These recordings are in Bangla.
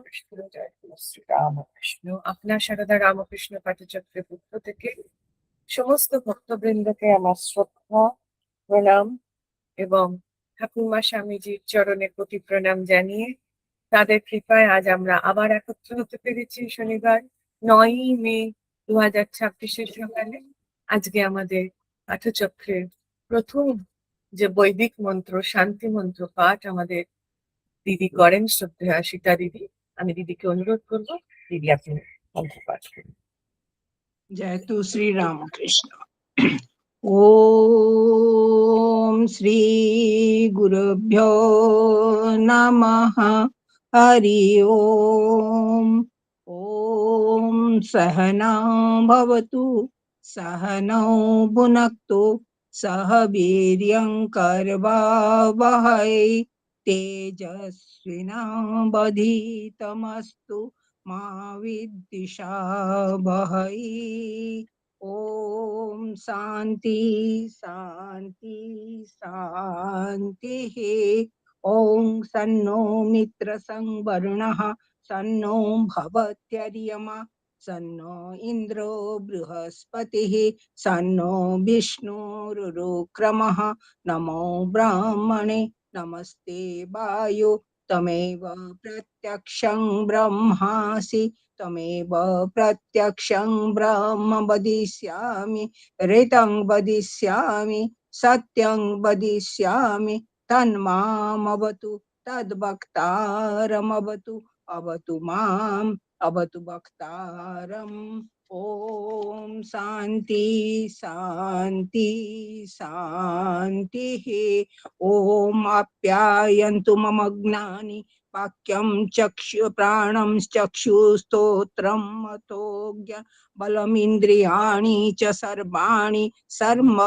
কৃষ্ণ জয় শ্রী রামকৃষ্ণ। আপনার সারদা রামকৃষ্ণ পাঠচক্রের পক্ষ থেকে সমস্ত ভক্তবৃন্দকে আমার শ্রদ্ধা প্রণাম এবং ঠাকুরমা স্বামীজির চরণে কোটি প্রণাম জানিয়ে তাদের কৃপায় আজ আমরা আবার একত্র হতে পেরেছি শনিবার 9ই মে 2026 সকালে। আজকে আমাদের পাঠচক্রের প্রথম যে বৈদিক মন্ত্র শান্তি মন্ত্র পাঠ আমাদের দিদি করেন, শ্রদ্ধেয়া সীতা দিদি। আমি দিদিকে অনুরোধ করবো, দিদি আপনি মন্ত্র পাঠ করুন। जय तु श्री रामकृष्ण। ओम श्री गुरुभ्यो नमः। हरि ओम। ओम सहना भवतु सहनौ भुनक्तु सह वीर्यं करवावहै तेजस्विनावधीतमस्तु मा विद्विषावहै। ओम शांति शांति शांतिः। ओम सन्नो मित्र संवरुणः सन्नो भवत्यर्यमा सन्नो इंद्रो बृहस्पतिः सन्नो विष्णुरुक्रमः। नमो ब्राह्मणे नमस्ते वायु तमेव प्रत्यक्षं ब्रह्मासि तमेव प्रत्यक्षं ब्रह्म वदिष्यामि ऋतं वदिष्यामि सत्यं वदिष्यामि तन्मामवतु तद्वक्तारमवतु अवतु माम् अवतु वक्तारम्। ओम शांति शांति शांतिः। ओम आप्यायन्तु मम ज्ञानि वाक्यं चक्षु प्राणं चक्षुस्तोत्रं मतोज्ञ बलमिन्द्रियाणि च सर्वाणि सर्व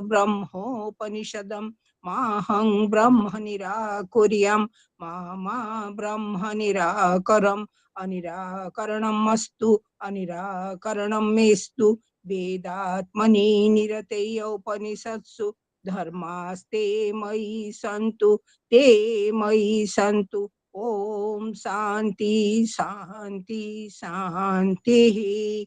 ब्रह्मोपनिषदं माहं ब्रह्म निराकुर्यां मा ब्रह्म निराकरम् अनिराकरणमस्तु अनिराकरणं मेस्तु वेदात्मनि निरतेय उपनिषत्सु धर्मास्ते मयि सन्तु ते मयि सन्तु। ओम शांति शांति शांतिः।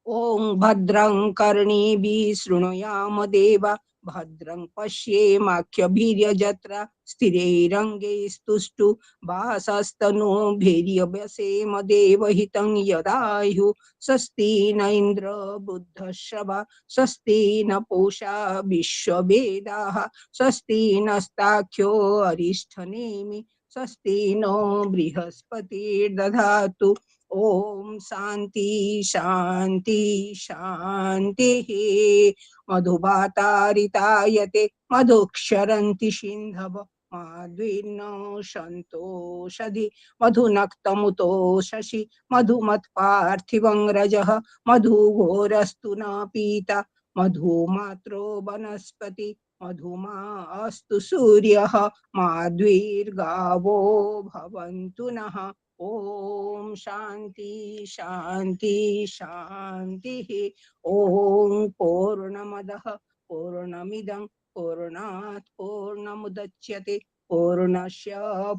ओम भद्रं कर्णेभिः शृणुयाम देवा भद्रं पश्येमाख्यभिर्यजत्रा स्थिरैरङ्गैस्तुष्टु वासस्तनूभिर्यवसेम देवहितं यदायुः। स्वस्ति न इन्द्र बुद्धश्रवा स्वस्ति न पूषा विश्ववेदाः स्वस्ति नस्ताख्यो अरिष्ठनेमि स्वस्ति नो बृहस्पतिर्दधातु। ओम शांति शांति शांतिः। मधुवातारितायते मधुक्षरन्ति सिन्धव माद्विनो सन्तोषधि मधुनक्तमुतो शशि मधुमत्पार्थिवं रजः मधुघोरस्तु न पीता मधुमात्रो वनस्पति मधुमा अस्तु सूर्यः माद्विर्गावो भवन्तु नः। ओम शांति शांति शांतिः। ओम पूर्णमदः पूर्णमिदं पूर्णात् पूर्णमुदच्यते पूर्णस्य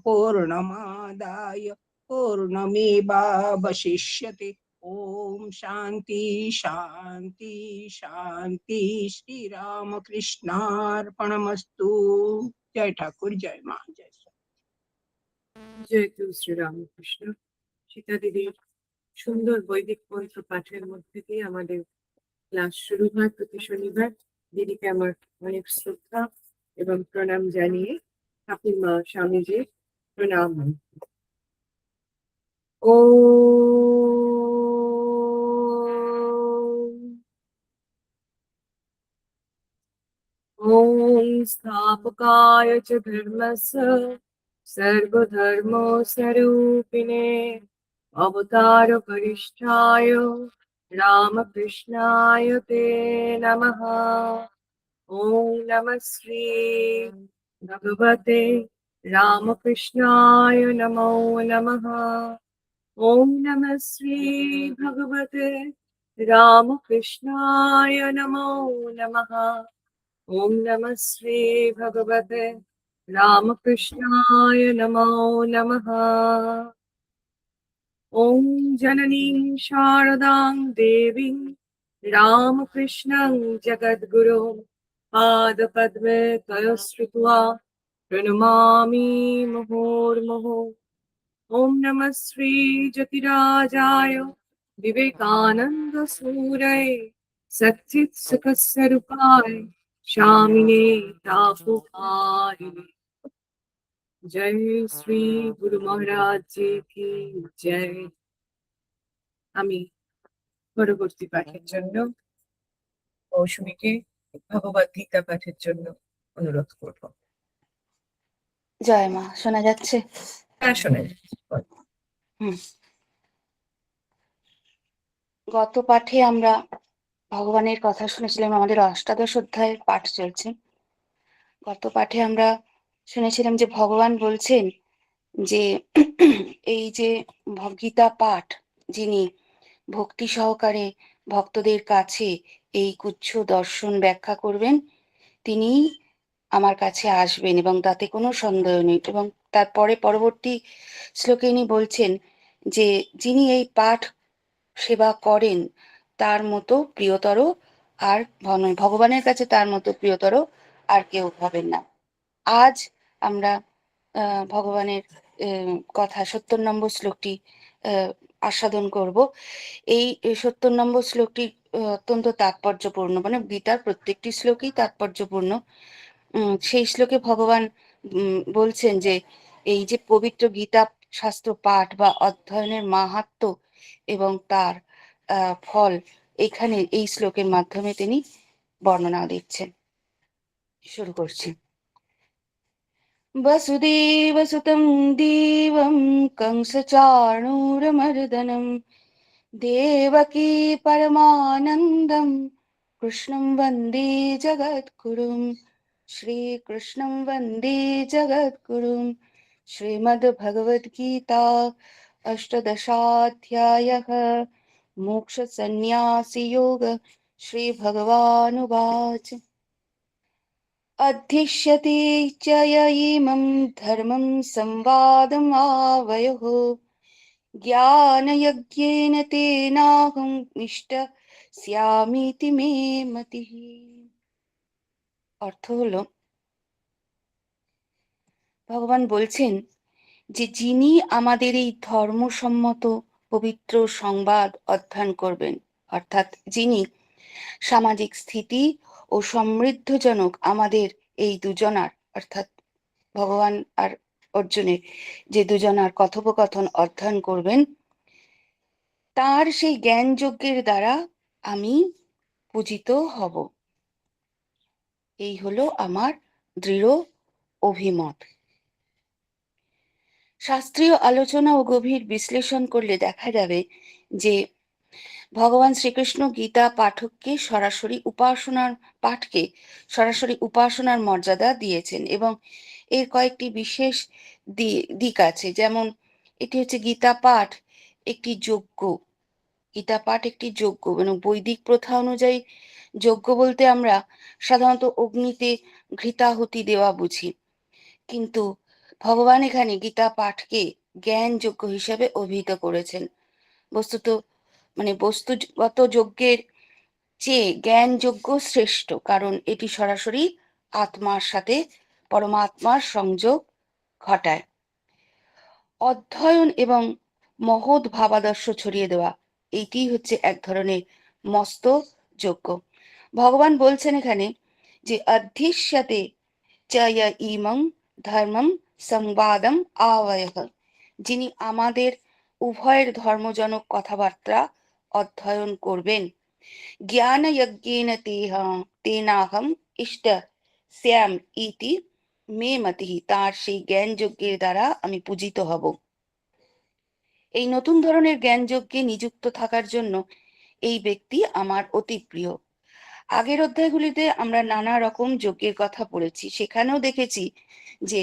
पूर्णमादाय पूर्णमेवावशिष्यते। ओम शांति शांति शांति। श्री राम कृष्णार्पणमस्तु। जय ठाकुर जय मां जय। জয় শ্রী রামকৃষ্ণ। সীতা দিদির সুন্দর বৈদিক মন্ত্র পাঠের মধ্যে দিয়ে আমাদের ক্লাস শুরু হয় প্রতি শনিবার। দিদিকে আমার অনেক শ্রদ্ধা এবং প্রণাম জানিয়ে ঠাকুরমা স্বামীজির প্রণাম। ओम स्थापकाय च धर्मस्य सर्वधर्मस्वरूपिणे अवतार वरिष्ठाय रामकृष्णाय ते नमः। ओम नमः श्री भगवते रामकृष्णाय नमो नमः। ओम नमः श्री भगवते रामकृष्णाय नमो नमः। ओम नमः श्री भगवते रामकृष्णाय नमो नमः। जननीं शारदां देवीं रामकृष्णं जगद्गुरुं पादपद्मे तयश्रुत्वा प्रणमामि मुहुर्मुहुः। ॐ नमः श्री ज्योतिराजाय विवेकानंद सूरये सच्चित् सुखस्वरूपाय शामिने तापहारिणे। जय শ্রী গুরু মহারাজ জি কি জয়। আমি পরবর্তী পাঠের জন্য মৌসুমীকে ভগবদ গীতা পাঠের জন্য অনুরোধ করব। জয় মা, শোনা যাচ্ছে? শোনেন। গত পাঠে আমরা ভগবানের কথা শুনেছিলাম, আমাদের অষ্টাদশ অধ্যায়ের পাঠ চলছে। গত পাঠে আমরা শুনেছিলাম যে ভগবান বলছেন যে এই যে গীতা পাঠ যিনি ভক্তি সহকারে ভক্তদের কাছে এই কুচ্ছ দর্শন ব্যাখ্যা করবেন, তিনি আমার কাছে আসবেন এবং তাতে কোনো সন্দেহ নেই। এবং তারপরে পরবর্তী শ্লোকে ইনি বলছেন যে যিনি এই পাঠ সেবা করেন তার মতো প্রিয়তর আর ভগবানের কাছে তার মতো প্রিয়তর আর কেউ হবেন না। আজ আমরা ভগবানের কথা ৭০ নম্বর শ্লোকটি আস্বাদন করব। এই ৭০ নম্বর শ্লোকটি অত্যন্ত তাৎপর্যপূর্ণ, মানে গীতার প্রত্যেকটি শ্লোকই তাৎপর্যপূর্ণ। সেই শ্লোকে ভগবান বলছেন যে এই যে পবিত্র গীতা শাস্ত্র পাঠ বা অধ্যয়নের মাহাত্ম্য এবং তার ফল এখানে এই শ্লোকের মাধ্যমে তিনি বর্ণনা দিচ্ছেন। শুরু করছি। वसुदेव सुतं देवं कंसचाणूरमर्दनं देवकी परमानन्दं कृष्णं वन्दे जगद्गुरुं। श्रीकृष्णं वन्दे जगद्गुरुं। श्रीमद्भगवद्गीता अष्टदशाध्यायः मोक्षसन्न्यासयोग। श्रीभगवानुवाच अध्यक्ष्यते च य इमं धर्मं संवादम् आवयोः ज्ञानयज्ञेन तेनाहम् इष्टस्यामीति मे मतिः। অর্থ হলো, ভগবান বলছেন যে যিনি আমাদের এই ধর্মসম্মত পবিত্র সংবাদ অধ্যয়ন করবেন, অর্থাৎ যিনি সামাজিক স্থিতি ও সমৃদ্ধজনক আমাদের এই দুজনার, অর্থাৎ ভগবান আর অর্জুনের যে দুজনার কথোপকথন অধ্যয়ন করবেন, তার সেই জ্ঞান যজ্ঞের দ্বারা আমি পূজিত হব। এই হলো আমার দৃঢ় অভিমত। শাস্ত্রীয় আলোচনা ও গভীর বিশ্লেষণ করলে দেখা যাবে যে ভগবান শ্রীকৃষ্ণ গীতা পাঠকে সরাসরি উপাসনার মর্যাদা দিয়েছেন এবং এর কয়েকটি বিশেষ দিক আছে। যেমন এটি হচ্ছে গীতা পাঠ একটি যজ্ঞ। গীতা পাঠ একটি যজ্ঞ, মানে বৈদিক প্রথা অনুযায়ী যজ্ঞ বলতে আমরা সাধারণত অগ্নিতে ঘৃতাহুতি দেওয়া বুঝি, কিন্তু ভগবান এখানে গীতা পাঠকে জ্ঞান যজ্ঞ হিসেবে অভিহিত করেছেন। বস্তুত বস্তুগত যজ্ঞের চেয়ে জ্ঞান যজ্ঞ শ্রেষ্ঠ, কারণ এটি সরাসরি আত্মার সাথে পরমাত্মার সংযোগ ঘটায়। অধ্যয়ন এবং মহৎ ভাবাদর্শ ছড়িয়ে দেওয়া, এইটি হচ্ছে এক ধরনের মস্ত যজ্ঞ। ভগবান বলছেন এখানে যে অধ্যক্ষ্যতে চ য় ইমং ধর্মম সংবাদম আওয়হ, যিনি আমাদের উভয়ের ধর্মজনক কথাবার্তা অধ্যয়ন করবেন। জ্ঞান যজ্ঞেন তেনাহম ইষ্ট শ্যাম ইতি মে মতি, তার সেই জ্ঞান যজ্ঞের দ্বারা আমি পূজিত হব। এই নতুন ধরনের জ্ঞান যজ্ঞে নিযুক্ত থাকার জন্য এই ব্যক্তি আমার অতি প্রিয়। আগের অধ্যায়গুলিতে আমরা নানা রকম যজ্ঞের কথা পড়েছি, সেখানেও দেখেছি যে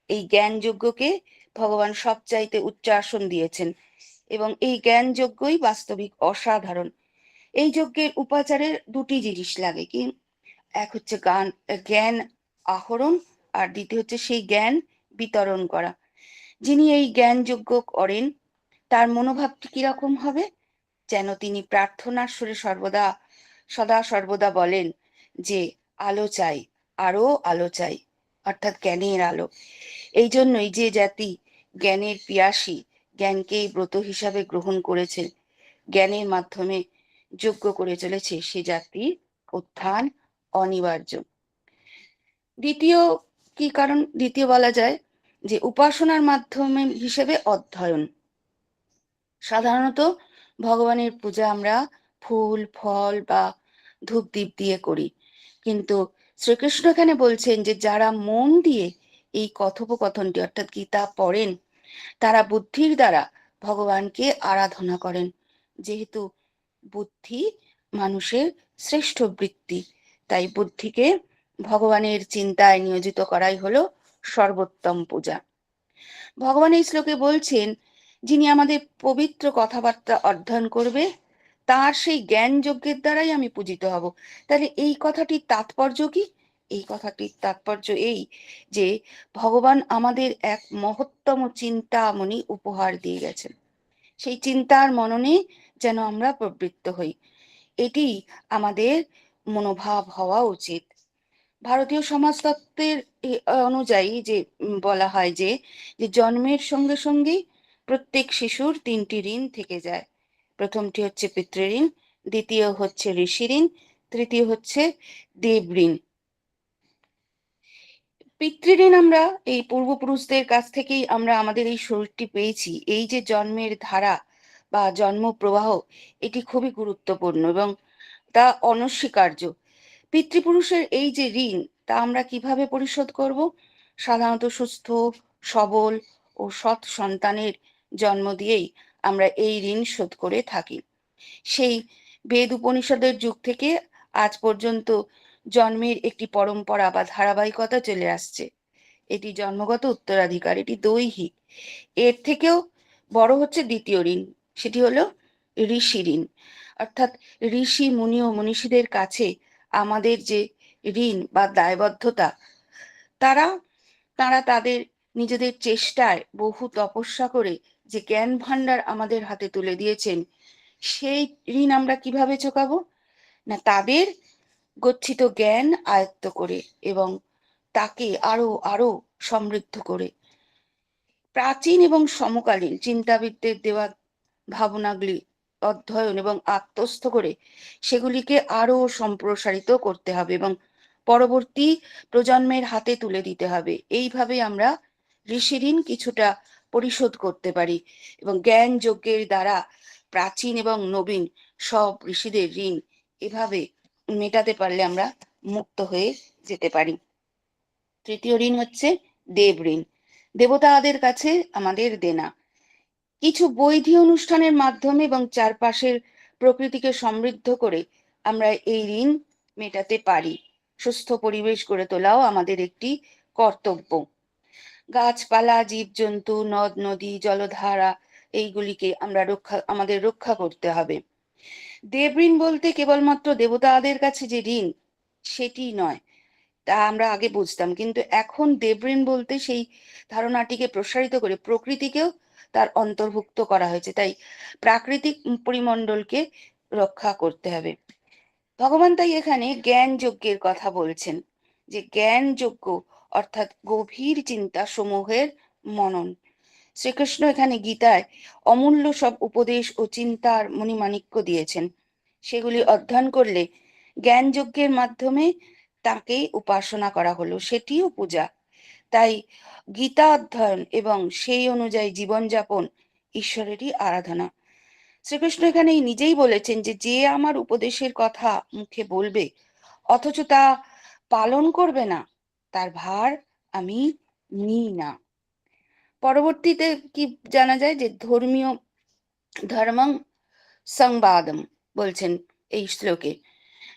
এই জ্ঞান যজ্ঞকে ভগবান সবচাইতে উচ্চ আসন দিয়েছেন এবং এই জ্ঞান যজ্ঞই বাস্তবিক অসাধারণ। এই যজ্ঞের উপাচারের দুটি জিনিস লাগে, কি এক হচ্ছে জ্ঞান আহরণ আর দ্বিতীয় হচ্ছে সেই জ্ঞান বিতরণ করা। যিনি এই জ্ঞান যজ্ঞ করেন তার মনোভাবটি কিরকম হবে? যেন তিনি প্রার্থনার সুরে সদা সর্বদা বলেন যে আলো চাই, আরো আলো চাই, অর্থাৎ জ্ঞানের আলো। এই জন্যই যে জাতি জ্ঞানের পিয়াসী, জ্ঞানকেই ব্রত হিসাবে গ্রহণ করেছে, জ্ঞানের মাধ্যমে যোগ্য করে চলেছে, সে জাতির উত্থান অনিবার্য। দ্বিতীয় কি কারণ? দ্বিতীয় বলা যায় যে উপাসনার মাধ্যমে হিসেবে অধ্যয়ন। সাধারণত ভগবানের পূজা আমরা ফুল ফল বা ধূপ দ্বীপ দিয়ে করি, কিন্তু শ্রীকৃষ্ণ এখানে বলছেন যে যারা মন দিয়ে এই কথোপকথনটি অর্থাৎ গীতা পড়েন, তারা বুদ্ধির দ্বারা ভগবানকে আরাধনা করেন। যেহেতু বুদ্ধি মানুষের শ্রেষ্ঠ বৃত্তি, তাই বুদ্ধিকে ভগবানের চিন্তায় নিয়োজিত করাই হলো সর্বোত্তম পূজা। ভগবান এই শ্লোকে বলছেন, যিনি আমাদের পবিত্র কথাবার্তা অধ্যয়ন করবে, তার সেই জ্ঞান যজ্ঞের দ্বারাই আমি পূজিত হব। তাহলে এই কথাটির তাৎপর্য কি? এই কথাটির তাৎপর্য এই যে ভগবান আমাদের এক মহত্তম চিন্তামণি উপহার দিয়ে গেছেন। সেই চিন্তার মননে যেন আমরা প্রবৃত্ত হই, এটি আমাদের মনোভাব হওয়া উচিত। ভারতীয় সমাজতত্ত্বের অনুযায়ী যে বলা হয় যে জন্মের সঙ্গে সঙ্গেই প্রত্যেক শিশুর তিনটি ঋণ থেকে যায়। প্রথমটি হচ্ছে পিতৃঋণ, দ্বিতীয় হচ্ছে ঋষি ঋণ, তৃতীয় হচ্ছে দেব ঋণ। পিতৃঋণ আমরা এই পূর্বপুরুষদের কাছ থেকেই আমরা আমাদের এই শরীরটি পেয়েছি। এই যে জন্মের ধারা বা জন্ম প্রবাহ, এটি খুবই গুরুত্বপূর্ণ এবং তা অনস্বীকার্য। পিতৃপুরুষের এই যে ঋণ, তা আমরা কিভাবে পরিশোধ করব? সাধারণত সুস্থ সবল ও সৎ সন্তানের জন্ম দিয়েই আমরা এই ঋণ শোধ করে থাকি। সেই বেদ উপনিষদের যুগ থেকে আজ পর্যন্ত জন্মের একটি পরম্পরা বা ধারাবাহিকতা চলে আসছে। এটি জন্মগত উত্তরাধিকার, এটি দৈহিক। এর থেকেও বড় হচ্ছে দ্বিতীয় ঋণ, সেটি হলো ঋষি ঋণ। অর্থাৎ ঋষি মুনি ও মনীষীদের কাছে আমাদের যে ঋণ বা দায়বদ্ধতা, তারা তাদের নিজেদের চেষ্টায় বহু তপস্যা করে যে জ্ঞান ভাণ্ডার আমাদের হাতে তুলে দিয়েছেন, সেই ঋণ আমরা কিভাবে চোকাবো? না তাদের গচ্ছিত জ্ঞান আয়ত্ত করে এবং তাকে আরো আরো সমৃদ্ধ করে। প্রাচীন এবং সমকালীন চিন্তাবিদদের দেওয়া ভাবনাগুলি অধ্যয়ন এবং আত্মস্থ করে সেগুলিকে আরো সম্প্রসারিত করতে হবে এবং পরবর্তী প্রজন্মের হাতে তুলে দিতে হবে। এইভাবে আমরা ঋষি ঋণ কিছুটা পরিশোধ করতে পারি এবং জ্ঞান যজ্ঞের দ্বারা প্রাচীন এবং নবীন সব ঋষিদের ঋণ এভাবে মেটাতে পারলে আমরা মুক্ত হয়ে যেতে পারি। তৃতীয় ঋণ হচ্ছে দেব ঋণ, দেবতাদের কাছে আমাদের দেনা। কিছু বৈধি অনুষ্ঠানের মাধ্যমে এবং চারপাশের প্রকৃতিকে সমৃদ্ধ করে আমরা এই ঋণ মেটাতে পারি। সুস্থ পরিবেশ গড়ে তোলাও আমাদের একটি কর্তব্য। গাছপালা, জীবজন্তু, নদ নদী, জলধারা, এইগুলিকে আমাদের রক্ষা করতে হবে। দেব ঋণ বলতে কেবলমাত্র দেবতাদের কাছে যে ঋণ, সেটি নয়, তা আমরা আগে বুঝতাম, কিন্তু এখন দেবঋণ বলতে সেই ধারণাটিকে প্রসারিত করে প্রকৃতিকেও তার অন্তর্ভুক্ত করা হয়েছে। তাই প্রাকৃতিক পরিমণ্ডলকে রক্ষা করতে হবে। ভগবান তাই এখানে জ্ঞান যজ্ঞের কথা বলছেন, যে জ্ঞান যজ্ঞ অর্থাৎ গভীর চিন্তা সমূহের মনন। শ্রীকৃষ্ণ এখানে গীতায় অমূল্য সব উপদেশ ও চিন্তার মণিমাণিক্য দিয়েছেন। সেগুলি অধ্যয়ন করলে জ্ঞান যজ্ঞের মাধ্যমে তাকেই উপাসনা করা হলো, সেটিও পূজা। তাই গীতা অধ্যয়ন এবং সেই অনুযায়ী জীবনযাপন ঈশ্বরেরই আরাধনা। শ্রীকৃষ্ণ এখানে নিজেই বলেছেন যে যে আমার উপদেশের কথা মুখে বলবে অথচ তা পালন করবে না, তার ভার আমি নিই না। পরবর্তীতে কি জানা যায় যে ধর্মং সংবাদম বলছেন এই শ্লোকে।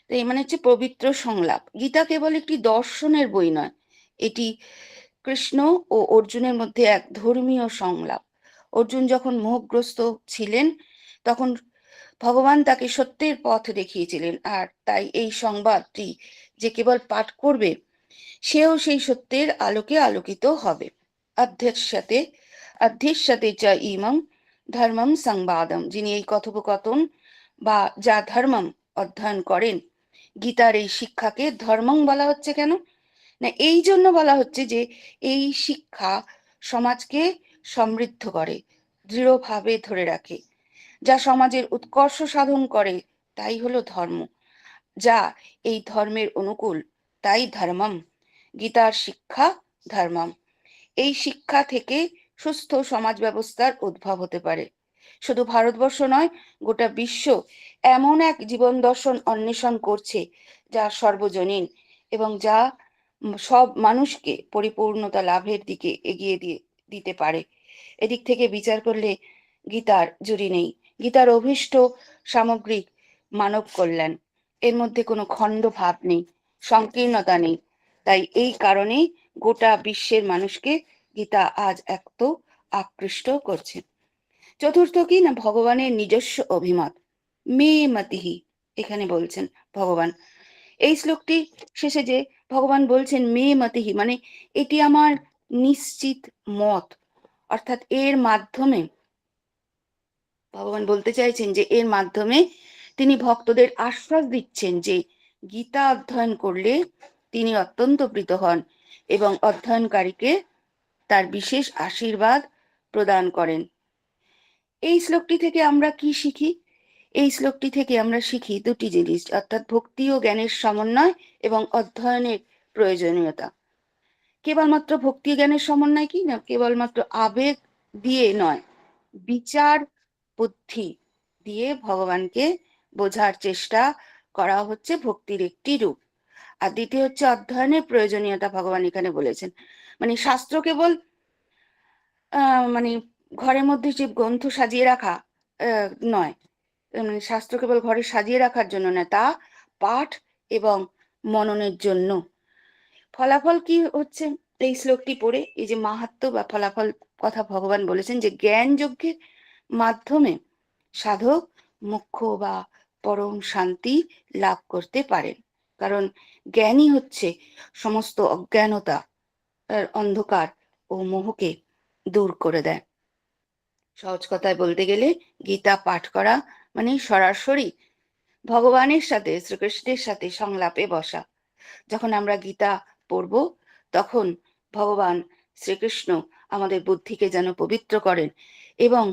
তো এই মানে হচ্ছে পবিত্র সংলাপ। গীতা কেবল একটি দর্শনের বই নয়, এটি কৃষ্ণ ও অর্জুনের মধ্যে এক ধর্মীয় সংলাপ। অর্জুন যখন মোহগ্রস্ত ছিলেন, তখন ভগবান তাকে সত্যের পথ দেখিয়েছিলেন, আর তাই এই সংবাদটি যে কেবল পাঠ করবে, সেও সেই সত্যের আলোকে আলোকিত হবে। অধ্যেষ্যতে চ ইমং ধর্মম সংবাদম, যিনি এই কথোপকথন বা যা ধর্মম অধ্যয়ন করেন, গীতার এই শিক্ষাকে ধর্মং বলা হচ্ছে কেন না? এই জন্য বলা হচ্ছে যে এই শিক্ষা সমাজকে সমৃদ্ধ করে, দৃঢ়ভাবে ধরে রাখে। যা সমাজের উৎকর্ষ সাধন করে তাই হলো ধর্ম, যা এই ধর্মের অনুকূল তাই ধর্মম। গীতার শিক্ষা ধর্মম। এই শিক্ষা থেকে সুস্থ সমাজ ব্যবস্থার উদ্ভব হতে পারে। শুধু ভারতবর্ষ নয়, গোটা বিশ্ব এমন এক জীবন দর্শন অন্বেষণ করছে যা সর্বজনীন এবং যা সব মানুষকে পরিপূর্ণতা লাভের দিকে এগিয়ে দিতে পারে। এদিক থেকে বিচার করলে গীতার জুড়ি নেই। গীতার অভীষ্ট সামগ্রিক মানব কল্যাণ, এর মধ্যে কোনো খণ্ড ভাব নেই, সংকীর্ণতা নেই। তাই এই কারণেই গোটা বিশ্বের মানুষকে গীতা আজ এত আকৃষ্ট করছে। চতুর্থ কি না, ভগবানের নিজস্ব অভিমত, মে মতিহি, এখানে বলছেন ভগবান। এই শ্লোকটি শেষে যে ভগবান বলছেন মে মতিহি, মানে এটি আমার নিশ্চিত মত, অর্থাৎ এর মাধ্যমে ভগবান বলতে চাইছেন যে এর মাধ্যমে তিনি ভক্তদের আশ্বাস দিচ্ছেন যে গীতা অধ্যয়ন করলে তিনি অত্যন্ত প্রীত হন এবং অধ্যয়নকারীকে তার বিশেষ আশীর্বাদ প্রদান করেন। এই শ্লোকটি থেকে আমরা কি শিখি? এই শ্লোকটি থেকে আমরা শিখি দুটি জিনিস, অর্থাৎ ভক্তি ও জ্ঞানের সমন্বয় এবং অধ্যয়নের প্রয়োজনীয়তা। কেবলমাত্র ভক্তি জ্ঞানের সমন্বয় কি না, কেবলমাত্র আবেগ দিয়ে নয়, বিচার বুদ্ধি দিয়ে ভগবানকে বোঝার চেষ্টা করা হচ্ছে ভক্তির একটি রূপ। আর দ্বিতীয় হচ্ছে অধ্যয়নের প্রয়োজনীয়তা। ভগবান এখানে বলেছেন মানে শাস্ত্র কেবল মানে ঘরের মধ্যে যে গ্রন্থ সাজিয়ে রাখা নয়, মানে শাস্ত্র কেবল ঘরে সাজিয়ে রাখার জন্য নয়, তা পাঠ এবং মননের জন্য। ফলাফল কি হচ্ছে এই শ্লোকটি পড়ে? এই যে মাহাত্ম্য বা ফলাফল কথা ভগবান বলেছেন যে জ্ঞান যজ্ঞের মাধ্যমে সাধক মোক্ষ বা পরম শান্তি লাভ করতে পারেন। কারণ জ্ঞানই হচ্ছে সমস্ত অজ্ঞানতা, অন্ধকার ও মোহকে দূর করে দেয়। সহজ কথায় বলতে গেলে গীতা পাঠ করা মানে সরাসরি ভগবানের সাথে, শ্রীকৃষ্ণের সাথে সংলাপে বসা। যখন আমরা গীতা পড়ব তখন ভগবান শ্রীকৃষ্ণ আমাদের বুদ্ধিকে যেন পবিত্র করেন এবং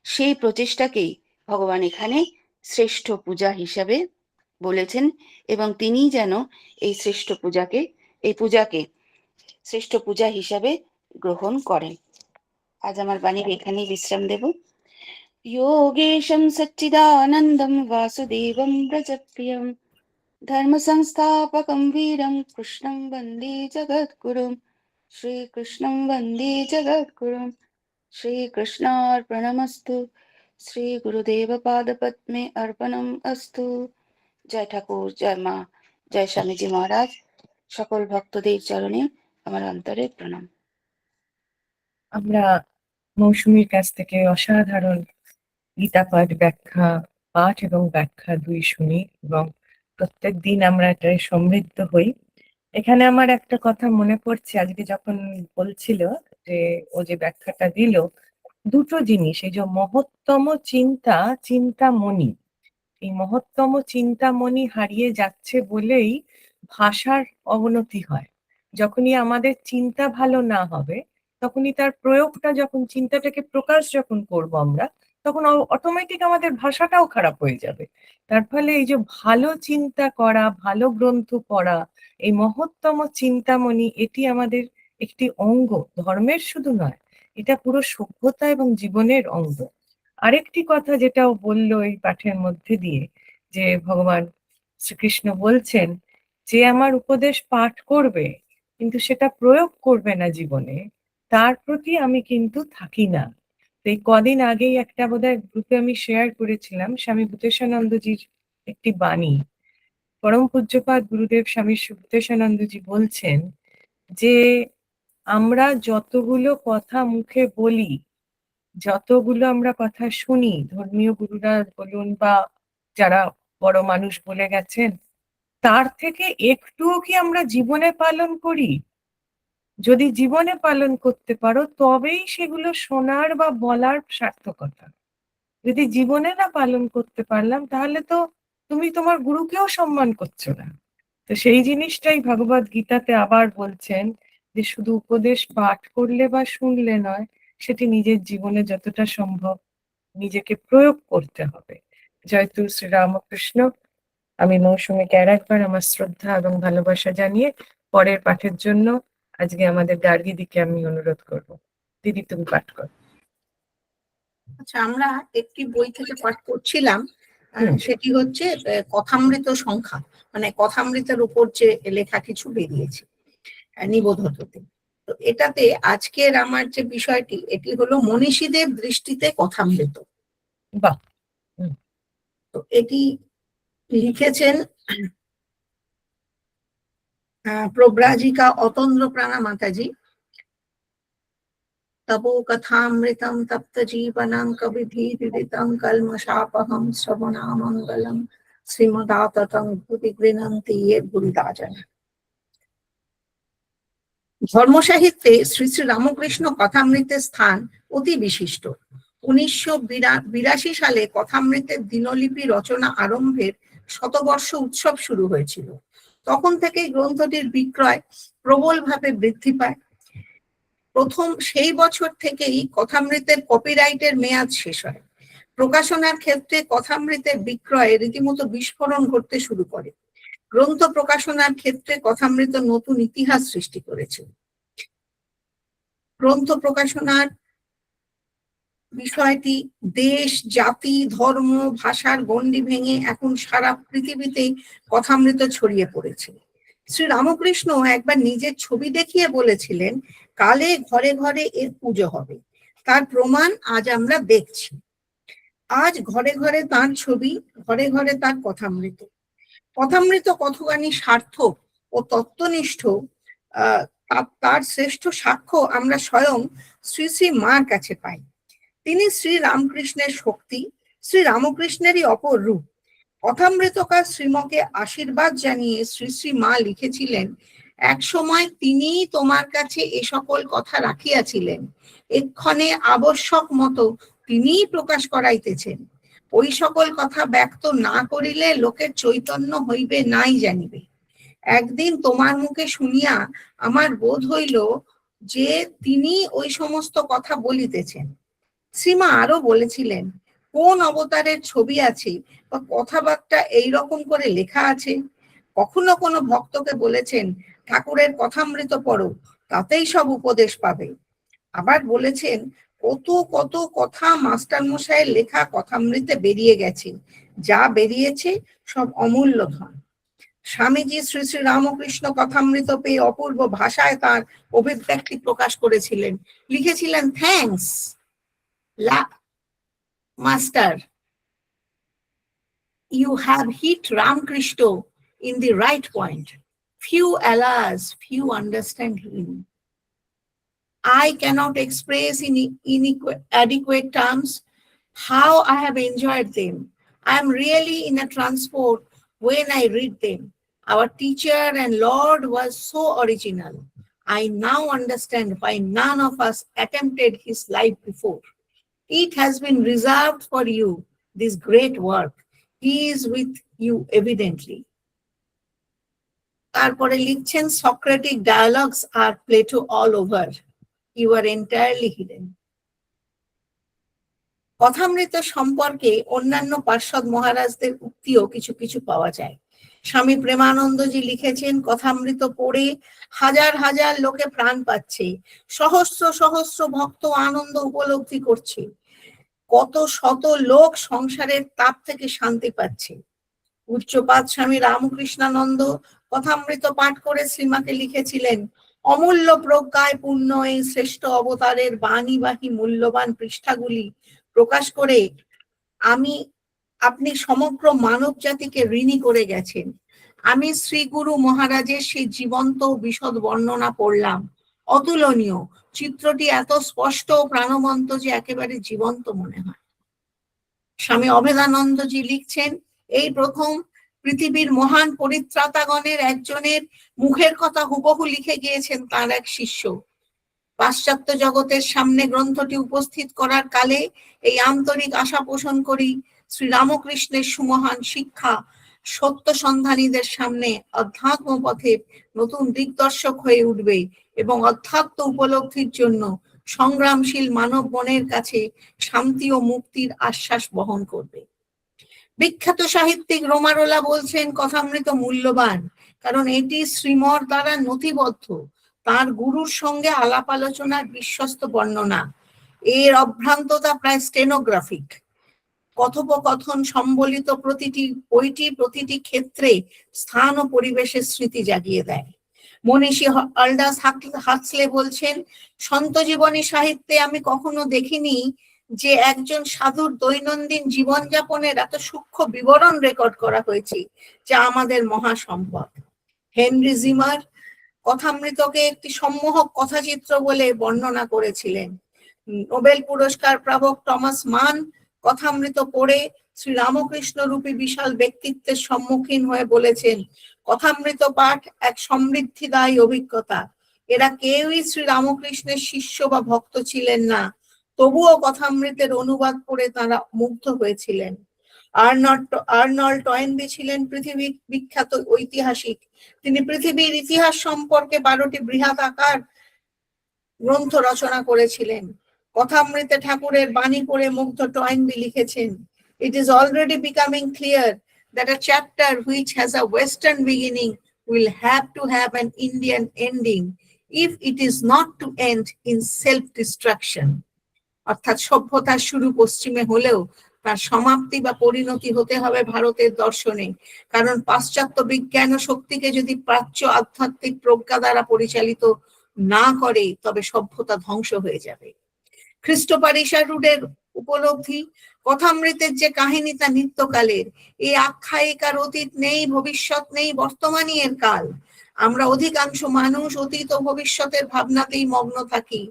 সেই প্রচেষ্টাকেই ভগবান এখানে শ্রেষ্ঠ পূজা হিসাবে বলেছেন এবং তিনি যেন এই পূজাকে শ্রেষ্ঠ পূজা হিসাবে গ্রহণ করেন। আজ আমার বাণীর এখানেই বিশ্রাম দেব। योगेशं सच्चिदानन्दं वासुदेवं व्रजप्रियं धर्मसंस्थापकं वीरं कृष्णं वन्दे जगद्गुरुं। श्रीकृष्णं वन्दे जगद्गुरुं। श्रीकृष्णार्पणमस्तु। श्रीगुरुदेवपादपद्मे अर्पणम् अस्तु। जय ठाकुर, जय মা, জয় স্বামীজি মহারাজ। সকল ভক্তদের চরণে আমার অন্তরে প্রণাম। আমরা মৌসুমীর কাছ থেকে অসাধারণ গীতা পাঠ এবং ব্যাখ্যা দুই শুনি এবং প্রত্যেক দিন আমরা এটাই সমৃদ্ধ হই। এখানে আমার একটা কথা মনে পড়ছে, আজকে যখন বলছিল যে ও যে ব্যাখ্যাটা দিল, দুটো জিনিস, এই যে মহত্তম চিন্তামণি, এই মহত্তম চিন্তামণি হারিয়ে যাচ্ছে বলেই ভাষার অবনতি হয়। যখনই আমাদের চিন্তা ভালো না হবে, তখনই তার প্রয়োগটা, যখন চিন্তাটাকে প্রকাশ যখন করব আমরা, তখন অটোমেটিক আমাদের ভাষাটাও খারাপ হয়ে যাবে। তার ফলে এই যে ভালো চিন্তা করা, ভালো গ্রন্থ পড়া, এই মহত্তম চিন্তামণি, এটি আমাদের একটি অঙ্গ, ধর্মের শুধু নয়, এটা পুরো সভ্যতা এবং জীবনের অঙ্গ। আরেকটি কথা যেটাও বললো এই পাঠের মধ্যে দিয়ে, যে ভগবান শ্রীকৃষ্ণ বলছেন যে আমার উপদেশ পাঠ করবে কিন্তু সেটা প্রয়োগ করবে না জীবনে, তার প্রতি আমি কিন্তু থাকি না। তো এই কদিন আগেই একটা বোধহয় গ্রুপে আমি শেয়ার করেছিলাম স্বামী ভূতেশানন্দজির একটি বাণী। পরম পূজ্যপাদ গুরুদেব স্বামী ভূতেশানন্দজি বলছেন যে আমরা যতগুলো কথা মুখে বলি, যতগুলো আমরা কথা শুনি, ধর্মীয় গুরুরা বলুন বা যারা বড় মানুষ বলে গেছেন, তার থেকে একটুও কি আমরা জীবনে পালন করি? যদি জীবনে পালন করতে পারো তবেই সেগুলো শোনার বা বলার সার্থকতা। যদি জীবনে না পালন করতে পারলাম তাহলে তো তুমি তোমার গুরুকেও সম্মান করছো না। তো সেই জিনিসটাই ভগবদ গীতাতে আবার বলছেন যে শুধু উপদেশ পাঠ করলে বা শুনলে নয়, সেটি নিজের জীবনে যতটা সম্ভব নিজেকে প্রয়োগ করতে হবে। জয়তু শ্রী রামকৃষ্ণ। আমি মৌসুমীকে আর একবার আমার শ্রদ্ধা এবং ভালোবাসা জানিয়ে পরের পাঠের জন্য আজকে আমাদের গার্গী দিকে আমি অনুরোধ করব। দিদি, তুমি পাঠ করো। আচ্ছা, আমরা একটি বই থেকে পাঠ করছিলাম, হুম। সেটি হচ্ছে কথামৃত সংখ্যা, মানে কথামৃতের উপর যে লেখা কিছু বেরিয়েছে নিবোধতে। তো এটাতে আজকের আমার যে বিষয়টি, এটি হলো মনীষীদের দৃষ্টিতে কথামৃত। বাহ। তো এটি লিখেছেন প্রব্রাজিকা অতন্দ্র প্রাণা মাতাজি। তপো কথামৃতম তপ্ত জীবনং কবিধি বিদিতং কলমশাপহম শ্রবণামঙ্গলম শ্রীমদাততং ভূতি গৃণন্তি ইয়ে গুরুদাজন। ধর্ম সাহিত্যে শ্রী শ্রী রামকৃষ্ণ কথামৃতের স্থান অতি বিশিষ্ট। 1982 সালে কথামৃতের দিনলিপি রচনা আরম্ভের শতবর্ষ উৎসব শুরু হয়েছিল। তখন থেকে গ্রন্থটির বিক্রয় প্রবলভাবে বৃদ্ধি পায়। প্রথম সেই বছর থেকেই কথামৃতের কপিরাইটের মেয়াদ শেষ হয়। প্রকাশনার ক্ষেত্রে কথামৃতের বিক্রয়ে রীতিমতো বিস্ফোরণ ঘটতে শুরু করে। গ্রন্থ প্রকাশনার ক্ষেত্রে কথামৃত নতুন ইতিহাস সৃষ্টি করেছে। গ্রন্থ প্রকাশনার বিষয়টি দেশ, জাতি, ধর্ম, ভাষার গণ্ডি ভেঙে এখন সারা পৃথিবীতে কথামৃত ছড়িয়ে পড়েছে। শ্রী রামকৃষ্ণ একবার নিজের ছবি দেখিয়ে বলেছিলেন, কালে ঘরে ঘরে এর পুজো হবে। তার প্রমাণ আজ আমরা দেখছি। আজ ঘরে ঘরে তার ছবি, ঘরে ঘরে তার কথামৃত। কথামৃত কতখানি সার্থক ও তত্ত্বনিষ্ঠ তার শ্রেষ্ঠ সাক্ষ্য আমরা স্বয়ং শ্রী শ্রী মার কাছে পাই। তিনি শ্রী রামকৃষ্ণের শক্তি, শ্রী রামকৃষ্ণেরই অপর রূপ। কথামৃতকার শ্রীমকে আশীর্বাদ জানিয়ে শ্রী শ্রী মা লিখেছিলেন, এক সময় তিনি তোমার কাছে এ সকল কথা রাখিয়াছিলেন, এক্ষণে আবশ্যক মতো তিনিই প্রকাশ করাইতেছেন। ওই সকল কথা ব্যক্ত না করিলে লোকের চৈতন্য হইবে নাই জানিবে। একদিন তোমার মুখে শুনিয়া আমার বোধ হইল যে তিনি ওই সমস্ত কথা বলিতেছেন। শ্রীমা আরো বলেছিলেন, কোন অবতারের ছবি আছে বা কথাবার্তা এইরকম করে লেখা আছে। কখনো কোনো ভক্তকে বলেছেন, ঠাকুরের কথামৃত পড়ো, তাতেই সব উপদেশ পাবে। আবার বলেছেন, কত কত কথা মাস্টার মশাইয়ের লেখা কথামৃতে বেরিয়ে গেছে, যা বেরিয়েছে সব অমূল্য ধন। স্বামীজি শ্রী শ্রী রামকৃষ্ণ কথামৃত পেয়ে অপূর্ব ভাষায় তার অভিব্যক্তি প্রকাশ করেছিলেন। লিখেছিলেন, thanks Master, you have hit Ramakrishna in the right point. Few, alas, few understand him. I cannot express in adequate terms how I have enjoyed them. I am really in a transport when I read them. Our teacher and Lord was so original. I now understand why none of us attempted his life before. It has been reserved for you, this great work. He is with you evidently. তারপরে লিখছেন, Socratic dialogues are Plato all over. You are entirely hidden. Kathamrita সম্পর্কে অন্যান্য পার্ষদ মহারাজদের উক্তিও কিছু কিছু পাওয়া যায়। স্বামী প্রেমানন্দজি লিখেছেন, কথামৃত পড়ে হাজার হাজার লোকে প্রাণ পাচ্ছে, সহস্র সহস্র ভক্ত আনন্দ উপলব্ধি করছে, কত শত লোক সংসারের তাপ থেকে শান্তি পাচ্ছে। উচ্চপাদ স্বামী রামকৃষ্ণানন্দ কথামৃত পাঠ করে শ্রীমাকে লিখেছিলেন, অমূল্য প্রজ্ঞায় পূর্ণ এই শ্রেষ্ঠ অবতারের বাণীবাহী মূল্যবান পৃষ্ঠাগুলি প্রকাশ করে আপনি সমগ্র মানব জাতিকে ঋণী করে গেছেন। আমি শ্রী গুরু মহারাজের সেই জীবন্ত বিশদ বর্ণনা পড়লাম, অতুলনীয়। চিত্রটি এত স্পষ্ট ও প্রাণবন্ত যে একেবারে জীবন্ত মনে হয়। স্বামী অভেদানন্দজি লিখছেন, এই প্রথম পৃথিবীর মহান পরিত্রাতাগণের একজনের মুখের কথা হুবহু লিখে গিয়েছেন তার এক শিষ্য। পাশ্চাত্য জগতের সামনে গ্রন্থটি উপস্থিত করার কালে এই আন্তরিক আশা পোষণ করি শ্রীরামকৃষ্ণের সুমহান শিক্ষা সত্য সন্ধানীদের সামনে অধ্যাত্ম পথের নতুন দিগদর্শক হয়ে উঠবে এবং অধ্যাত্ম উপলব্ধির জন্য সংগ্রামশীল মানব মনের কাছে শান্তি ও মুক্তির আশ্বাস বহন করবে। বিখ্যাত সাহিত্যিক রোমারোলা বলছেন কথামৃত মূল্যবান, কারণ এটি শ্রীমর দ্বারা নথিবদ্ধ, তার গুরুর সঙ্গে আলাপ আলোচনার বিশ্বস্ত বর্ণনা। এর অভ্রান্ততা প্রায় স্টেনোগ্রাফিক। কথোপকথন সম্বলিত বইটি প্রতিটি ক্ষেত্রে স্থান ও পরিবেশের স্মৃতি জাগিয়ে দেয়। মনীষী আল্ডাস হাক্সলে বলছেন, সন্ত জীবনী সাহিত্যে আমি কখনো দেখিনি যে একজন সাধুর দৈনন্দিন জীবনযাপনের এত সূক্ষ্ম বিবরণ রেকর্ড করা হয়েছে, যা আমাদের মহা সম্পদ। হেনরি জিমার কথামৃতকে একটি সম্মোহক কথাচিত্র বলে বর্ণনা করেছিলেন। নোবেল পুরস্কার প্রাপক টমাস মান কথামৃত পড়ে শ্রীরামকৃষ্ণ রূপী বিশাল ব্যক্তিত্বের সম্মুখীন হয়ে বলেছেন, কথামৃত পাঠ এক সমৃদ্ধিদায়ী অভিজ্ঞতা। এরা কেউই শ্রীরামকৃষ্ণের শিষ্য বা ভক্ত ছিলেন না, তবুও কথামৃতের অনুবাদ পড়ে তারা মুগ্ধ হয়েছিলেন। আর্নল্ড টয়েনবি ছিলেন পৃথিবী বিখ্যাত ঐতিহাসিক। তিনি পৃথিবীর ইতিহাস সম্পর্কে 12টি বৃহৎ আকার গ্রন্থ রচনা করেছিলেন। কথামৃতে ঠাকুরের বাণী পড়ে মুগ্ধ টয়েনবি লিখেছেন, "It is already becoming clear that a chapter which has a Western beginning will have to have an Indian ending if it is not to end in self-destruction." অর্থাৎ সভ্যতার শুরু পশ্চিমে হলেও তার সমাপ্তি বা পরিণতি হতে হবে ভারতের দর্শনে, কারণ পাশ্চাত্য বিজ্ঞান ও শক্তিকে যদি প্রাচ্য আধ্যাত্মিক প্রজ্ঞা দ্বারা পরিচালিত না করে তবে সভ্যতা ধ্বংস হয়ে যাবে। খ্রিস্টপারিশারুডের উপলব্ধি, কথামৃতের যে কাহিনী তা নিত্যকালের। এই আখ্যায়িকার অতীত নেই, ভবিষ্যৎ নেই, বর্তমানই এর কাল। আমরা অধিকাংশ মানুষ অতীত ও ভবিষ্যতের ভাবনাতেই মগ্ন থাকি।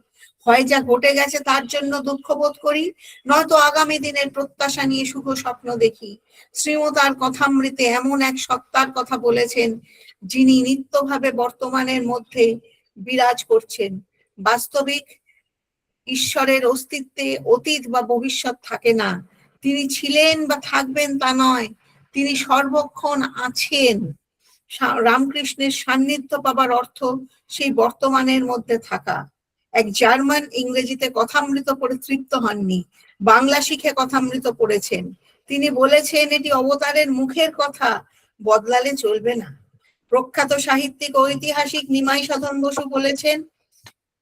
হয় যা ঘটে গেছে তার জন্য দুঃখ বোধ করি, নয়তো আগামী দিনের প্রত্যাশা নিয়ে শুভ স্বপ্ন দেখি। শ্রীমতার কথামৃতে এমন এক সত্তার কথা বলেছেন, যিনি নিত্যভাবে বর্তমানের মধ্যে বিরাজ করছেন। বাস্তবিক ঈশ্বরের অস্তিত্বে অতীত বা ভবিষ্যৎ থাকে না। তিনি ছিলেন বা থাকবেন তা নয়, তিনি সর্বক্ষণ আছেন। রামকৃষ্ণের সান্নিধ্য পাবার অর্থ সেই বর্তমানের মধ্যে থাকা। এক জার্মান ইংরেজিতে কথামৃত পড়ে তৃপ্ত হননি, বাংলা শিখে কথামৃত পড়েছেন। তিনি বলেছেন, এটি অবতারের মুখের কথা, বদলালে চলবে না। প্রখ্যাত সাহিত্যিক ও ঐতিহাসিক নিমাই সাধন বসু বলেছেন,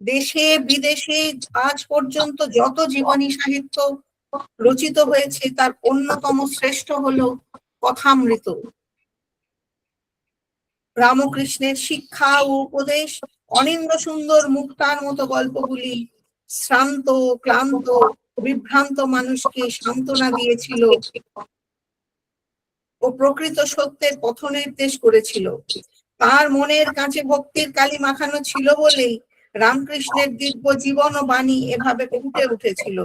দেশে বিদেশে আজ পর্যন্ত যত জীবনী সাহিত্য রচিত হয়েছে তার অন্যতম শ্রেষ্ঠ হলো কথামৃত। রামকৃষ্ণের শিক্ষা ও উপদেশ, অনিন্দ্য সুন্দর মুক্তার মতো গল্পগুলি শ্রান্ত, ক্লান্ত, বিভ্রান্ত মানুষকে সান্ত্বনা দিয়েছিল ও প্রকৃত সত্যের পথ নির্দেশ করেছিল। তার মনের কাছে ভক্তির কালি মাখানো ছিল বলেই রামকৃষ্ণের দিব্য জীবন ও বাণী এভাবে ফুটে উঠেছিল।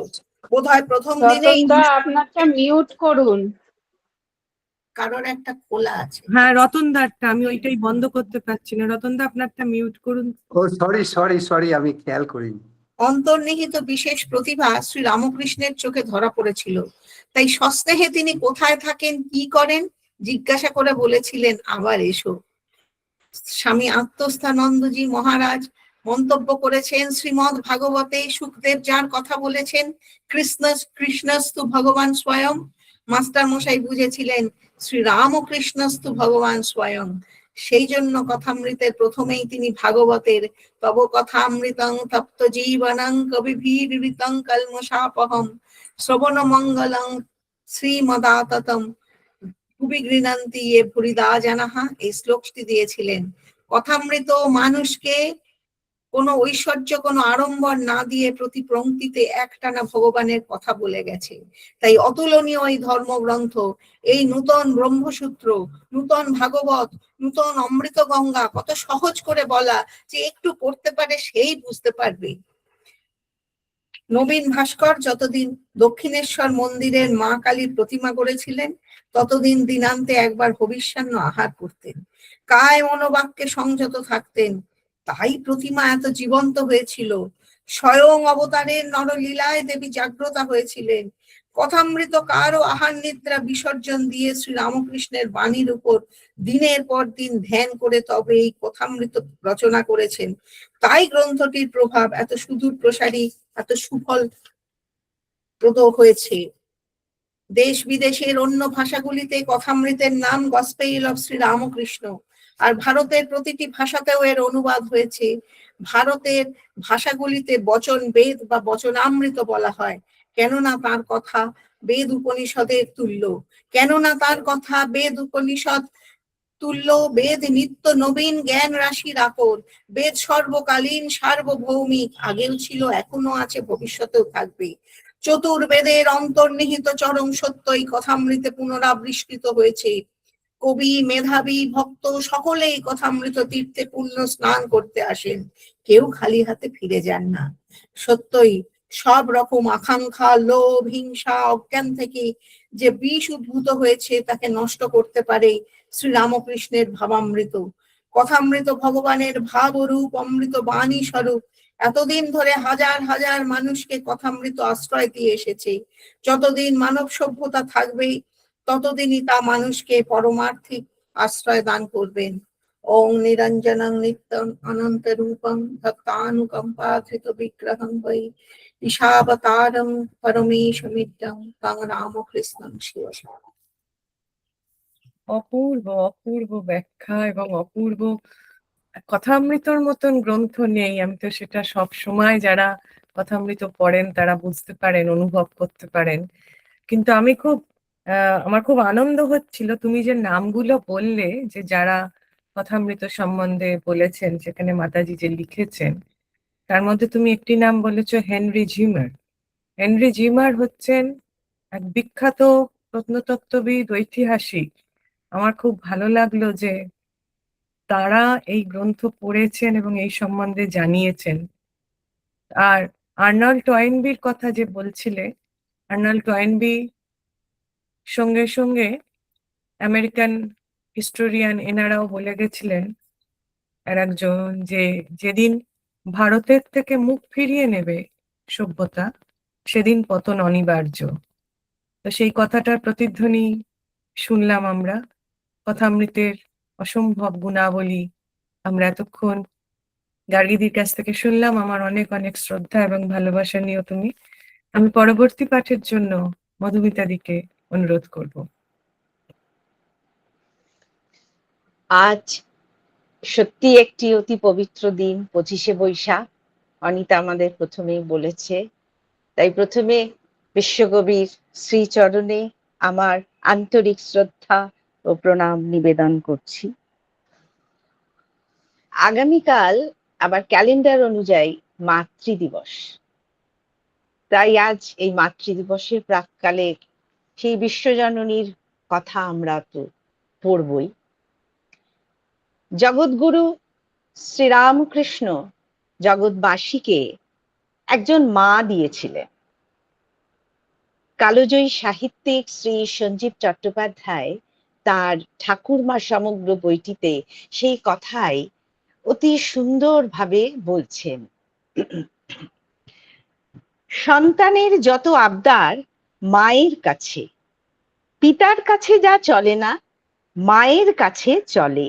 বোধহয় প্রথম দিনেই আপনারটা মিউট করুন। কারোর একটা খোলা আছে। হ্যাঁ, রতনদারটা আমি ওইটাই বন্ধ করতে পারছি না। রতনদা আপনারটা মিউট করুন। ও সরি আমি খেয়াল করিনি। অন্তর্নিহিত বিশেষ প্রতিভা শ্রী রামকৃষ্ণের চোখে ধরা পড়েছিল। তাই সস্নেহে তিনি কোথায় থাকেন, কি করেন জিজ্ঞাসা করে বলেছিলেন, আবার এসো। স্বামী আত্মস্থানন্দজি মহারাজ মন্তব্য করেছেন, শ্রীমদ্ ভাগবতে সুখদেব যার কথা বলেছেন, কৃষ্ণস্তু ভগবান স্বয়ং, মাস্টার মশাই বুঝেছিলেন শ্রীরামকৃষ্ণস্তু ভগবান স্বয়ং। সেই জন্য কথামৃতের প্রথমেই তিনি ভাগবতের তব কথামৃতং তপ্ত জীবনং কবিভির্বৃতং কল্মষাপহম শ্রবণ মঙ্গলং শ্রীমদাততম খুবই গৃণান্তি এ ভুরিদা জানাহা, এই শ্লোকটি দিয়েছিলেন। কথামৃত মানুষকে কোনো ঐশ্বর্য, কোনো আড়ম্বর না দিয়ে প্রতি পংক্তিতে একটানা ভগবানের কথা বলে গেছে। তাই অতুলনীয় এই ধর্মগ্রন্থ, এই নূতন ব্রহ্মসূত্র, নূতন ভাগবত, নূতন অমৃত গঙ্গা কত সহজ করে বলা যে একটু পড়তে পারে সেই বুঝতে পারবে। নবীন ভাস্কর যতদিন দক্ষিণেশ্বর মন্দিরের মা কালীর প্রতিমা গড়েছিলেন, ততদিন দিনান্তে একবার হবিষ্যান্ন আহার করতেন, কায় মনোবাক্যে সংযত থাকতেন। তাই প্রতিমা এত জীবন্ত হয়েছিল। স্বয়ং অবতারের নরলীলায় দেবী জাগ্রতা হয়েছিলেন। কথামৃত কারও আহার নিদ্রা বিসর্জন দিয়ে শ্রী রামকৃষ্ণের বাণীর উপর দিনের পর দিন ধ্যান করে তবে এই কথামৃত রচনা করেছেন। তাই গ্রন্থটির প্রভাব এত সুদূর প্রসারী, এত সুফল প্রদ হয়েছে। দেশ বিদেশের অন্য ভাষাগুলিতে কথামৃতের নাম গসপেল অফ শ্রী রামকৃষ্ণ, আর ভারতের প্রতিটি ভাষাতেও এর অনুবাদ হয়েছে। ভারতের ভাষাগুলিতে বচন বেদ বা বচনামৃত বলা হয়, কেননা তার কথা বেদ উপনিষদের তুল্য। কেননা তার কথা বেদ উপনিষদ তুল্য। বেদ নিত্য নবীন জ্ঞান রাশির আকর। বেদ সর্বকালীন সার্বভৌমিক, আগেও ছিল, এখনো আছে, ভবিষ্যতেও থাকবে। চতুর্বেদের অন্তর্নিহিত চরম সত্য এই কথামৃতে পুনরাবিষ্কৃত হয়েছে। কবি, মেধাবী, ভক্ত সকলেই কথামৃত তীর্থে পুণ্য স্নান করতে আসেন, কেউ খালি হাতে ফিরে যান না। সত্যই সব রকম আকাঙ্ক্ষা, লোভ, হিংসা, অজ্ঞান থেকে যে বিষ উদ্ভূত হয়েছে তাকে নষ্ট করতে পারে শ্রী রামকৃষ্ণের ভাবামৃত। কথামৃত ভগবানের ভাব রূপ, অমৃত বাণী স্বরূপ। এতদিন ধরে হাজার হাজার মানুষকে কথামৃত আশ্রয় দিয়ে এসেছে। যতদিন মানব সভ্যতা থাকবে ততদিনই তা মানুষকে পরমার্থিক আশ্রয় দান করবেন। ওং নিরঞ্জনং নিত্যং অনন্ত রূপং ভক্তানুকম্পাধৃত বিগ্রহং বৈ ঈশাবতারং পরমেশমিত্যং তং রামকৃষ্ণং শিবশা। অপূর্ব অপূর্ব ব্যাখ্যা এবং অপূর্ব কথামৃতর মতন গ্রন্থ নেই। আমি তো সেটা সব সময় যারা কথামৃত পড়েন তারা বুঝতে পারেন, অনুভব করতে পারেন। কিন্তু আমি আমার খুব আনন্দ হচ্ছিল তুমি যে নামগুলো বললে, যে যারা কথামৃত সম্বন্ধে বলেছেন, সেখানে মাতাজি যে লিখেছেন, তার মধ্যে তুমি একটি নাম বলেছো, হেনরি জিমার। হেনরি জিমার হচ্ছেন এক বিখ্যাত প্রত্নতত্ত্ববিদ, ঐতিহাসিক। আমার খুব ভালো লাগলো যে তারা এই গ্রন্থ পড়েছেন এবং এই সম্বন্ধে জানিয়েছেন। আর আর্নল্ড টয়েনবির কথা যে বলছিলে, আর্নল্ড টয়েনবি সঙ্গে সঙ্গে আমেরিকান হিস্টোরিয়ান এনারাও বলে গেছিলেন আর একজন, যে যেদিন ভারতের থেকে মুখ ফিরিয়ে নেবে সভ্যতা, সেদিন পতন অনিবার্য। তো সেই কথাটার প্রতিধ্বনি শুনলাম আমরা। কথামৃতের অসম্ভব গুণাবলী আমরা এতক্ষণ গার্গীদির কাছ থেকে শুনলাম। আমার অনেক অনেক শ্রদ্ধা এবং ভালোবাসা নিও তুমি। আমি পরবর্তী পাঠের জন্য মধুমিতাদিকে অনুরোধ করব। আজ সত্যি একটি অতি পবিত্র দিন, 25শে বৈশাখ। অনিতা আমাদের প্রথমেই বলেছে, তাই প্রথমে বিশ্বকবির শ্রীচরণে আমার আন্তরিক শ্রদ্ধা ও প্রণাম নিবেদন করছি। আগামীকাল আবার ক্যালেন্ডার অনুযায়ী মাতৃদিবস, তাই আজ এই মাতৃদিবসের প্রাক্কালে সেই বিশ্বজননীর কথা আমরা তো পড়বই। জগৎগুরু শ্রীরামকৃষ্ণ জগৎবাসীকে একজন মা দিয়েছিলেন। কালজয়ী সাহিত্যিক শ্রী সঞ্জীব চট্টোপাধ্যায় তার ঠাকুরমা সমগ্র বইটিতে সেই কথাই অতি সুন্দরভাবে বলছেন। সন্তানের যত আবদার মায়ের কাছে, পিতার কাছে যা চলে না মায়ের কাছে চলে।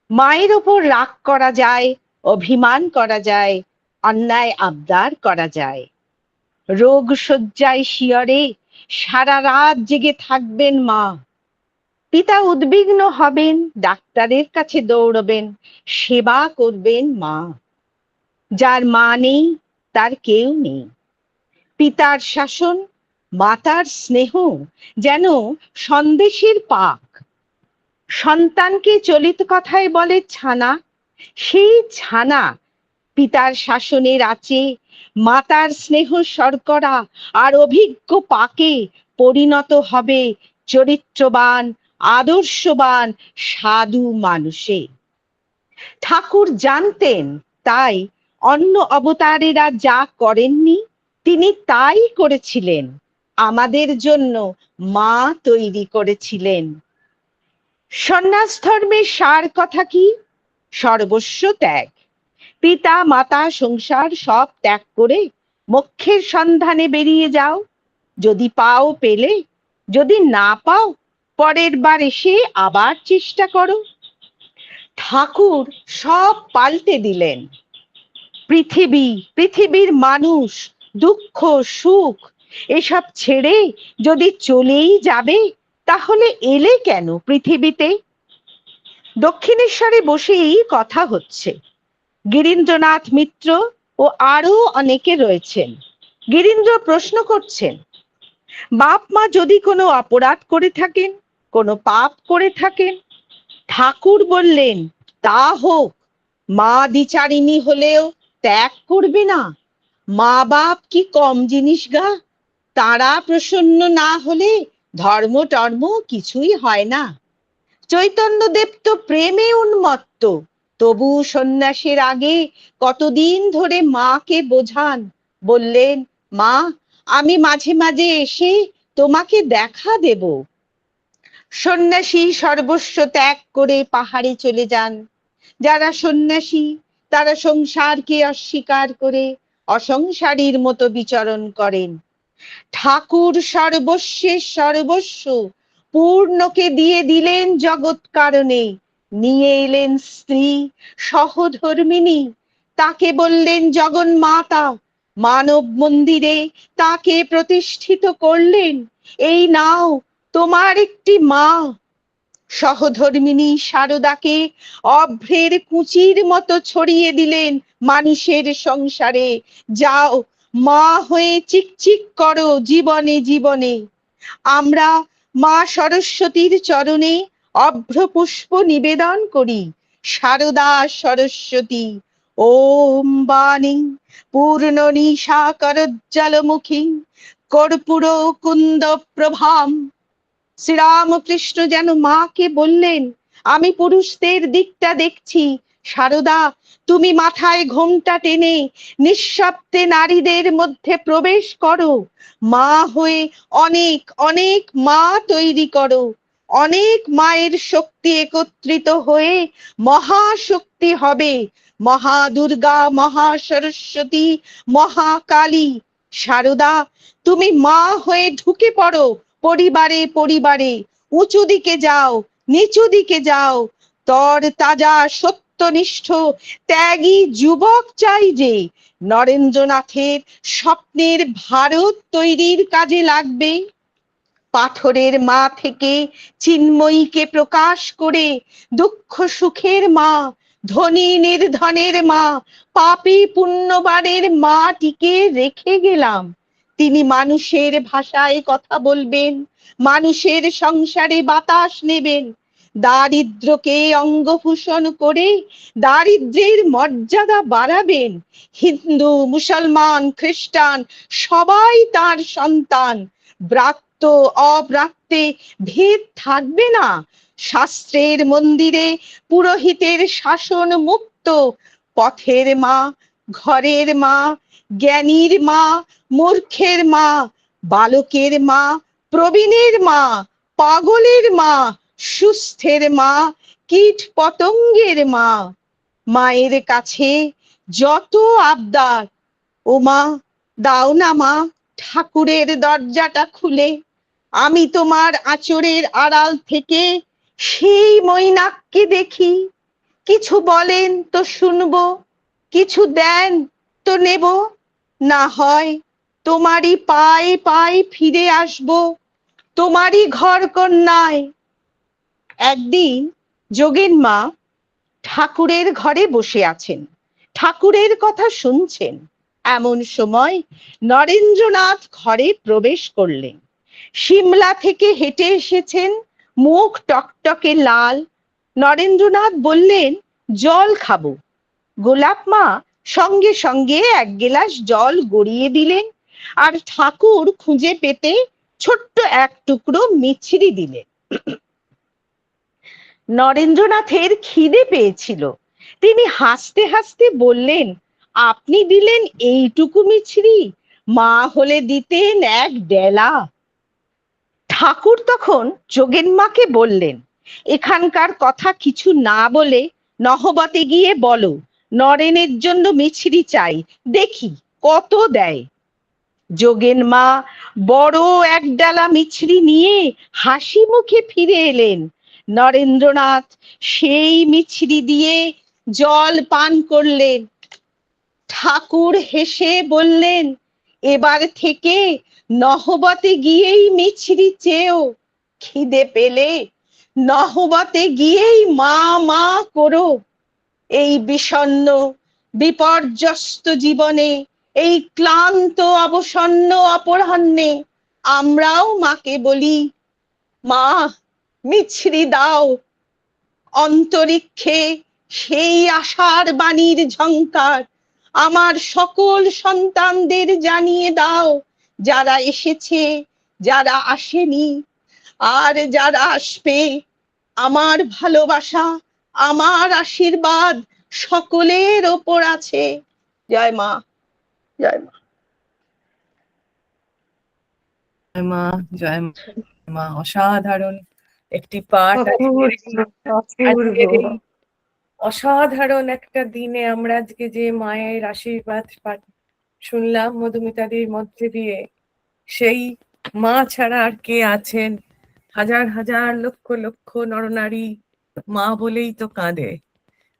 মায়ের ওপর রাগ করা যায়, অভিমান করা যায়, অন্যায় আবদার করা যায়। রোগ শয্যায় শিয়রে সারা রাত জেগে থাকবেন মা। পিতা উদ্বিগ্ন হবেন, ডাক্তারের কাছে দৌড়বেন, সেবা করবেন মা। যার মা নেই তার কেউ নেই। পিতার শাসন, মাতার স্নেহ যেন সন্দেশের পাক। সন্তানকে চলিত কথায় বলে ছানা, সেই ছানা পিতার শাসনের আঁচে, মাতার স্নেহ শর্করা আর অভিজ্ঞ পাকে পরিণত হবে চরিত্রবান, আদর্শবান সাধু মানুষে। ঠাকুর জানতেন, তাই অন্য অবতারেরা যা করেননি তিনি তাই করেছিলেন, আমাদের জন্য মা তৈরি করেছিলেন। সন্ন্যাস ধর্মের সার কথা কি? সর্বস্ব ত্যাগ। পিতা মাতা সংসার সব ত্যাগ করে মোক্ষের সন্ধানে বেরিয়ে যাও। যদি পাও পেলে, যদি না পাও পরের বার এসে আবার চেষ্টা করো। ঠাকুর সব পাল্টে দিলেন। পৃথিবীর মানুষ, দুঃখ সুখ এসব ছেড়ে যদি চলেই যাবে, তাহলে এলে কেন পৃথিবীতে? দক্ষিণেশ্বরে বসেই কথা হচ্ছে। গিরীন্দ্রনাথ মিত্র ও আরো অনেকে রয়েছেন। গিরীন্দ্র প্রশ্ন করছেন, বাপ মা যদি কোনো অপরাধ করে থাকেন, কোনো পাপ করে থাকেন, ঠাকুর বললেন তা হোক, মা দ্বিচারিণী হলেও ত্যাগ করবে না। মা বাপ কি কম জিনিস গা? তারা প্রসন্ন না হলে ধর্ম টর্ম কিছুই হয় না। চৈতন্যদেব তো প্রেমে উন্মত্ত, তবু সন্ন্যাসের আগে কতদিন ধরে মাকে বোঝান, বললেন মা আমি মাঝে মাঝে এসে তোমাকে দেখা দেব। সন্ন্যাসী সর্বস্ব ত্যাগ করে পাহাড়ে চলে যান। যারা সন্ন্যাসী তারা সংসারকে অস্বীকার করে অসংসারীর মতো বিচরণ করেন। ঠাকুর সর্বস্বের সর্বস্ব পূর্ণকে দিয়ে দিলেন জগৎ কারণে। নিয়ে এলেন স্ত্রী সহধর্মিণী, তাকে বললেন জগন্মাতা। মানব মন্দিরে তাকে প্রতিষ্ঠিত করলেন। এই নাও তোমার একটি মা। সহধর্মিণী শারদাকে অভ্রের কুচির মতো ছড়িয়ে দিলেন মানুষের সংসারে। যাও মা হয়ে চিকচিক করো জীবনে জীবনে। আমরা মা সরস্বতীর চরণে অভ্র পুষ্প নিবেদন করি। শারদা সরস্বতী ওম বাণী পূর্ণ নিশা করজ্জলমুখী কর্পূর কুন্দ প্রভাম। শ্রীরামকৃষ্ণ যেন মাকে বললেন, আমি পুরুষদের দিকটা দেখছি, শারদা তুমি মাথায় ঘোমটা টেনে নিঃশব্দে নারীদের মধ্যে প্রবেশ করো। মা হয়ে অনেক অনেক মা তৈরি করো। অনেক মায়ের শক্তি একত্রিত হয়ে মহাশক্তি হবে। মহা দুর্গা, মহা সরস্বতী, মহাকালী। শারদা তুমি মা হয়ে ঢুকে পড়ো পরিবারে পরিবারে। উঁচু দিকে যাও, নিচু দিকে যাও। তর তাজা সত্যনিষ্ঠ ত্যাগী যুবক চাই যে নরেন্দ্রনাথের স্বপ্নের ভারত তৈরির কাজে লাগবে। পাথরের মা থেকে চিন্ময়ীকে প্রকাশ করে দুঃখ সুখের মা, ধনী নির্ধনের মা, পাপী পুণ্যবানের মাটিকে রেখে গেলাম। তিনি মানুষের ভাষায় কথা বলবেন, মানুষের সংসারে বাতাস নেবেন। দারিদ্রকে অঙ্গভূষণ করে দারিদ্র্যের মর্যাদা বাড়াবেন। হিন্দু মুসলমান খ্রিস্টান সবাই তার সন্তান। ব্রাত্য অব্রাত্যে ভেদ থাকবে না। শাস্ত্রের মন্দিরে পুরোহিতের শাসন মুক্ত। পথের মা, ঘরের মা, জ্ঞানীর মা, মূর্খের মা, বালকের মা, প্রবীণের মা, পাগলের মা, সুস্থের মা, কীট পতঙ্গের মা। মায়ের কাছে যত আবদার, ও মা দাও না মা ঠাকুরের দরজাটা খুলে। আমি তোমার আঁচড়ের আড়াল থেকে সেই মৈনাককে দেখি। কিছু বলেন তো শুনবো, কিছু দেন তো নেব। না হয় তোমারই পায়ে পায়ে ফিরে আসবো, তোমারই ঘর কন্যায়। একদিন যোগেন মা ঠাকুরের ঘরে বসে আছেন, ঠাকুরের কথা শুনছেন। এমন সময় নরেন্দ্রনাথ ঘরে প্রবেশ করলেন। সিমলা থেকে হেঁটে এসেছেন, মুখ টকটকে লাল। নরেন্দ্রনাথ বললেন জল খাবো। গোলাপ মা সঙ্গে সঙ্গে এক গ্লাস জল গড়িয়ে দিলেন, আর ঠাকুর খুঁজে পেতে ছোট্ট এক টুকরো মিছরি দিলেন। নরেন্দ্রনাথের খিদে পেয়েছিল। তিনি হাসতে হাসতে বললেন, আপনি দিলেন এইটুকু মিছরি, মা হলে দিতেন এক ডেলা। ঠাকুর তখন যোগেন মাকে বললেন, এখানকার কথা কিছু না বলে নহবতে গিয়ে বলো নরেনের জন্য মিছরি চাই, দেখি কত দেয়। যোগেন মা বড় এক ডালা মিছরি নিয়ে হাসি মুখে ফিরে এলেন। নরেন্দ্রনাথ সেই মিছরি দিয়ে জল পান করলেন। ঠাকুর হেসে বললেন, এবার থেকে নহবতে গিয়েই মিছরি চেয়েও, খিদে পেলে নহবতে গিয়েই মা মা করো। এই বিষণ্ণ বিপর্যস্ত জীবনে, এই ক্লান্ত অবসন্ন অপরাহ্নে আমরাও মাকে বলি, মা মিছরি দাও। অন্তরিক্ষে সেই আশার বাণীর ঝংকার আমার সকল সন্তানদের জানিয়ে দাও, যারা এসেছে, যারা আসেনি, আর যারা আসবে। আমার ভালোবাসা, আমার আশীর্বাদ সকলের ওপর আছে। জয় মা, জয় মা। জয় মা, জয় মা। অসাধারণ একটি পাঠ আজকের এই অসাধারণ একটা দিনে আমরা আজকে যে মায়ের আশীর্বাদ শুনলাম মধুমিতাদির মধ্যে দিয়ে, সেই মা ছাড়া আর কে আছেন? হাজার হাজার লক্ষ লক্ষ নরনারী মা বলেই তো কাঁদে।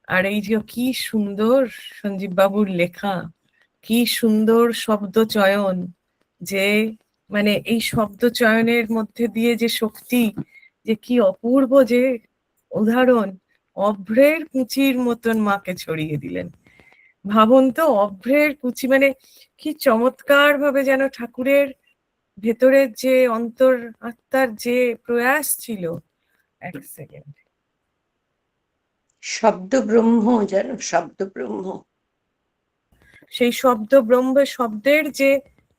আর এই যে কি সুন্দর সঞ্জীব বাবুর লেখা, কি সুন্দর শব্দ চয়ন, যে মানে এই শব্দ চয়নের মধ্যে দিয়ে যে শক্তি, যে কি অপূর্ব যে উদাহরণ। অভ্রের কুচির মতন মাকে ছড়িয়ে দিলেন। ভাবুন তো, অভ্রের কুচি মানে কি চমৎকার ভাবে যেন ঠাকুরের ভেতরের যে অন্তর আত্মার যে প্রয়াস ছিল। এক সেকেন্ড। শব্দ ব্রহ্ম, যেন শব্দ ব্রহ্ম। সেই শব্দ ব্রহ্ম, শব্দের যে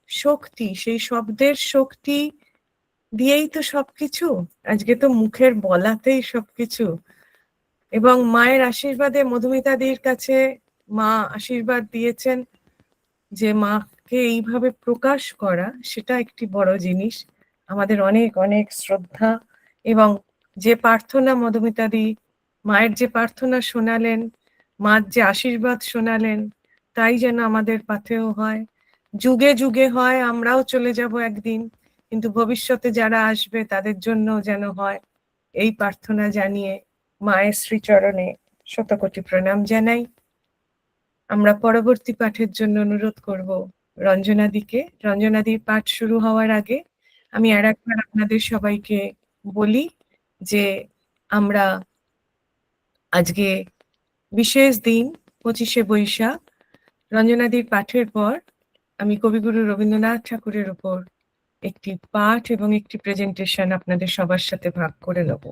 শক্তি, সেই শব্দের শক্তি দিয়েই তো সবকিছু। আজকে তো মুখের বলাতেই সবকিছু। এবং মায়ের আশীর্বাদে মধুমিতাদির কাছে মা আশীর্বাদ দিয়েছেন যে মাকে এইভাবে প্রকাশ করা, সেটা একটি বড় জিনিস। আমাদের অনেক অনেক শ্রদ্ধা। এবং যে প্রার্থনা মধুমিতাদি মায়ের যে প্রার্থনা শোনালেন, মার যে আশীর্বাদ শোনালেন, তাই যেন আমাদের পাথেও হয়, যুগে যুগে হয়। আমরাও চলে যাব একদিন, কিন্তু ভবিষ্যতে যারা আসবে তাদের জন্য যেন হয়। এই প্রার্থনা জানিয়ে মায়ের শ্রীচরণে শতকোটি প্রণাম জানাই। আমরা পরবর্তী পাঠের জন্য অনুরোধ করব রঞ্জনাদিকে। রঞ্জনাদির পাঠ শুরু হওয়ার আগে আমি আর একবার আপনাদের সবাইকে বলি যে আমরা আজকে বিশেষ দিন 25শে বৈশাখ, রঞ্জনাদির পাঠের পর আমি কবিগুরু রবীন্দ্রনাথ ঠাকুরের উপর একটি পাঠ এবং একটি প্রেজেন্টেশন আপনাদের সবার সাথে ভাগ করে নেব।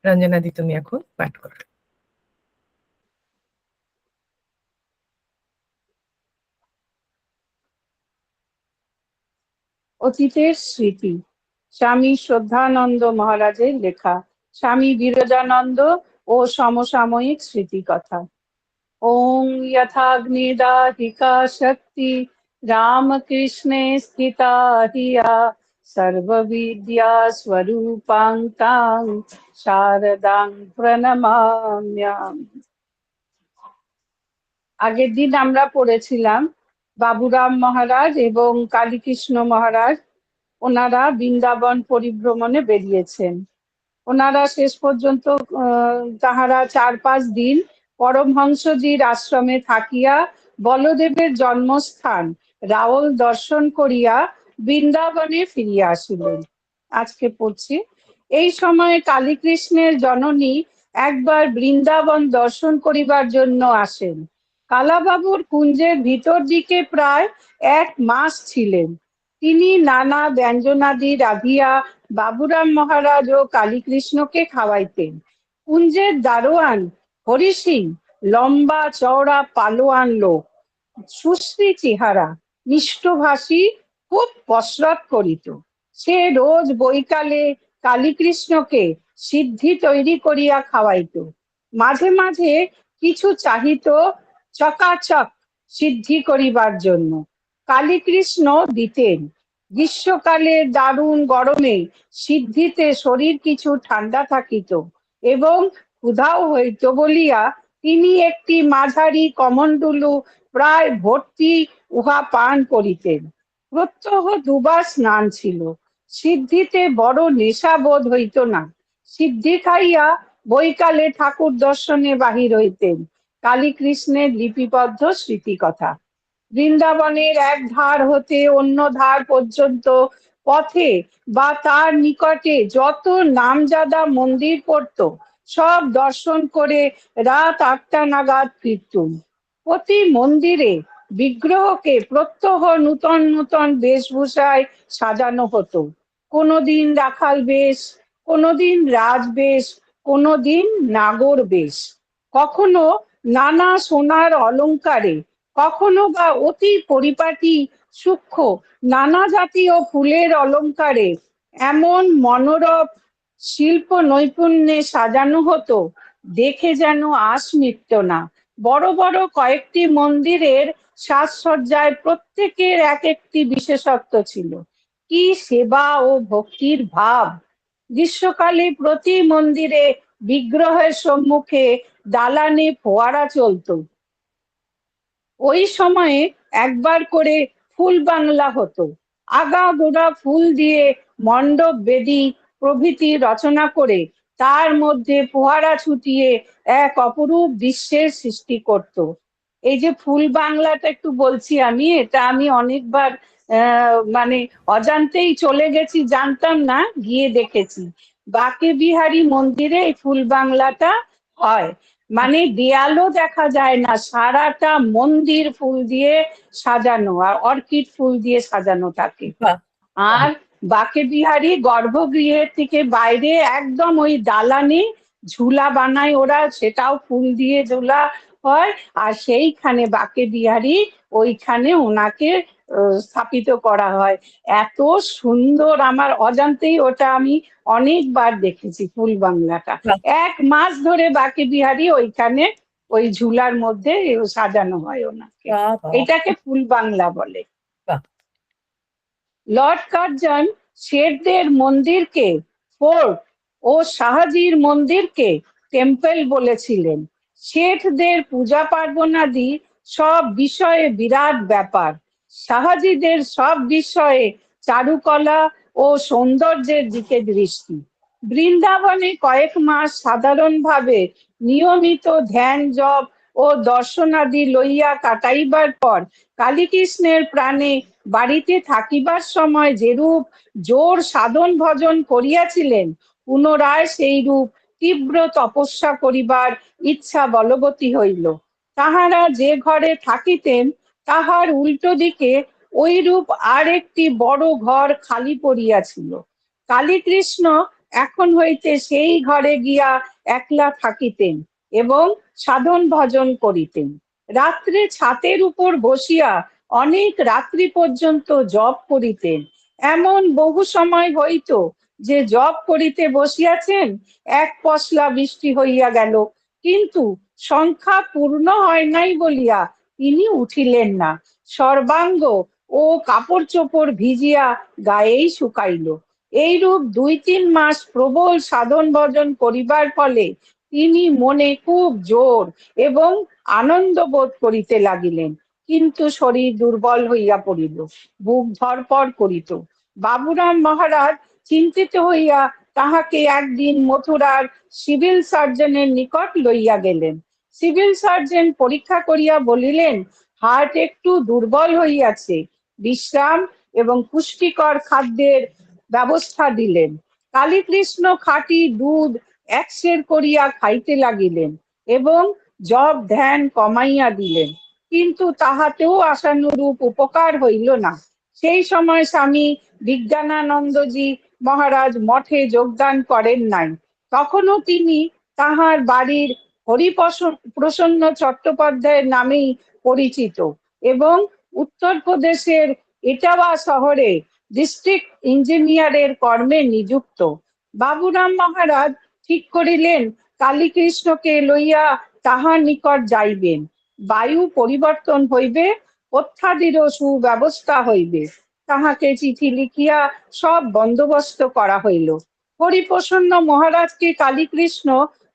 রঞ্জনাদি, তুমি এখন পাঠ করো। অতীতের স্মৃতি। স্বামী শ্রদ্ধানন্দ মহারাজের লেখা স্বামী বিরজানন্দ ও সমসাময়িক স্মৃতিকথা। ওং যথাগ্নিদাহিকা শক্তি রামকৃষ্ণে স্থিতা হিয়া সর্ববিদ্যা স্বরূপাং তাং শারদাং প্রণমাম্যামি। আগের দিন আমরা পড়েছিলাম বাবুরাম মহারাজ এবং কালীকৃষ্ণ মহারাজ, ওনারা বৃন্দাবন পরিভ্রমণে বেরিয়েছেন। ওনারা শেষ পর্যন্ত তাহারা 4-5 দিন পরমহংসজির আশ্রমে থাকিয়া বলদেবের জন্মস্থান রাওল দর্শন করিয়া বৃন্দাবনে ফিরিয়া আসিলেন। আজকে পড়ছি, এই সময় কালীকৃষ্ণের জননী একবার বৃন্দাবন দর্শন করিবার জন্য আসেন। কালাবাবুর কুঞ্জের ভিতর দিকে প্রায় 1 মাস ছিলেন। তিনি নানা ব্যঞ্জনাদি রাধিয়া বাবুরাম মহারাজ ও কালীকৃষ্ণকে খাওয়াইতেন। কুঞ্জের দারোয়ান হরি সিং লম্বা চওড়া পালোয়ান লোক, সুশ্রী চেহারা, মিষ্টভাষী, খুব কসরত করিত। সে রোজ বৈকালে কালীকৃষ্ণকে সিদ্ধি তৈরি করিয়া খাওয়াইত। মাঝে মাঝে কিছু চাহিত চকাচক সিদ্ধি করিবার জন্য। কালীকৃষ্ণ দিতেন। গ্রীষ্মকালে দারুণ গরমে সিদ্ধিতে শরীর কিছু ঠান্ডা থাকিত এবং ক্ষুধাও হইত বলিয়া তিনি একটি মাঝারি কমণ্ডলু প্রায় ভর্তি উহা পান করিতেন। প্রত্যহ দুবার স্নান ছিল। সিদ্ধিতে বড় নেশা বোধ হইত না। সিদ্ধি খাইয়া বৈকালে ঠাকুর দর্শনে বাহির হইতেন। কালীকৃষ্ণের লিপিবদ্ধ স্মৃতিকথা। বৃন্দাবনের এক ধার হতে অন্য ধার পর্যন্ত পথে বা তার নিকটে যত নামজাদা মন্দির পড়ত সব দর্শন করে রাত 8টা নাগাদ ফিরতুম। প্রতি মন্দিরে বিগ্রহকে প্রত্যহ নূতন নূতন বেশভূষায় সাজানো হতো। কোনোদিন রাখাল বেশ, কোনোদিন রাজবেশ, কোনোদিন নাগর বেশ, কখনো নানা সোনার অলংকারে, কখনো বা অতি পরিপাটি সূক্ষ্ম নানা জাতীয় ফুলের অলংকারে এমন মনোরম শিল্প নৈপুণ্যে সাজানো হতো, দেখে যেন আশ মিটত না। বড় বড় কয়েকটি মন্দিরের সাজসজ্জায় প্রত্যেকের এক একটি বিশেষত্ব ছিল। কি সেবা ও ভক্তির ভাব! গ্রীষ্মকালে প্রতি মন্দিরে বিগ্রহের সম্মুখে দালানে ফোয়ারা চলত। ওই সময়ে একবার করে ফুল বাংলা হতো। আগাগোড়া ফুল দিয়ে মণ্ডপ, বেদি প্রভৃতি রচনা করে তার মধ্যে ফোয়ারা ছুটিয়ে এক অপরূপ দৃশ্যের সৃষ্টি করত। এই যে ফুল বাংলাটা একটু বলছি আমি, এটা আমি অনেকবার মানে অজান্তেই চলে গেছি, জানতাম না, গিয়ে দেখেছি। বাঁকে বিহারী মন্দিরে এই ফুল বাংলাটা হয়। মানে দেয়ালও দেখা যায় না, সারাটা মন্দির ফুল দিয়ে সাজানো, আর অর্কিড ফুল দিয়ে সাজানো থাকে। বাহ, আর বাঁকে বিহারী গর্ভগৃহের থেকে বাইরে একদম ওই দালানে ঝুলা বানায় ওরা, সেটাও ফুল দিয়ে ঝুলা হয়। আর সেইখানে বাঁকে বিহারী ওইখানে ওনাকে স্থাপিত করা হয়। এত সুন্দর, আমার অজান্তেই ওটা আমি অনেকবার দেখেছি ফুল বাংলাটা। বাহ। 1 মাস ধরে বাঁকে বিহারী ওইখানে ওই ঝুলার মধ্যে সাজানো হয় ওনাকে। বাহ, বাহ, এটাকে ফুল বাংলা বলে। বাহ। লর্ড কার্জন শেঠদের মন্দিরকে ফোর্ট ও শাহাজির মন্দিরকে টেম্পল বলেছিলেন। শেঠদের পূজা পার্বণাদি সব বিষয়ে বিরাট ব্যাপার, শাহাজিদের সব বিষয়ে চারুকলা ও সৌন্দর্যের দিকে দৃষ্টি। বৃন্দাবনে কয়েক মাস সাধারণভাবে নিয়মিত ধ্যান, জপ ও দর্শনাদি লইয়া কাটাইবার পর কালীকৃষ্ণের প্রাণে বাড়িতে থাকিবার সময় যেরূপ জোর সাধন ভজন করিয়াছিলেন, পুনরায় সেই রূপ তীব্র তপস্যা করিবার ইচ্ছা বলবতী হইল। তাহারা যে ঘরে থাকিতেন তাহার উল্টো দিকে ওইরূপ আর একটি বড় ঘর খালি পড়িয়াছিল। কালীকৃষ্ণ এখন হইতে সেই ঘরে গিয়া একলা থাকিতেন এবং সাধন ভজন করিতেন। রাত্রে ছাতের উপর বসিয়া অনেক রাত্রি পর্যন্ত জপ করিতেন। এমন বহু সময় হইত যে জপ করিতে বসিয়াছেন, এক পশলা বৃষ্টি হইয়া গেল, কিন্তু সংখ্যা পূর্ণ হয় নাই বলিয়া তিনি উঠিলেন না। সর্বাঙ্গ ও কাপড় চোপড় ভিজিয়া গায়েই শুকাইল। এইরূপ 2-3 মাস প্রবল সাধন ভজন করিবার ফলে তিনি মনে খুব জোর এবং আনন্দ বোধ করিতে লাগিলেন, কিন্তু শরীর দুর্বল হইয়া পড়িল, বুক ধড়ফড় করিত। বাবুরাম মহারাজ চিন্তিত হইয়া তাহাকে একদিন মথুরার সিভিল সার্জনের নিকট লইয়া গেলেন। সিভিল সার্জন পরীক্ষা করিয়া বলিলেন, হার্ট একটু দুর্বল হইয়াছে, বিশ্রাম এবং পুষ্টিকর খাদ্যের ব্যবস্থা দিলেন। কালীকৃষ্ণ খাঁটি দুধ 1 সের করিয়া খাইতে লাগিলেন এবং জপ ধ্যান কমাইয়া দিলেন, কিন্তু তাহাতেও আশানুরূপ উপকার হইল না। সেই সময় স্বামী বিজ্ঞানানন্দজি মহারাজ মঠে যোগদান করেন নাই। তখনও তিনি তাহার বাড়ির হরিপ্রসন্ন চট্টোপাধ্যায়ের নামেই পরিচিত এবং উত্তরপ্রদেশের ইটাওয়া শহরে ডিস্ট্রিক্ট ইঞ্জিনিয়ারের কর্মে নিযুক্ত। বাবুরাম মহারাজ ঠিক করিলেন কালীকৃষ্ণকে লইয়া তাহার নিকট যাইবেন। বায়ু পরিবর্তন হইবে, পথ্যাদিরও সুব্যবস্থা হইবে। তাহাকে চিঠি লিখিয়া সব বন্দোবস্ত করা হইল। হরিপ্রসন্ন মহারাজকে কালীকৃষ্ণ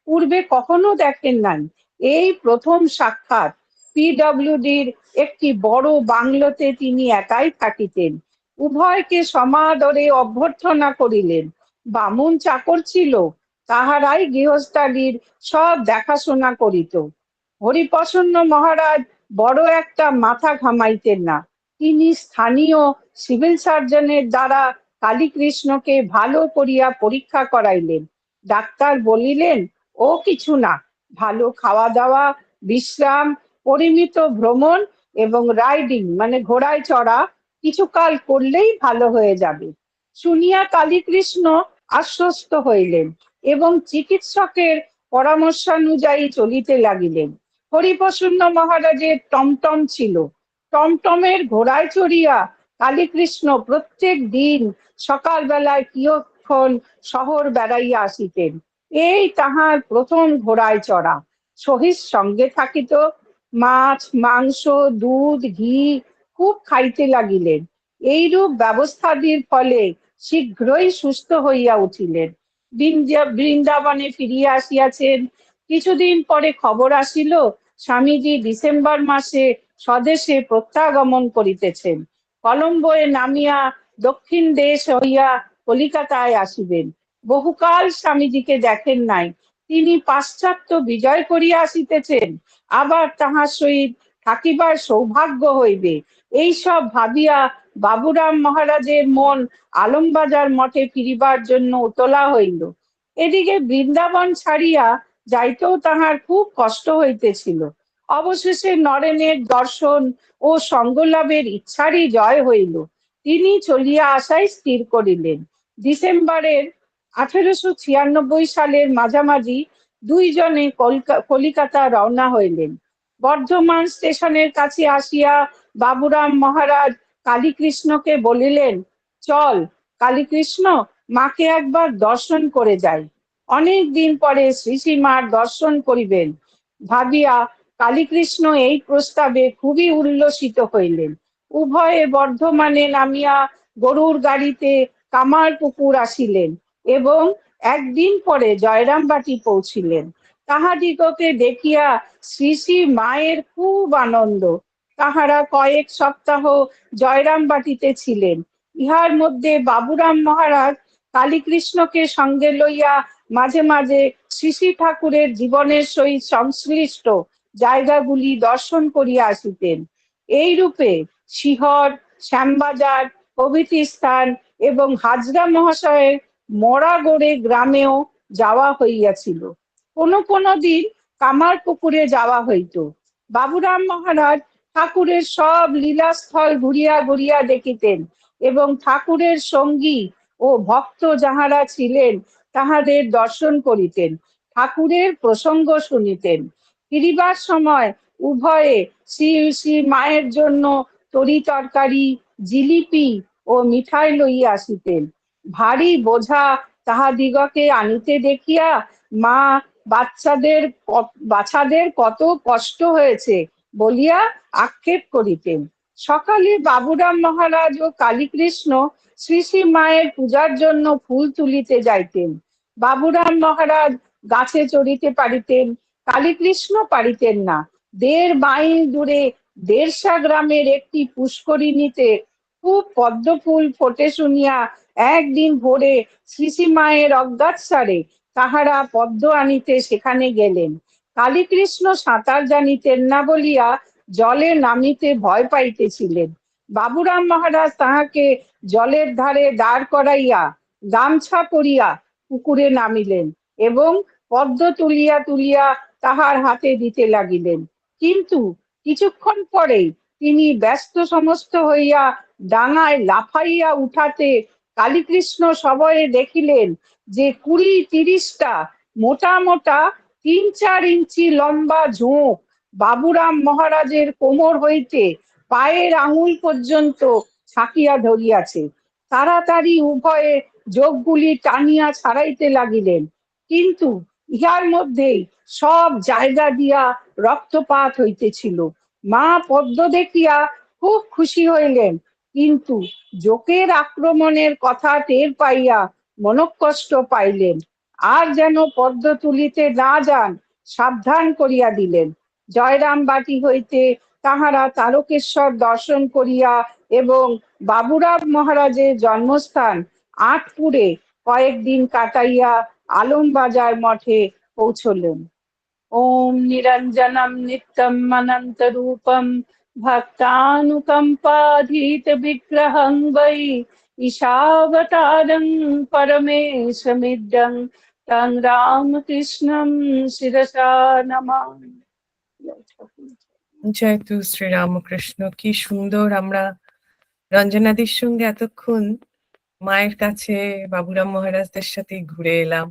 পূর্বে কখনো দেখেন নাই। এই প্রথম সাক্ষাৎ। পিডব্লিউডির একটি বড় বাংলোতে তিনি একাই থাকিতেন। উভয়কে সমাদরে অভ্যর্থনা করিলেন। বামুন চাকর ছিল, তাহারাই গৃহস্থালির সব দেখাশোনা করিত। হরিপ্রসন্ন মহারাজ বড় একটা মাথা ঘামাইতেন না। তিনি স্থানীয় সিভিল সার্জনের দ্বারা কালীকৃষ্ণকে ভালো করিয়া পরীক্ষা করাইলেন। ডাক্তার বলিলেন, ও কিছু না, ভালো খাওয়া দাওয়া, বিশ্রাম, পরিমিত ভ্রমণ এবং রাইডিং মানে ঘোড়ায় চড়া কিছুকাল করলেই ভালো হয়ে যাবে। শুনিয়া কালীকৃষ্ণ আশ্বস্ত হইলেন এবং চিকিৎসকের পরামর্শানুযায়ী চলিতে লাগিলেন। হরিপ্রসন্ন মহারাজের টমটম ছিল। টমটমের ঘোড়ায় চড়িয়া কালীকৃষ্ণ প্রত্যেক দিন সকালবেলায় কিয়ৎক্ষণ শহর বেড়াইয়া আসিতেন। এই তাহার প্রথম ঘোড়ায় চড়া। সহিস সঙ্গে থাকিত। মাছ, মাংস, দুধ, ঘি খুব খাইতে লাগিলেন। এইরূপ ব্যবস্থাদির ফলে শীঘ্রই সুস্থ হইয়া উঠিলেন। বৃন্দাবনে ফিরিয়া আসিয়াছেন। কিছুদিন পরে খবর আসিল, স্বামীজি ডিসেম্বর মাসে স্বদেশে প্রত্যাগমন করিতেছেন। কলম্বোয় নামিয়া দক্ষিণ দেশ হইয়া কলিকাতায় আসিবেন। বহুকাল স্বামীজিকে দেখেন নাই। তিনি পাশ্চাত্য বিজয় করিয়া আসিতেছেন, আবার তাহার সহিত থাকিবার সৌভাগ্য হইবে। এইসব ভাবিয়া বাবুরাম মহারাজের মন আলমবাজার মঠে ফিরিবার জন্য উতলা হইল। এদিকে বৃন্দাবন ছাড়িয়া যাইতেও তাহার খুব কষ্ট হইতেছিল। অবশেষে নরেনের দর্শন ও সঙ্গলাভের ইচ্ছারই জয় হইল। তিনি চলিয়া আসাই স্থির করিলেন। ডিসেম্বরের 1896 সালের মাঝামাঝি দুইজনে কলিকাতা রওনা হইলেন। বর্ধমান স্টেশনের কাছে আসিয়া বাবুরাম মহারাজ কালীকৃষ্ণকে বলিলেন, চল কালীকৃষ্ণ, মাকে একবার দর্শন করে যাই। অনেক দিন পরে শ্রীশ্রীমার দর্শন করিবেন ভাবিয়া কালীকৃষ্ণ এই প্রস্তাবে খুবই উল্লসিত হইলেন। উভয়ে বর্ধমানে নামিয়া গরুর গাড়িতে কামারপুকুর আসিলেন এবং একদিন পরে জয়রামবাটি পৌঁছিলেন। তাহাদিগকে দেখিয়া শ্রী শ্রী মায়ের খুব আনন্দ। তাহারা কয়েক সপ্তাহ জয়রামবাটিতে ছিলেন। ইহার মধ্যে বাবুরাম মহারাজ কালীকৃষ্ণকে সঙ্গে লইয়া মাঝে মাঝে শ্রী শ্রী ঠাকুরের জীবনের সহিত সংশ্লিষ্ট জায়গাগুলি দর্শন করিয়া আসিতেন। এই রূপে শিহর, শ্যামবাজার প্রভৃতি স্থান এবং হাজরা মহাশয়ের মরাগড়ে গ্রামেও যাওয়া হইয়াছিল। কোনো দিন কামারপুকুরে যাওয়া হইত। বাবুরাম মহারাজ ঠাকুরের সব লীলাস্থল ঘুরিয়া ঘুরিয়া দেখিতেন এবং ঠাকুরের সঙ্গী ও ভক্ত যাহারা ছিলেন তাহাদের দর্শন করিতেন, ঠাকুরের প্রসঙ্গ শুনিতেন। ফিরিবার সময় উভয়ে শ্রী শ্রী মায়ের জন্য তরি তরকারি, জিলিপি ও মিঠাই লইয়া আসিতেন। ভারী বোঝা তাহাদিগকে আনিতে দেখিয়া মা বাছাদের কত কষ্ট হয়েছে বলিয়া আক্ষেপ করিতেন। সকালে বাবুরাম মহারাজ ও কালীকৃষ্ণ শ্রী শ্রী মায়ের পূজার জন্য ফুল তুলিতে যাইতেন। বাবুরাম মহারাজ গাছে চড়িতে পারিতেন, কালীকৃষ্ণ পারিতেন না। 1.5 মাইল দূরে দেড়শা গ্রামের একটি পুষ্করিণীতে খুব পদ্ম ফুল ফোটে শুনিয়া একদিন ভোরে শ্রী শ্রী মায়ের অজ্ঞাতসারে তাহারা পদ্ম আনিতে সেখানে গেলেন। কালীকৃষ্ণ সাঁতার জানিতেন না বলিয়া জলে নামিতে ভয় পাইতেছিলেন। বাবুরাম মহারাজ তাহাকে জলের ধারে দাঁড় করাইয়া গামছা পরিয়া পুকুরে নামিলেন এবং পদ্ম তুলিয়া তুলিয়া তাহার হাতে দিতে লাগিলেন। কিন্তু কিছুক্ষণ পরেই তিনি ব্যস্ত সমস্ত হইয়া ডাঙায় লাফাইয়া উঠাতে কালীকৃষ্ণ সবয়ে দেখিলেন যে 20-30টা মোটা মোটা 3-4 ইঞ্চি লম্বা ঝোঁক বাবুরাম মহারাজের কোমর হইতে পায়ের আঙুল পর্যন্ত ছাকিয়া ধরিয়াছে। তাড়াতাড়ি উভয়ে যোগগুলি টানিয়া ছাড়াইতে লাগিলেন, কিন্তু ইহার মধ্যেই সব জায়গা দিয়া রক্তপাত হইতেছিল। মা পদ্ম দেখিয়া খুব খুশি হইলেন, কিন্তু জোকের আক্রমণের কথা টের পাইয়া মনঃকষ্ট পাইলেন, আর যেন পদ্ম তুলিতে না যান সাবধান করিয়া দিলেন। জয়রাম বাটি হইতে তাহারা তারকেশ্বর দর্শন করিয়া এবং বাবুরাম মহারাজের জন্মস্থান আটপুরে কয়েকদিন কাটাইয়া আলমবাজার মঠে পৌঁছলেন। ওম নিরঞ্জনম নিত্যম অনন্ত রূপম ভক্তানুকম্পাধীত বিগ্রহং বৈ ঈশাবতারং পরমেশমিদ্যং তং রামকৃষ্ণং শিরসা নমামি। জয়তু শ্রীরামকৃষ্ণ। কি সুন্দর! আমরা রঞ্জনাদির সঙ্গে এতক্ষণ মায়ের কাছে বাবুরাম মহারাজদের সাথে ঘুরে এলাম,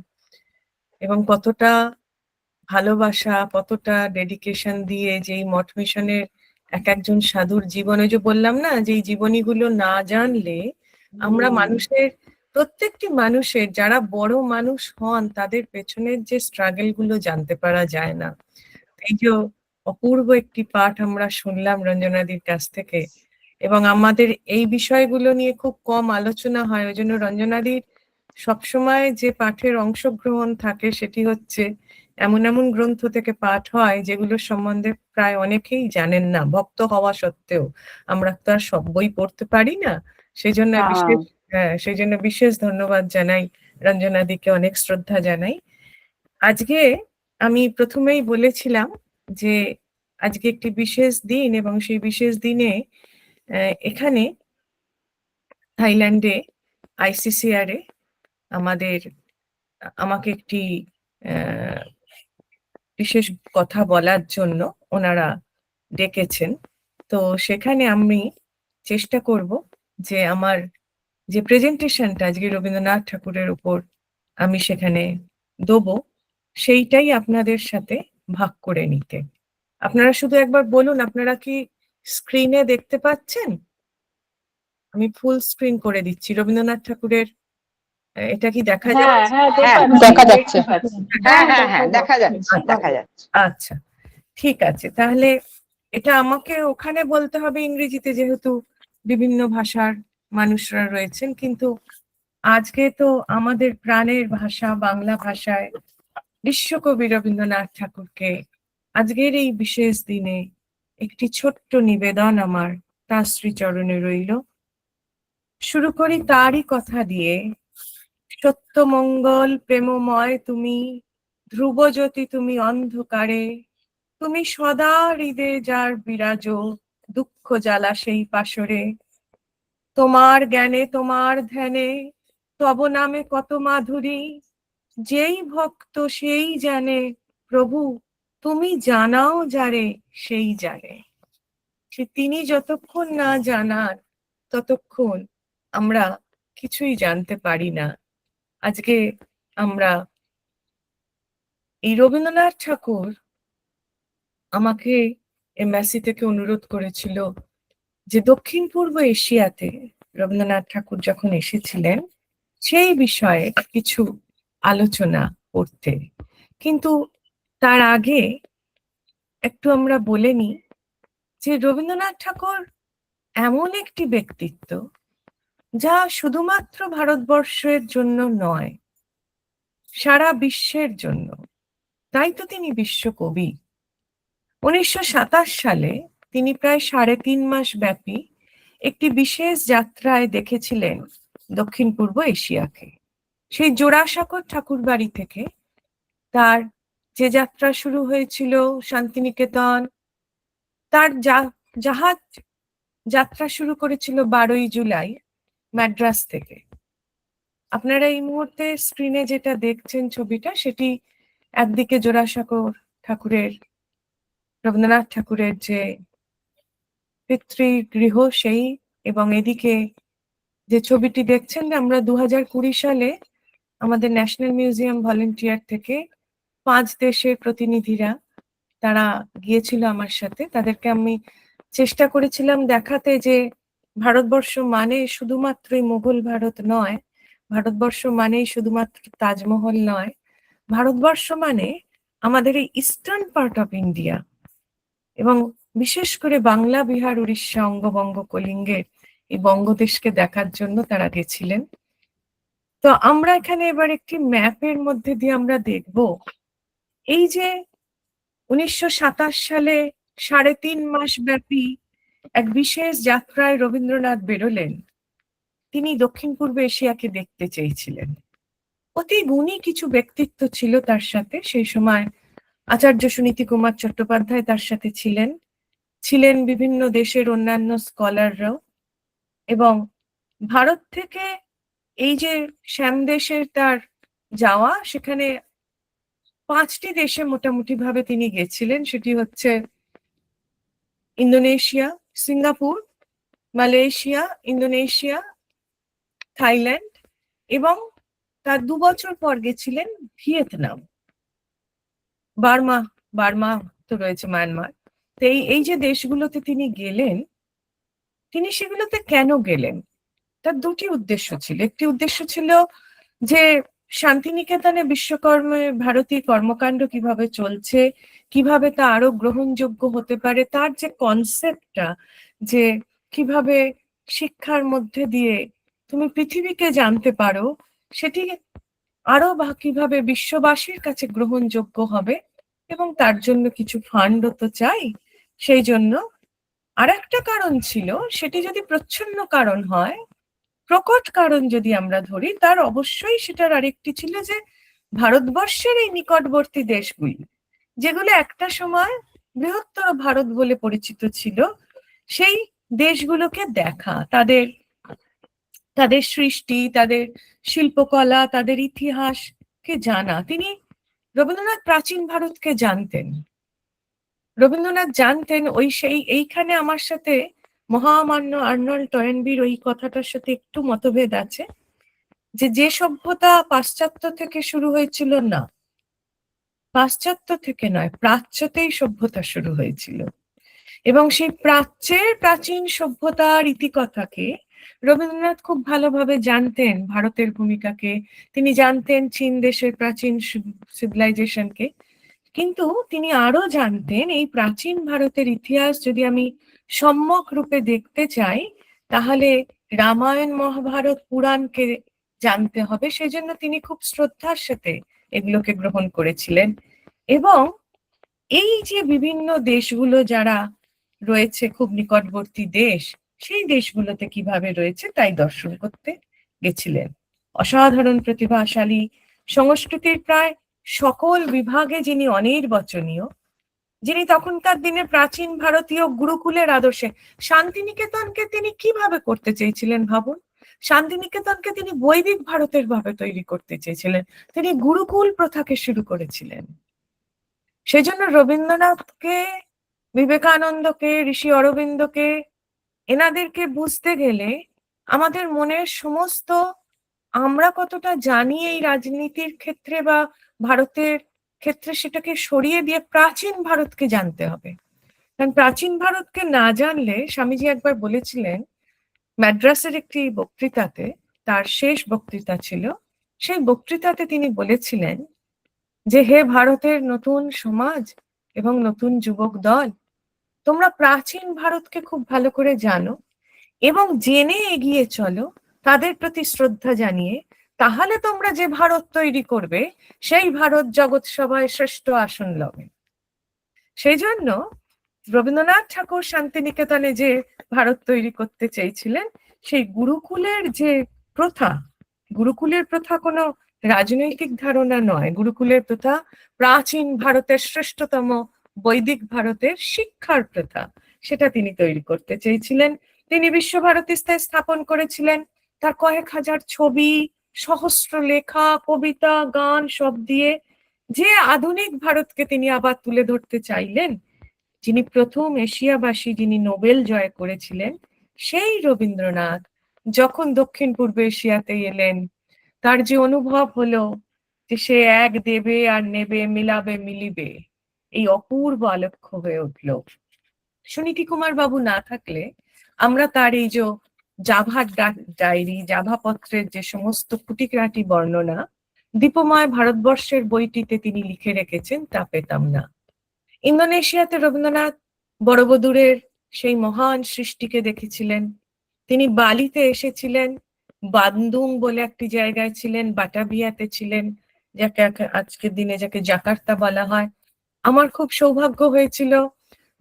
এবং কতটা ভালোবাসা, কতটা ডেডিকেশন দিয়ে যেই মঠ মিশনের এক একজন সাধুর জীবনে, যে বললাম না যে এই জীবনীগুলো না জানলে আমরা মানুষের, প্রত্যেকটি মানুষের যারা বড় মানুষ হন তাদের পেছনের যে স্ট্রাগল গুলো জানতে পারা যায় না। এই যে অপূর্ব একটি পাঠ আমরা শুনলাম রঞ্জনাদির কাছ থেকে, এবং আমাদের এই বিষয়গুলো নিয়ে খুব কম আলোচনা হয়। ওই জন্য রঞ্জনাদির সবসময় যে পাঠের অংশগ্রহণ থাকে সেটি হচ্ছে এমন এমন গ্রন্থ থেকে পাঠ হয় যেগুলো সম্বন্ধে প্রায় অনেকেই জানেন না, ভক্ত হওয়া সত্ত্বেও। আমরা তো আর সব বই পড়তে পারি না, সেই জন্য সেই জন্য বিশেষ ধন্যবাদ জানাই রঞ্জনাদিকে, অনেক শ্রদ্ধা জানাই। আজকে আমি প্রথমেই বলেছিলাম যে আজকে একটি বিশেষ দিন, এবং সেই বিশেষ দিনে এখানে থাইল্যান্ডে ICCR এ আমাকে একটি বিশেষ কথা বলার জন্য ওনারা ডেকেছেন। তো সেখানে আমি চেষ্টা করব যে আমার যে প্রেজেন্টেশনটা আজকে রবীন্দ্রনাথ ঠাকুরের উপর আমি সেখানে দেবো, সেইটাই আপনাদের সাথে ভাগ করে নিতে। আপনারা শুধু একবার বলুন, আপনারা কি স্ক্রিনে দেখতে পাচ্ছেন? আমি ফুল স্ক্রিন করে দিচ্ছি রবীন্দ্রনাথ ঠাকুরের। এটা কি দেখা যাচ্ছে? দেখা যাচ্ছে। হ্যাঁ, দেখা যাচ্ছে, দেখা যাচ্ছে। আচ্ছা, ঠিক আছে। তাহলে এটা আমাকে ওখানে বলতে হবে ইংরেজিতে, যেহেতু বিভিন্ন ভাষার মানুষরা রয়েছেন, কিন্তু আজকে তো আমাদের প্রাণের ভাষা বাংলা ভাষায় বিশ্বকবি রবীন্দ্রনাথ ঠাকুরকে আজকের এই বিশেষ দিনে একটি ছোট্ট নিবেদন আমার তার শ্রীচরণে রইল। শুরু করি তারই কথা দিয়ে। সত্য মঙ্গল প্রেমময় তুমি, ধ্রুবজ্যোতি তুমি অন্ধকারে, তুমি সদা হৃদে যার বিরাজ, দুঃখ জ্বালা সেই পাশরে। তোমার জ্ঞানে তোমার ধ্যানে তব নামে কত মাধুরী, যেই ভক্ত সেই জানে প্রভু, তুমি জানাও যারে সেই জানে। তিনি যতক্ষণ না জানার ততক্ষণ আমরা কিছুই জানতে পারি না। আজকে আমরা এই রবীন্দ্রনাথ ঠাকুর আমাকে এমবাসি থেকে অনুরোধ করেছিল যে দক্ষিণ পূর্ব এশিয়াতে রবীন্দ্রনাথ ঠাকুর যখন এসেছিলেন সেই বিষয়ে কিছু আলোচনা করতে। কিন্তু তার আগে একটু আমরা বলে নিই যে রবীন্দ্রনাথ ঠাকুর এমন একটি ব্যক্তিত্ব যা শুধুমাত্র ভারতবর্ষের জন্য নয়, সারা বিশ্বের জন্য। তাই তো তিনি বিশ্বকবি। 1927 সালে তিনি প্রায় 3.5 মাস ব্যাপী একটি বিশেষ যাত্রায় দেখেছিলেন দক্ষিণ পূর্ব এশিয়াকে। সেই জোড়াসাঁকোর ঠাকুরবাড়ি থেকে তার যে যাত্রা শুরু হয়েছিল শান্তিনিকেতন, তার জাহাজ যাত্রা শুরু করেছিল 12ই জুলাই মাদ্রাজ থেকে। আপনারা এই মুহূর্তে স্ক্রিনে যেটা দেখছেন ছবিটা, সেটি একদিকে জোড়াসাঁকোর ঠাকুরের, রবীন্দ্রনাথ ঠাকুরের যে পিতৃগৃহ সেই, এবং এদিকে যে ছবিটি দেখছেন আমরা 2020 সালে আমাদের ন্যাশনাল মিউজিয়াম ভলেন্টিয়ার থেকে 5 দেশের প্রতিনিধিরা তারা গিয়েছিল আমার সাথে। তাদেরকে আমি চেষ্টা করেছিলাম দেখাতে যে ভারতবর্ষ মানে শুধুমাত্রই মুঘল ভারত নয়, ভারতবর্ষ মানেই শুধুমাত্র তাজমহল নয়, ভারতবর্ষ মানে আমাদের এই ইস্টার্ন পার্ট অফ ইন্ডিয়া। এবং বিশেষ করে বাংলা, বিহার, উড়িষ্যা, অঙ্গবঙ্গ, কলিঙ্গের এই বঙ্গদেশকে দেখার জন্য তারা গেছিলেন। তো আমরা এখানে এবার একটি ম্যাপের মধ্যে দিয়ে আমরা দেখব এই যে 1927 সালে 3.5 মাস ব্যাপী এক বিশেষ যাত্রায় রবীন্দ্রনাথ বেরোলেন। তিনি দক্ষিণ পূর্ব এশিয়াকে দেখতে চেয়েছিলেন। অতি গুণী কিছু ব্যক্তিত্ব ছিল তার সাথে। সেই সময় আচার্য সুনীতি কুমার চট্টোপাধ্যায় তার সাথে ছিলেন বিভিন্ন দেশের অন্যান্য স্কলাররাও। এবং ভারত থেকে এই যে শ্যামদেশের তার যাওয়া, সেখানে 5টি দেশে মোটামুটি ভাবে তিনি গেছিলেন। সেটি হচ্ছে Indonesia, Singapore, Malaysia, Indonesia, Thailand এবং তার 2 বছর পর গেছিলেন ভিয়েতনাম। বার্মা তো রয়েছে, মায়ানমার। তো এই যে দেশগুলোতে তিনি গেলেন, তিনি সেগুলোতে কেন গেলেন? তার 2টি উদ্দেশ্য ছিল। একটি উদ্দেশ্য ছিল যে শান্তিনিকেতনে বিশ্বকর্মে ভারতীয় কর্মকাণ্ড কিভাবে চলছে, কিভাবে তা আরো গ্রহণযোগ্য হতে পারে, তার যে কনসেপ্টটা, যে কিভাবে শিক্ষার মধ্যে দিয়ে তুমি পৃথিবীকে জানতে পারো, সেটি আরো কিভাবে বিশ্ববাসীর কাছে গ্রহণযোগ্য হবে, এবং তার জন্য কিছু ফান্ডও তো চাই। সেই জন্য আর একটা কারণ ছিল, সেটি যদি প্রচ্ছন্ন কারণ হয়, প্রকট কারণ যদি আমরা ধরি, তার অবশ্যই সেটার আরেকটি ছিল যে ভারতবর্ষের এই নিকটবর্তী দেশগুলি, যেগুলো একটা সময় বৃহত্তর ভারত বলে পরিচিত ছিল, সেই দেশগুলোকে দেখা, তাদের সৃষ্টি, তাদের শিল্পকলা, তাদের ইতিহাসকে জানা। রবীন্দ্রনাথ প্রাচীন ভারতকে জানতেন। রবীন্দ্রনাথ জানতেন এইখানে আমার সাথে মহামান্য আর্নল্ড টয়েনবির ওই কথাটার সাথে একটু মতভেদ আছে, যে সভ্যতা পাশ্চাত্য থেকে শুরু হয়েছিল, না, পাশ্চাত্য থেকে নয়, প্রাচ্যতেই সভ্যতা শুরু হয়েছিল। এবং সেই প্রাচ্যের প্রাচীন সভ্যতার ইতিকথাকে রবীন্দ্রনাথ খুব ভালোভাবে জানতেন, ভারতের ভূমিকাকে তিনি জানতেন, চীন দেশের প্রাচীন সিভিলাইজেশনকে। কিন্তু তিনি আরো জানতেন এই প্রাচীন ভারতের ইতিহাস যদি আমি সম্যক রূপে দেখতে চাই, তাহলে রামায়ণ, মহাভারত, পুরাণকে জানতে হবে। সেজন্য তিনি খুব শ্রদ্ধার সাথে এগুলোকে গ্রহণ করেছিলেন। এবং এই যে বিভিন্ন দেশগুলো যারা রয়েছে, খুব নিকটবর্তী দেশ, সেই দেশগুলোতে কিভাবে রয়েছে তাই দর্শন করতে গেছিলেন। অসাধারণ প্রতিভাশালী, সংস্কৃতির প্রায় সকল বিভাগে যিনি অনির্বচনীয়, যিনি তখনকার দিনে প্রাচীন ভারতীয় গুরুকুলের আদর্শে, শান্তিনিকেতনকে তিনি কিভাবে করতে চেয়েছিলেন ভাবুন। শান্তিনিকেতনকে তিনি বৈদিক ভারতের ভাবে তৈরি করতে চেয়েছিলেন, তিনি গুরুকুল প্রথাকে শুরু করেছিলেন। সেজন্য রবীন্দ্রনাথকে, বিবেকানন্দকে, ঋষি অরবিন্দকে, এনাদেরকে বুঝতে গেলে আমাদের মনের সমস্ত, আমরা কতটা জানি এই রাজনীতির ক্ষেত্রে বা ভারতের ক্ষেত্রে, সেটাকে সরিয়ে দিয়ে প্রাচীন ভারতকে জানতে হবে। কারণ প্রাচীন ভারতকে না জানলে, স্বামীজি একবার বলেছিলেন ম্যাড্রাসের একটি বক্তৃতাতে, তার শেষ বক্তৃতা ছিল, সেই বক্তৃতাতে তিনি বলেছিলেন যে হে ভারতের নতুন সমাজ এবং নতুন যুবক দল, তোমরা প্রাচীন ভারতকে খুব ভালো করে জানো এবং জেনে এগিয়ে চলো, তাদের প্রতি শ্রদ্ধা জানিয়ে, তাহলে তোমরা যে ভারত তৈরি করবে, সেই ভারত জগৎ সভায় শ্রেষ্ঠ আসন লবে। সেই জন্য রবীন্দ্রনাথ ঠাকুর শান্তিনিকেতনে যে ভারত তৈরি করতে চেয়েছিলেন, সেই গুরুকুলের যে প্রথা, গুরুকুলের প্রথা কোনো রাজনৈতিক ধারণা নয়, গুরুকুলের প্রথা প্রাচীন ভারতের শ্রেষ্ঠতম বৈদিক ভারতের শিক্ষার প্রথা, সেটা তিনি তৈরি করতে চেয়েছিলেন। তিনি বিশ্বভারতী স্থাপন করেছিলেন, তার কয়েক হাজার ছবি, সহস্র লেখা, কবিতা, গান সব দিয়ে যে আধুনিক ভারতকে তিনি আবার তুলে ধরতে চাইলেন। যিনি প্রথম এশিয়াবাসী যিনি নোবেল জয় করেছিলেন, সেই রবীন্দ্রনাথ যখন দক্ষিণ পূর্ব এশিয়াতে এলেন, তার যে অনুভব হলো যে সে এক দেবে আর নেবে, মিলাবে মিলিবে, এই অপূর্ব আলেখ্য হয়ে উঠল। সুনীতি কুমার বাবু না থাকলে আমরা তার এই যে জাভার ডায়েরি, জাভাপত্রের যে সমস্ত খুঁটিনাটি বর্ণনা দীপময় ভারতবর্ষের বইটিতে তিনি লিখে রেখেছেন, তা পেতাম না। ইন্দোনেশিয়াতে রবীন্দ্রনাথ বড়বদুরের সেই মহান সৃষ্টিকে দেখেছিলেন। তিনি বালিতে এসেছিলেন, বান্দুং বলে একটি জায়গায় ছিলেন, বাটাভিয়াতে ছিলেন, যাকে আজকের দিনে যাকে জাকার্তা বলা হয়। আমার খুব সৌভাগ্য হয়েছিল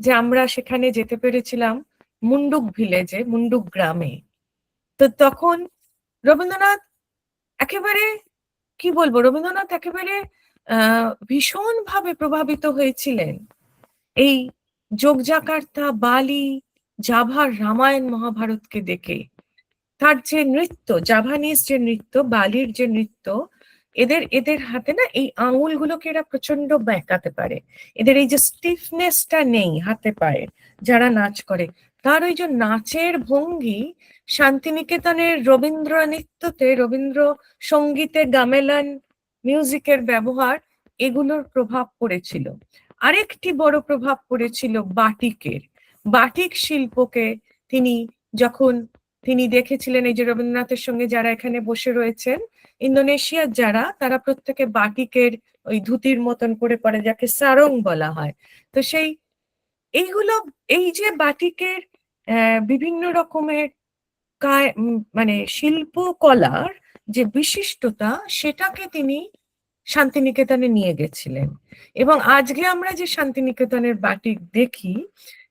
যে আমরা সেখানে যেতে পেরেছিলাম মুন্ডুক ভিলেজে, মুন্ডুক গ্রামে। তো তখন রবীন্দ্রনাথ একেবারে কি বলবো, রবীন্দ্রনাথ একেবারে ভীষণভাবে প্রভাবিত হয়েছিলেন এই যোগজাকার্তা, বালি, জাভার রামায়ণ মহাভারতকে দেখে। তার যে নৃত্য, জাভানিজ যে নৃত্য, বালির যে নৃত্য, এদের হাতে না এই আঙুলগুলোকে এরা প্রচন্ড বেঁকাতে পারে। এদের এই যে স্টিফনেসটা নেই হাতে পায়ে যারা নাচ করে, তার ওই যে নাচের ভঙ্গি শান্তিনিকেতনের রবীন্দ্র নৃত্যতে, রবীন্দ্র সঙ্গীতে, গামেলান মিউজিকের ব্যবহার, এগুলোর প্রভাব পড়েছিল। আরেকটি বড় প্রভাব পড়েছিল বাটিকের। বাটিক শিল্পকে তিনি দেখেছিলেন, এই যে রবীন্দ্রনাথের সঙ্গে যারা এখানে বসে রয়েছেন, ইন্দোনেশিয়ার যারা, তারা প্রত্যেকে বাটিকের ওই ধুতির মতন করে পরে, যাকে সারং বলা হয়। তো এইগুলো, এই যে বাটিকের বিভিন্ন রকমের মানে শিল্পকলার যে বিশিষ্টতা, সেটাকে তিনি শান্তিনিকেতনে নিয়ে গেছিলেন। এবং আজকে আমরা যে শান্তিনিকেতনের বাটিক দেখি,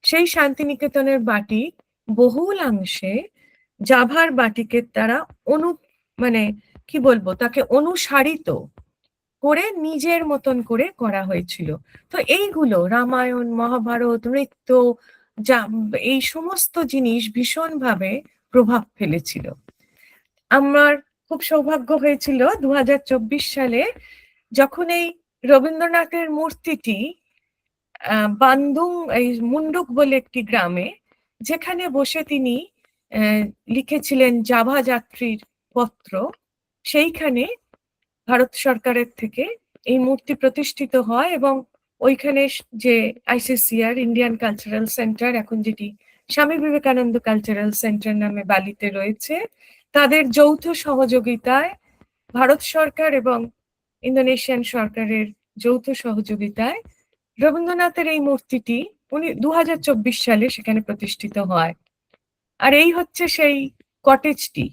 সেই শান্তিনিকেতনের বাটিক বহুলাংশে জাভার বাটিকের দ্বারা মানে কি বলবো, তাকে অনুসারিত করে নিজের মতন করে করা হয়েছিল। তো এইগুলো রামায়ণ, মহাভারত, নৃত্য, এই সমস্ত জিনিস ভীষণভাবে প্রভাব ফেলেছিল। আমার খুব সৌভাগ্য হয়েছিল 2024 সালে যখন এই রবীন্দ্রনাথের মূর্তিটি বান্দুং, এই মুন্ডুক বলে একটি গ্রামে, যেখানে বসে তিনি লিখেছিলেন জাভা যাত্রীর পত্র, সেইখানে ভারত সরকারের থেকে এই মূর্তি প্রতিষ্ঠিত হয়। এবং ওইখানে যে ICCR, ইন্ডিয়ান কালচারাল সেন্টার, এখন যেটি স্বামী বিবেকানন্দ কালচারাল সেন্টার নামে বালিতে রয়েছে, তাদের যৌথ সহযোগিতায়, ভারত সরকার এবং ইন্দোনেশিয়ান সরকারের যৌথ সহযোগিতায় রবীন্দ্রনাথের এই মূর্তিটি 2024 সালে সেখানে প্রতিষ্ঠিত হয়। আর এই হচ্ছে সেই কটেজটি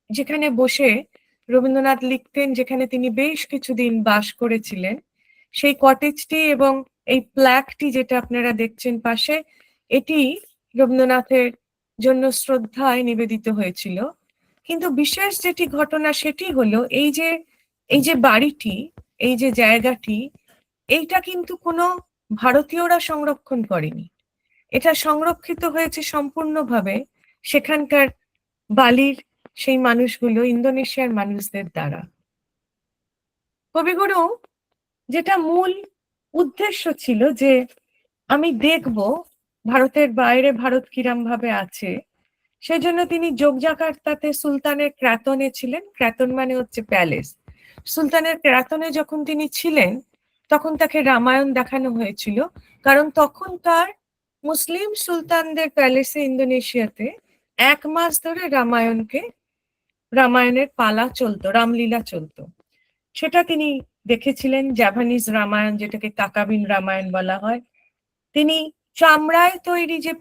যেখানে বসে রবীন্দ্রনাথ লিখতেন, যেখানে তিনি বেশ কিছুদিন বাস করেছিলেন। সেই কটেজটি এবং এই প্ল্যাকটি যেটা আপনারা দেখছেন পাশে, এটি রবীন্দ্রনাথের জন্য শ্রদ্ধায় নিবেদিত হয়েছিল। কিন্তু বিশেষ যেটি ঘটনা সেটি হলো এই যে বাড়িটি, এই যে জায়গাটি, এইটা কিন্তু কোনো ভারতীয়রা সংরক্ষণ করেনি। এটা সংরক্ষিত হয়েছে সম্পূর্ণভাবে সেখানকার বালির সেই মানুষগুলো, ইন্দোনেশিয়ার মানুষদের দ্বারা। কবিগুরু যেটা মূল উদ্দেশ্য ছিল যে আমি দেখব ভারতের বাইরে ভারত কিরম ভাবে আছে, সেজন্য তিনি যোগজাকার্তাতে সুলতানের ক্রাতনে ছিলেন। ক্রাতন মানে হচ্ছে প্যালেস। সুলতানের ক্রাতনে যখন তিনি ছিলেন, তখন তাকে রামায়ণ দেখানো হয়েছিল, কারণ তখন তার মুসলিম সুলতানদের প্যালেসে ইন্দোনেশিয়াতে 1 মাস ধরে রামায়ণের পালা চলতো, রামলীলা চলতো। সেটা তিনি দেখেছিলেন, জাপানিজ রামায়ণ, যেটাকে কাকাবিন রামায়ণ বলা হয়। তিনি চামড়ায় তৈরি যে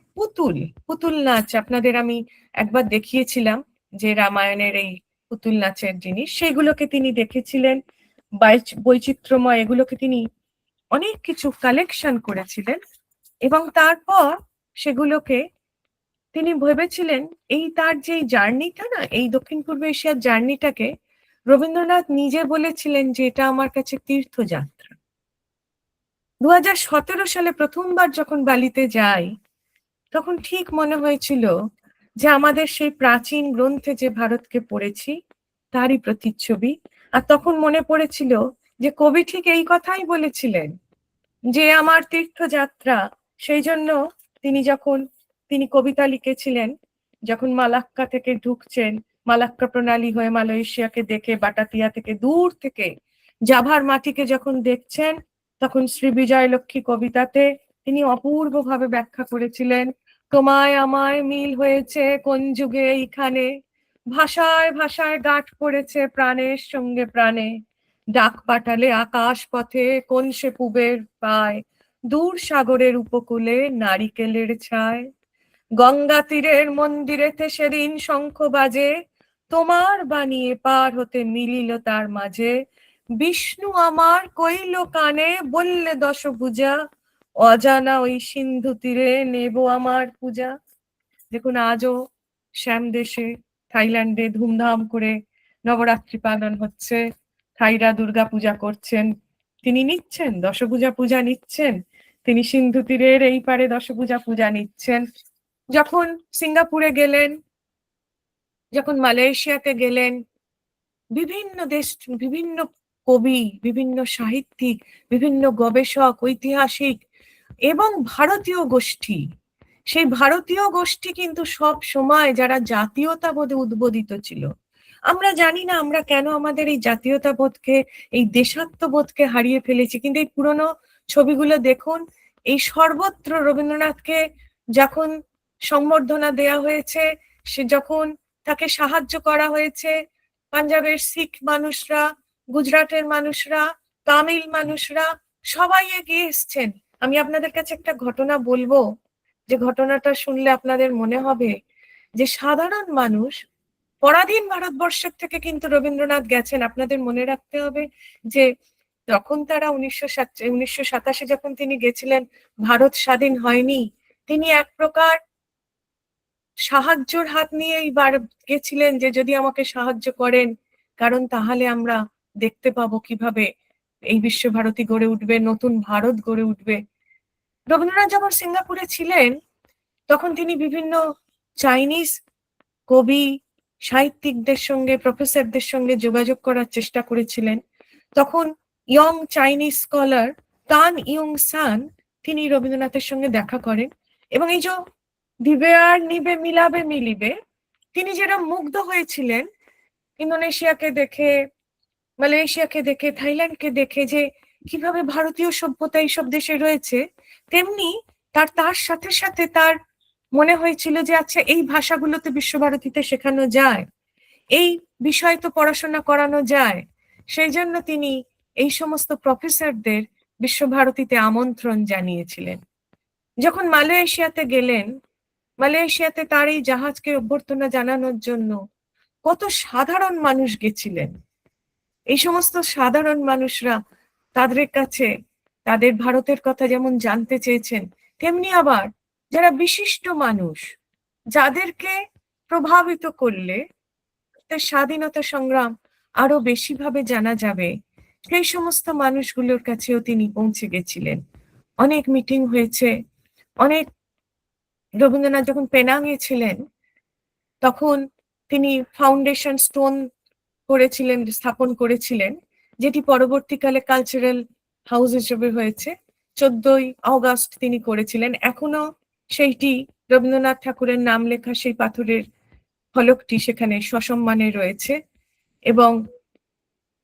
পুতুল নাচ, আপনাদের আমি একবার দেখিয়েছিলাম যে রামায়ণের এই পুতুল নাচের জিনিস, সেগুলোকে তিনি দেখেছিলেন। বৈচিত্র্যময় এগুলোকে তিনি অনেক কিছু কালেকশন করেছিলেন, এবং তারপর সেগুলোকে তিনি ভেবেছিলেন, এই তার যে জার্নিটা না, এই দক্ষিণ পূর্ব এশিয়ার জার্নিটাকে রবীন্দ্রনাথ নিজে বলেছিলেন যে এটা আমার কাছে তীর্থযাত্রা। 2017 সালে প্রথমবার যখন বালিতে যাই, তখন ঠিক মনে হয়েছিল যে আমাদের সেই প্রাচীন গ্রন্থে যে ভারতকে পড়েছি তারই প্রতিচ্ছবি। আর তখন মনে পড়েছিল যে কবি ঠিক এই কথাই বলেছিলেন যে আমার তীর্থযাত্রা। সেই জন্য তিনি কবিতা লিখেছিলেন, যখন মালাক্কা থেকে ঢুকছেন, মালাক্কা প্রণালী হয়ে মালয়েশিয়াকে দেখে, বাটাতিয়া থেকে দূর থেকে জাভার মাটিকে যখন দেখছেন, তখন শ্রী বিজয়লক্ষ্মী কবিতাতে তিনি অপূর্বভাবে ব্যাখ্যা করেছিলেন, তোমায় আমায় মিল হয়েছে কোন যুগে এইখানে, ভাষায় ভাষায় গাঁঠ পড়েছে প্রাণের সঙ্গে প্রাণে, ডাক পাঠালে আকাশ পথে কোন সে পুবের পায়, দূর সাগরের উপকূলে নারিকেলের ছায়, গঙ্গা তীরের মন্দিরেতে সেদিন শঙ্খ বাজে, তোমার বানিয়ে পার হতে মিলিল তার মাঝে, বিষ্ণু আমার কইল কানে বললে দশভুজা, অজানা ওই সিন্ধু তীরে নেব আমার পূজা। দেখুন আজও শ্যাম দেশে থাইল্যান্ডে ধুমধাম করে নবরাত্রি পালন হচ্ছে, থাইরা দুর্গা পূজা করছেন, তিনি নিচ্ছেন দশভুজা পূজা নিচ্ছেন, তিনি সিন্ধু তীরের এই পারে দশভুজা পূজা নিচ্ছেন। যখন সিঙ্গাপুরে গেলেন, যখন মালয়েশিয়াতে গেলেন, বিভিন্ন দেশ, বিভিন্ন কবি, বিভিন্ন সাহিত্যিক, বিভিন্ন গবেষক, ঐতিহাসিক এবং ভারতীয় গোষ্ঠী, সেই ভারতীয় গোষ্ঠী কিন্তু সব সময় যারা জাতীয়তাবোধে উদ্বোধিত ছিল। আমরা জানি না আমরা কেন আমাদের এই জাতীয়তাবোধকে, এই দেশাত্মবোধকে হারিয়ে ফেলেছি, কিন্তু এই পুরনো ছবিগুলো দেখুন, এই সর্বত্র রবীন্দ্রনাথকে যখন সম্বর্ধনা দেয়া হয়েছে, সে যখন তাকে সাহায্য করা হয়েছে, পাঞ্জাবের শিখ মানুষরা, গুজরাটের মানুষরা, তামিল মানুষরা সবাই এগিয়ে এসছেন। আমি আপনাদের কাছে একটা ঘটনা বলবো, যে ঘটনাটা শুনলে আপনাদের মনে হবে যে সাধারণ মানুষ পরাধীন ভারতবর্ষের থেকে কিন্তু রবীন্দ্রনাথ গেছেন। আপনাদের মনে রাখতে হবে যে তখন তারা 1987 যখন তিনি গেছিলেন, ভারত স্বাধীন হয়নি, তিনি এক প্রকার সাহায্যের হাত নিয়েই গেছিলেন যে যদি আমাকে সাহায্য করেন, কারণ তাহলে আমরা দেখতে পাবো কিভাবে এই বিশ্বভারতী গড়ে উঠবে, নতুন ভারত গড়ে উঠবে। রবীন্দ্রনাথ যখন সিঙ্গাপুরে ছিলেন তখন তিনি বিভিন্ন চাইনিজ কবি, সাহিত্যিকদের সঙ্গে, প্রফেসরদের সঙ্গে যোগাযোগ করার চেষ্টা করেছিলেন। তখন ইয়ং চাইনিজ স্কলার তান ইয়ং সান তিনি রবীন্দ্রনাথের সঙ্গে দেখা করেন, এবং এই যে দিবে আর নিবে মিলাবে মিলিবে, তিনি যেটা মুগ্ধ হয়েছিলেন ইন্দোনেশিয়াকে দেখে, মালয়েশিয়াকে দেখে, থাইল্যান্ডকে দেখে, যে কিভাবে ভারতীয় সভ্যতা এইসব দেশে রয়েছে, তেমনি তার সাথে সাথে তার মনে হয়েছিল যে আচ্ছা এই ভাষাগুলোতে বিশ্বভারতীতে শেখানো যায়, এই বিষয় তো পড়াশোনা করানো যায়। সেই জন্য তিনি এই সমস্ত প্রফেসরদের বিশ্বভারতীতে আমন্ত্রণ জানিয়েছিলেন। যখন মালয়েশিয়াতে গেলেন, মালয়েশিয়াতে তার এই জাহাজকে অভ্যর্থনা জানানোর জন্য কত সাধারণ মানুষ গেছিলেন। এই সমস্ত সাধারণ মানুষরা তাদের কাছে তাদের ভারতের কথা যেমন জানতে চেয়েছেন, তেমনি আবার যারা বিশিষ্ট মানুষ, যাদেরকে প্রভাবিত করলে তার স্বাধীনতা সংগ্রাম আরো বেশি ভাবে জানা যাবে, সেই সমস্ত মানুষগুলোর কাছেও তিনি পৌঁছে গেছিলেন। অনেক মিটিং হয়েছে, অনেক। রবীন্দ্রনাথ যখন পেনাংয়ে ছিলেন তখন তিনি ফাউন্ডেশন স্টোন করেছিলেন, স্থাপন করেছিলেন, যেটি পরবর্তীকালে কালচারাল হাউস হিসেবে হয়েছে। 14ই অগস্ট তিনি করেছিলেন। এখনো সেইটি রবীন্দ্রনাথ ঠাকুরের নাম লেখা সেই পাথরের ফলকটি সেখানে সসম্মানে রয়েছে। এবং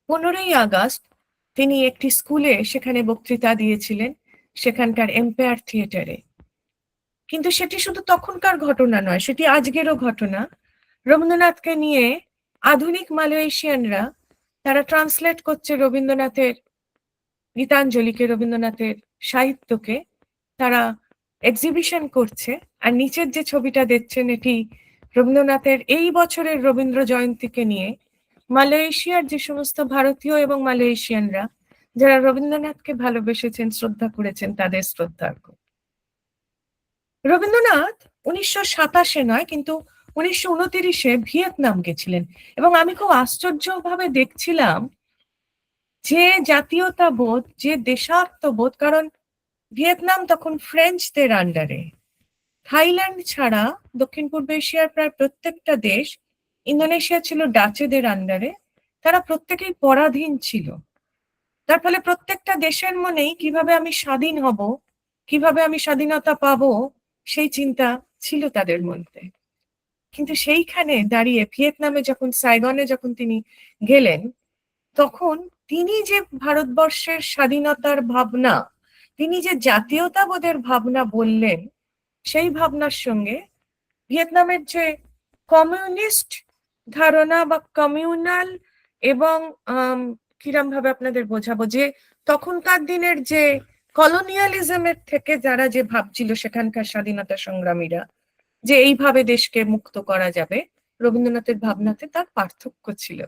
15ই আগস্ট তিনি একটি স্কুলে সেখানে বক্তৃতা দিয়েছিলেন, সেখানকার এম্পায়ার থিয়েটারে। কিন্তু সেটি শুধু তখনকার ঘটনা নয়, সেটি আজকেরও ঘটনা। রবীন্দ্রনাথকে নিয়ে আধুনিক মালয়েশিয়ানরা তারা ট্রান্সলেট করছে রবীন্দ্রনাথের গীতাঞ্জলিকে, রবীন্দ্রনাথের সাহিত্যকে তারা এক্সিবিশন করছে। আর নিচের যে ছবিটা দেখছেন এটি রবীন্দ্রনাথের এই বছরের রবীন্দ্র জয়ন্তীকে নিয়ে মালয়েশিয়ার যে সমস্ত ভারতীয় এবং মালয়েশিয়ানরা যারা রবীন্দ্রনাথকে ভালোবেসেছেন, শ্রদ্ধা করেছেন, তাদের শ্রদ্ধার্ঘ। রবীন্দ্রনাথ 1927 নয় কিন্তু 1929 ভিয়েতনাম গেছিলেন, এবং আমি খুব আশ্চর্যভাবে দেখছিলাম যে জাতীয়তাবোধ, যে দেশাত্মবোধ, কারণ ভিয়েতনাম তখন ফ্রেঞ্চদের আন্ডারে। থাইল্যান্ড ছাড়া দক্ষিণ পূর্ব এশিয়ার প্রায় প্রত্যেকটা দেশ, ইন্দোনেশিয়া ছিল ডাচেদের আন্ডারে, তারা প্রত্যেকেই পরাধীন ছিল। তার ফলে প্রত্যেকটা দেশের মনেই কিভাবে আমি স্বাধীন হব, কিভাবে আমি স্বাধীনতা পাবো, সেই চিন্তা ছিল তাদের মধ্যে। কিন্তু সেইখানে দাঁড়িয়ে ভিয়েতনামে যখন, সাইগনে যখন তিনি গেলেন, তখন তিনি যে ভারতবর্ষের স্বাধীনতার ভাবনা, তিনি যে জাতীয়তাবোধের ভাবনা বললেন, সেই ভাবনার সঙ্গে ভিয়েতনামের যে কমিউনিস্ট ধারণা বা কমিউনাল, এবং কিরম ভাবে আপনাদের বোঝাবো, যে তখনকার দিনের যে কলোনিয়ালিজমের থেকে যারা যে ভাবছিল সেখানকার স্বাধীনতা সংগ্রামীরা যে এইভাবে দেশকে মুক্ত করা যাবে, রবীন্দ্রনাথের ভাবনাতে তার পার্থক্য ছিল।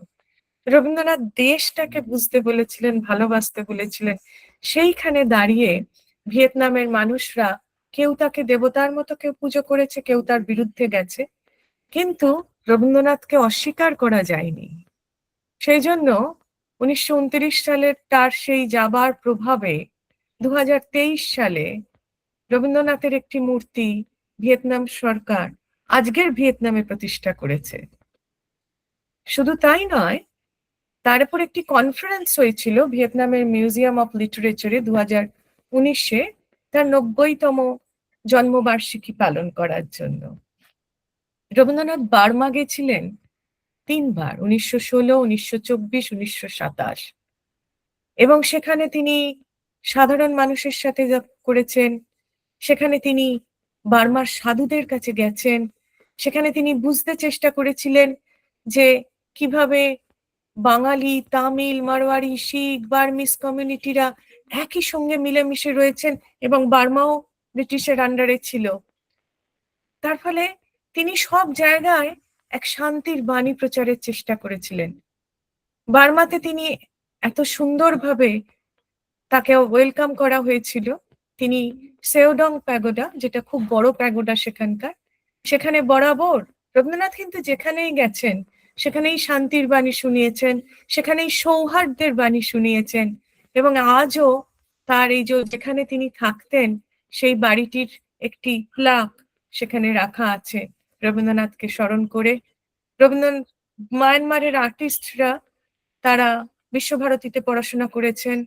রবীন্দ্রনাথ দেশটাকে বুঝতে বলেছিলেন, ভালোবাসতে বলেছিলেন। সেইখানে দাঁড়িয়ে ভিয়েতনামের মানুষরা কেউ তাকে দেবতার মতো কেউ পুজো করেছে, কেউ তার বিরুদ্ধে গেছে, কিন্তু রবীন্দ্রনাথকে অস্বীকার করা যায়নি। সেই জন্য 1929 সালের তার সেই যাবার প্রভাবে 2023 সালে রবীন্দ্রনাথের একটি মূর্তি ভিয়েতনাম সরকার আজকের ভিয়েতনামে প্রতিষ্ঠা করেছে। শুধু তাই নয়, তার উপর একটি কনফারেন্স হয়েছিল ভিয়েতনামের মিউজিয়াম অফ লিটারেচারে 2019-এ তার 90তম জন্মবার্ষিকী পালন করার জন্য। রবীন্দ্রনাথ বার্মা গেছিলেন 3 বার, 1916, 1924, 1927, এবং সেখানে তিনি সাধারণ মানুষের সাথে করেছেন। সেখানে তিনি বার্মার সাধুদের কাছে গেছেন। সেখানে তিনি বুঝতে চেষ্টা করেছিলেন যে কিভাবে বাঙালি, তামিল, মারওয়াড়ি, শিখ, বার্মিস কমিউনিটিরা একই সঙ্গে মিলেমিশে রয়েছেন এবং বার্মাও ব্রিটিশের আন্ডারে ছিল। তার ফলে তিনি সব জায়গায় এক শান্তির বাণী প্রচারের চেষ্টা করেছিলেন। বার্মাতে তিনি এত সুন্দরভাবে তাকে ওয়েলকাম করা হয়েছিল। তিনি সেওডং প্যাগোডা, যেটা খুব বড় প্যাগোডা সেখানকার, সেখানে বরাবর রবীন্দ্রনাথ কিন্তু যেখানেই গেছেন সেখানেই শান্তির বাণী শুনিয়েছেন, সেখানেই সৌহার্দ্যের বাণী শুনিয়েছেন। এবং আজও তার এই যে যেখানে তিনি থাকতেন সেই বাড়িটির একটি প্লাক সেখানে রাখা আছে রবীন্দ্রনাথকে স্মরণ করে। রবীন্দ্রনাথ মায়ানমারের আর্টিস্টরা তারা বিশ্বভারতীতে পড়াশোনা করেছেন,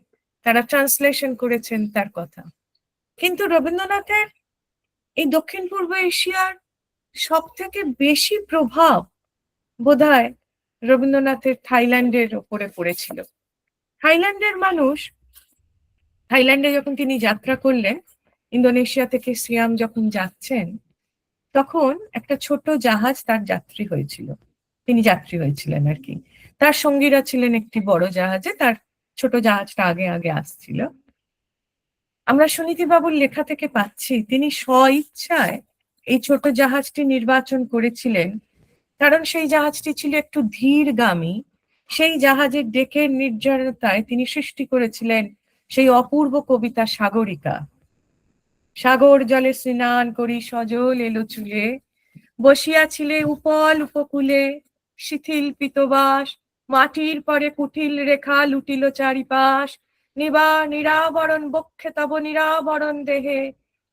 তারা ট্রান্সলেশন করেছেন তার কথা। কিন্তু রবীন্দ্রনাথের এই দক্ষিণ পূর্ব এশিয়ার সব থেকে বেশি প্রভাব বোধহয় রবীন্দ্রনাথের থাইল্যান্ডের ওপরে পড়েছিল। থাইল্যান্ডের মানুষ, থাইল্যান্ডে যখন তিনি যাত্রা করলেন, ইন্দোনেশিয়া থেকে সিয়াম যখন যাচ্ছেন, তখন একটা ছোট জাহাজ তার যাত্রী হয়েছিল, তিনি যাত্রী হয়েছিলেন আর কি। তার সঙ্গীরা ছিলেন একটি বড় জাহাজে, তার ছোট জাহাজটা আগে আগে আসছিল। আমরা সুনীতি বাবুর লেখা থেকে পাচ্ছি তিনি স্বইচ্ছায় এই ছোট জাহাজটি নির্বাচন করেছিলেন, কারণ সেই জাহাজটি ছিল একটু ধীরগামী। সেই জাহাজের ডেকের নির্জনতায় তিনি সৃষ্টি করেছিলেন সেই অপূর্ব কবিতা সাগরিকা। সাগর জলে স্নান করি সজল এলো চুলে, বসিয়াছিলে উপল উপকূলে, শিথিল পিতবাস, মাটির পরে কুটিল রেখা লুটিল চারিপাশ, নিরাবরণ বক্ষে তব নিরাবরণ দেহে,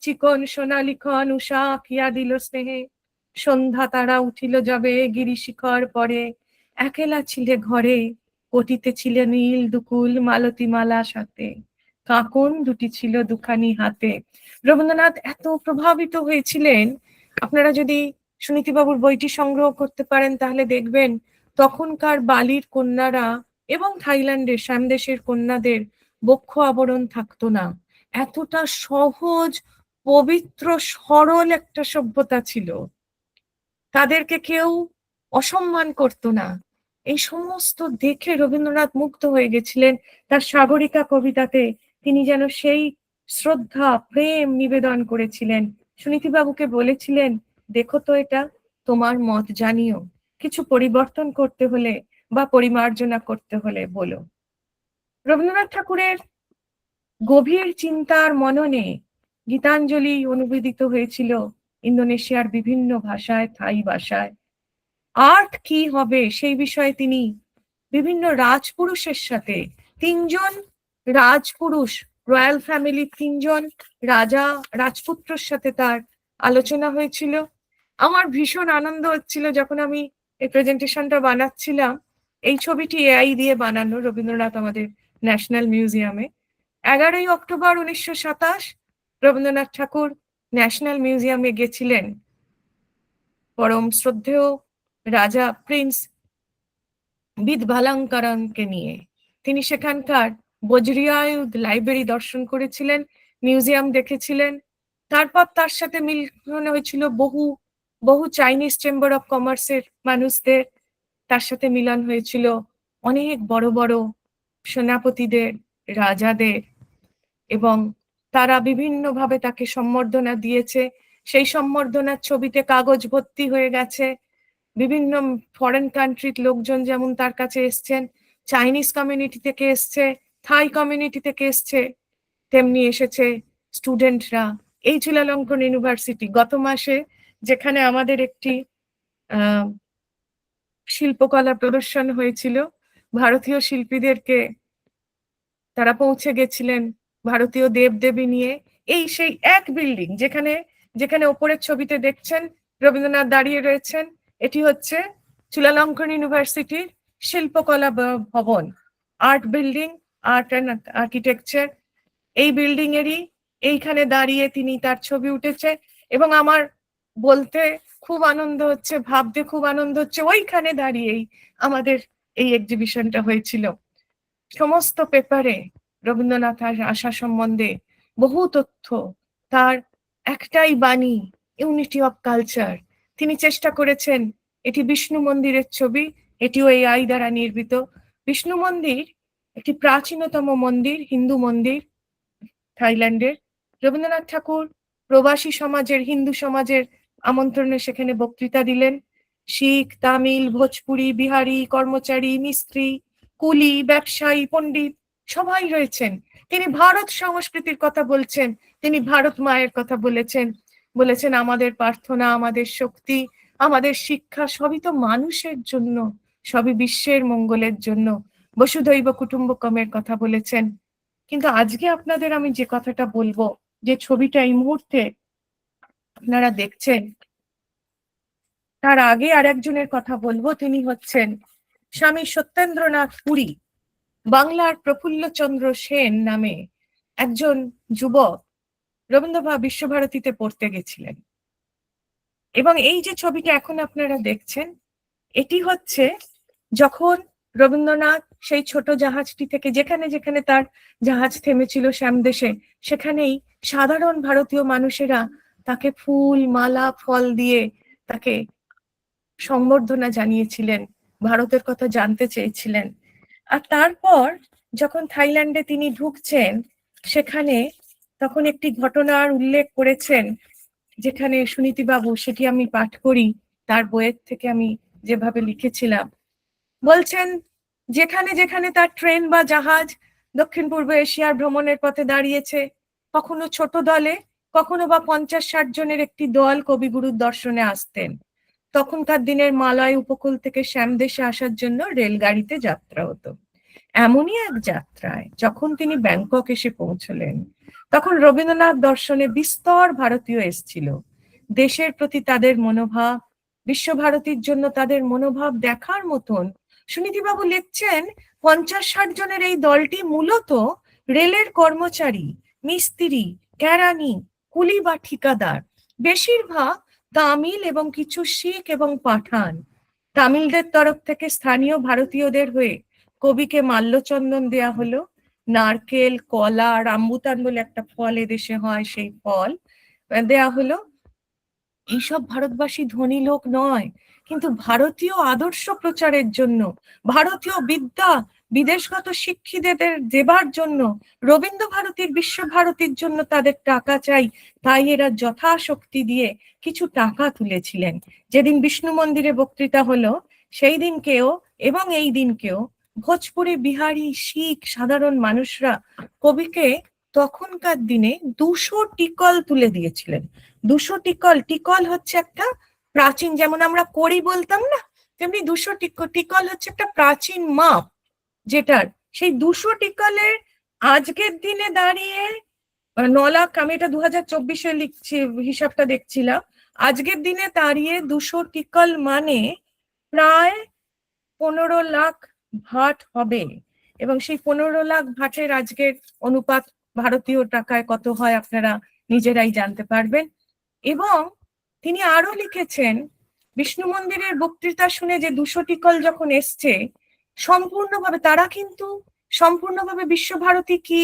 চিকন সোনালিখন উষা কিয়া দিল স্নেহে, সন্ধ্যা তারা উঠিল যাবে গিরি শিখর পরে, একেলা ছিলে ঘরে, পটিতে ছিল নীল দুকুল মালতী মালা সাথে, কাঁকন দুটি ছিল দুখানি হাতে। রবীন্দ্রনাথ এত প্রভাবিত হয়েছিলেন, আপনারা যদি সুনীতিবাবুর বইটি সংগ্রহ করতে পারেন তাহলে দেখবেন তখনকার বালির কন্যারা এবং থাইল্যান্ডের শ্যামদেশের কন্যাদের বক্ষ আবরণ থাকতো না। এতটা সহজ, পবিত্র, সরল একটা সভ্যতা ছিল। তাদেরকে কেউ অসম্মান করতো না। এই সমস্ত দেখে রবীন্দ্রনাথ মুগ্ধ হয়ে গেছিলেন। তার সাগরিকা কবিতাতে তিনি যেন সেই শ্রদ্ধা, প্রেম নিবেদন করেছিলেন। সুনীতিবাবুকে বলেছিলেন, দেখো তো এটা, তোমার মত জানিও, কিছু পরিবর্তন করতে হলে বা পরিমার্জনা করতে হলে বলো। রবীন্দ্রনাথ ঠাকুরের গভীর চিন্তার মননে গীতাঞ্জলি অনুবাদিত হয়েছিল ইন্দোনেশিয়ার বিভিন্ন ভাষায়, থাই ভাষায়। আর্ট কি হবে সেই বিষয়ে তিনি বিভিন্ন রাজপুরুষের সাথে, 3জন রাজপুরুষ, রয়্যাল ফ্যামিলি 3জন রাজা রাজপুত্রর সাথে তার আলোচনা হয়েছিল। আমার ভীষণ আনন্দ হচ্ছিল যখন আমি এই প্রেজেন্টেশনটা বানাচ্ছিলাম। এই ছবিটি এআই দিয়ে বানানো, রবীন্দ্রনাথ আমাদের ন্যাশনাল মিউজিয়ামে। 11ই অক্টোবর 1927 রবীন্দ্রনাথ ঠাকুর ন্যাশনাল মিউজিয়ামে গেছিলেন পরম শ্রদ্ধেয় রাজা প্রিন্স বিদভালাঙ্কারনকে নিয়ে। তিনি সেখানকার বজরিয়ায়ুধ লাইব্রেরি দর্শন করেছিলেন, মিউজিয়াম দেখেছিলেন। তারপর তার সাথে মিলন হয়েছিল বহু বহু চাইনিজ চেম্বার অফ কমার্সের মানুষদের, তার সাথে মিলন হয়েছিল অনেক বড় বড় সেনাপতিদের, রাজাদের, এবং তারা বিভিন্নভাবে তাকে সম্বর্ধনা দিয়েছে। সেই সম্বর্ধনার ছবিতে কাগজ ভর্তি হয়ে গেছে। বিভিন্ন ফরেন কান্ট্রির লোকজন যেমন তার কাছে এসছেন, চাইনিজ কমিউনিটি থেকে এসছে, থাই কমিউনিটি থেকে এসছে, তেমনি এসেছে স্টুডেন্টরা। এই চুলালঙ্কন ইউনিভার্সিটি গত মাসে যেখানে আমাদের একটি শিল্পকলা প্রদর্শন হয়েছিল, ভারতীয় শিল্পীদেরকে তারা পৌঁছে গেছিলেন ভারতীয় দেবদেবী নিয়ে। এই সেই এক বিল্ডিং যেখানে যেখানে ওপরের ছবিতে দেখছেন রবীন্দ্রনাথ দাঁড়িয়ে রয়েছেন, এটি হচ্ছে চুলালঙ্কন ইউনিভার্সিটির শিল্পকলা ভবন, art building, art and architecture. এই বিল্ডিং এরই এইখানে দাঁড়িয়ে তিনি তার ছবি উঠেছে এবং আমার বলতে খুব আনন্দ হচ্ছে, ভাবতে খুব আনন্দ হচ্ছে, ওইখানে দাঁড়িয়েই আমাদের এই এক্সিবিশনটা হয়েছিল। সমস্ত পেপারে রবীন্দ্রনাথের আশা সম্বন্ধে বহু তথ্য, তার একটাই বাণী, ইউনিটি অফ কালচার। তিনি চেষ্টা করেছেন, এটি বিষ্ণু মন্দিরের ছবি, এটিও এই আই দ্বারা নির্মিত। বিষ্ণু মন্দির একটি প্রাচীনতম মন্দির, হিন্দু মন্দির থাইল্যান্ডের। রবীন্দ্রনাথ ঠাকুর প্রবাসী সমাজের, হিন্দু সমাজের আমন্ত্রণে সেখানে বক্তৃতা দিলেন। শিখ, তামিল, ভোজপুরি, বিহারি, কর্মচারী, মিস্ত্রি, কুলি, ব্যবসায়ী, পণ্ডিত সবাই রয়েছেন। তিনি ভারত সংস্কৃতির কথা বলছেন, তিনি ভারত মায়ের কথা বলেছেন, বলেছেন আমাদের প্রার্থনা, আমাদের শক্তি, আমাদের শিক্ষা সবই তো মানুষের জন্য, সবই বিশ্বের মঙ্গলের জন্য। বসুধৈব কুটুম্বকমের কথা বলেছেন। কিন্তু আজকে আপনাদের আমি যে কথাটা বলবো, যে ছবিটা এই মুহূর্তে আপনারা দেখছেন, তার আগে আর একজনের কথা বলবো। তিনি হচ্ছেন স্বামী সত্যেন্দ্রনাথ পুরী, বাংলার প্রফুল্লচন্দ্র সেন নামে একজন যুবক রবীন্দ্র বিশ্বভারতীতে পড়তে গেছিলেন। এবং এই যে ছবিটা এখন আপনারা দেখছেন, এটি হচ্ছে যখন রবীন্দ্রনাথ সেই ছোট জাহাজটি থেকে, যেখানে যেখানে তার জাহাজ থেমেছিল শ্যামদেশে, সেখানেই সাধারণ ভারতীয় মানুষেরা তাকে ফুল, মালা, ফল দিয়ে তাকে সম্বর্ধনা জানিয়েছিলেন, ভারতের কথা জানতে চেয়েছিলেন। আর তারপর যখন থাইল্যান্ডে তিনি ঢুকছেন, সেখানে তখন একটি ঘটনার উল্লেখ করেছেন, যেখানে সুনীতি বাবু, সেটি আমি পাঠ করি তার বইয়ের থেকে আমি যেভাবে লিখেছিলাম। বলছেন, যেখানে যেখানে তার ট্রেন বা জাহাজ দক্ষিণ পূর্ব এশিয়ার ভ্রমণের পথে দাঁড়িয়েছে, কখনো ছোট দলে, কখনো বা 50-60 জনের একটি দল কবিগুরুর দর্শনে আসতেন। তখনকার দিনের মালয় উপকূল থেকে শ্যামদেশে আসার জন্য রেলগাড়িতে যাত্রা হতো। এমনই এক যাত্রায় যখন তিনি ব্যাংকক এসে পৌঁছলেন, তখন রবীন্দ্রনাথ দর্শনে বিস্তর ভারতীয় এসেছিল। দেশের প্রতি তাদের মনোভাব, বিশ্বভারতীর জন্য তাদের মনোভাব দেখার মতন। সুনীতিবাবু লিখছেন, 50-60 জনের এই দলটি মূলত রেলের কর্মচারী, মিস্ত্রি, কেরানি, কুলি বা ঠিকাদার, বেশিরভাগ তামিল এবং কিছু শিখ এবং পাঠান। তামিলদের তরফ থেকে স্থানীয় ভারতীয়দের হয়ে কবিকে মাল্যচন্দন দেয়া হলো। নারকেল, কলা, রামবুতান বলে একটা ফল এদেশে হয়, সেই ফল দেয়া হলো। এইসব ভারতবাসী ধনী লোক নয়, কিন্তু ভারতীয় আদর্শ প্রচারের জন্য, ভারতীয় বিদ্যা বিদেশগত শিক্ষিতদের দেবার জন্য, রবীন্দ্র ভারতীর, বিশ্বভারতীর জন্য তাদের টাকা চাই, তাই এরা যথাশক্তি দিয়ে কিছু টাকা তুলেছিলেন। যেদিন বিষ্ণু মন্দিরে বক্তৃতা হলো, সেই দিনকেও এবং এই দিনকেও ভোজপুরি, বিহারি, শিখ সাধারণ মানুষরা কবিকে তখনকার দিনে 200 টিকল তুলে দিয়েছিলেন। 200 টিকল, টিকল হচ্ছে একটা প্রাচীন, যেমন আমরা কড়ি বলতাম না, তেমনি 200 টিকল হচ্ছে একটা প্রাচীন মাপ, যেটার সেই 200 টিকলের আজকের দিনে দাঁড়িয়ে 9 লাখ, আমি এটা 2024-এ লিখছি, হিসাবটা দেখছিলাম, আজকের দিনে দাঁড়িয়ে 200 টিকল মানে প্রায় 15 লাখ ভাট হবে। এবং সেই 15 লাখ ভাটের আজকের অনুপাত ভারতীয় টাকায় কত হয় আপনারা নিজেরাই জানতে পারবেন। এবং তিনি আরো লিখেছেন, বিষ্ণু মন্দিরের বক্তৃতা শুনে যে 200 টিকল যখন এসছে, সম্পূর্ণভাবে তারা কিন্তু সম্পূর্ণভাবে বিশ্বভারতী কি,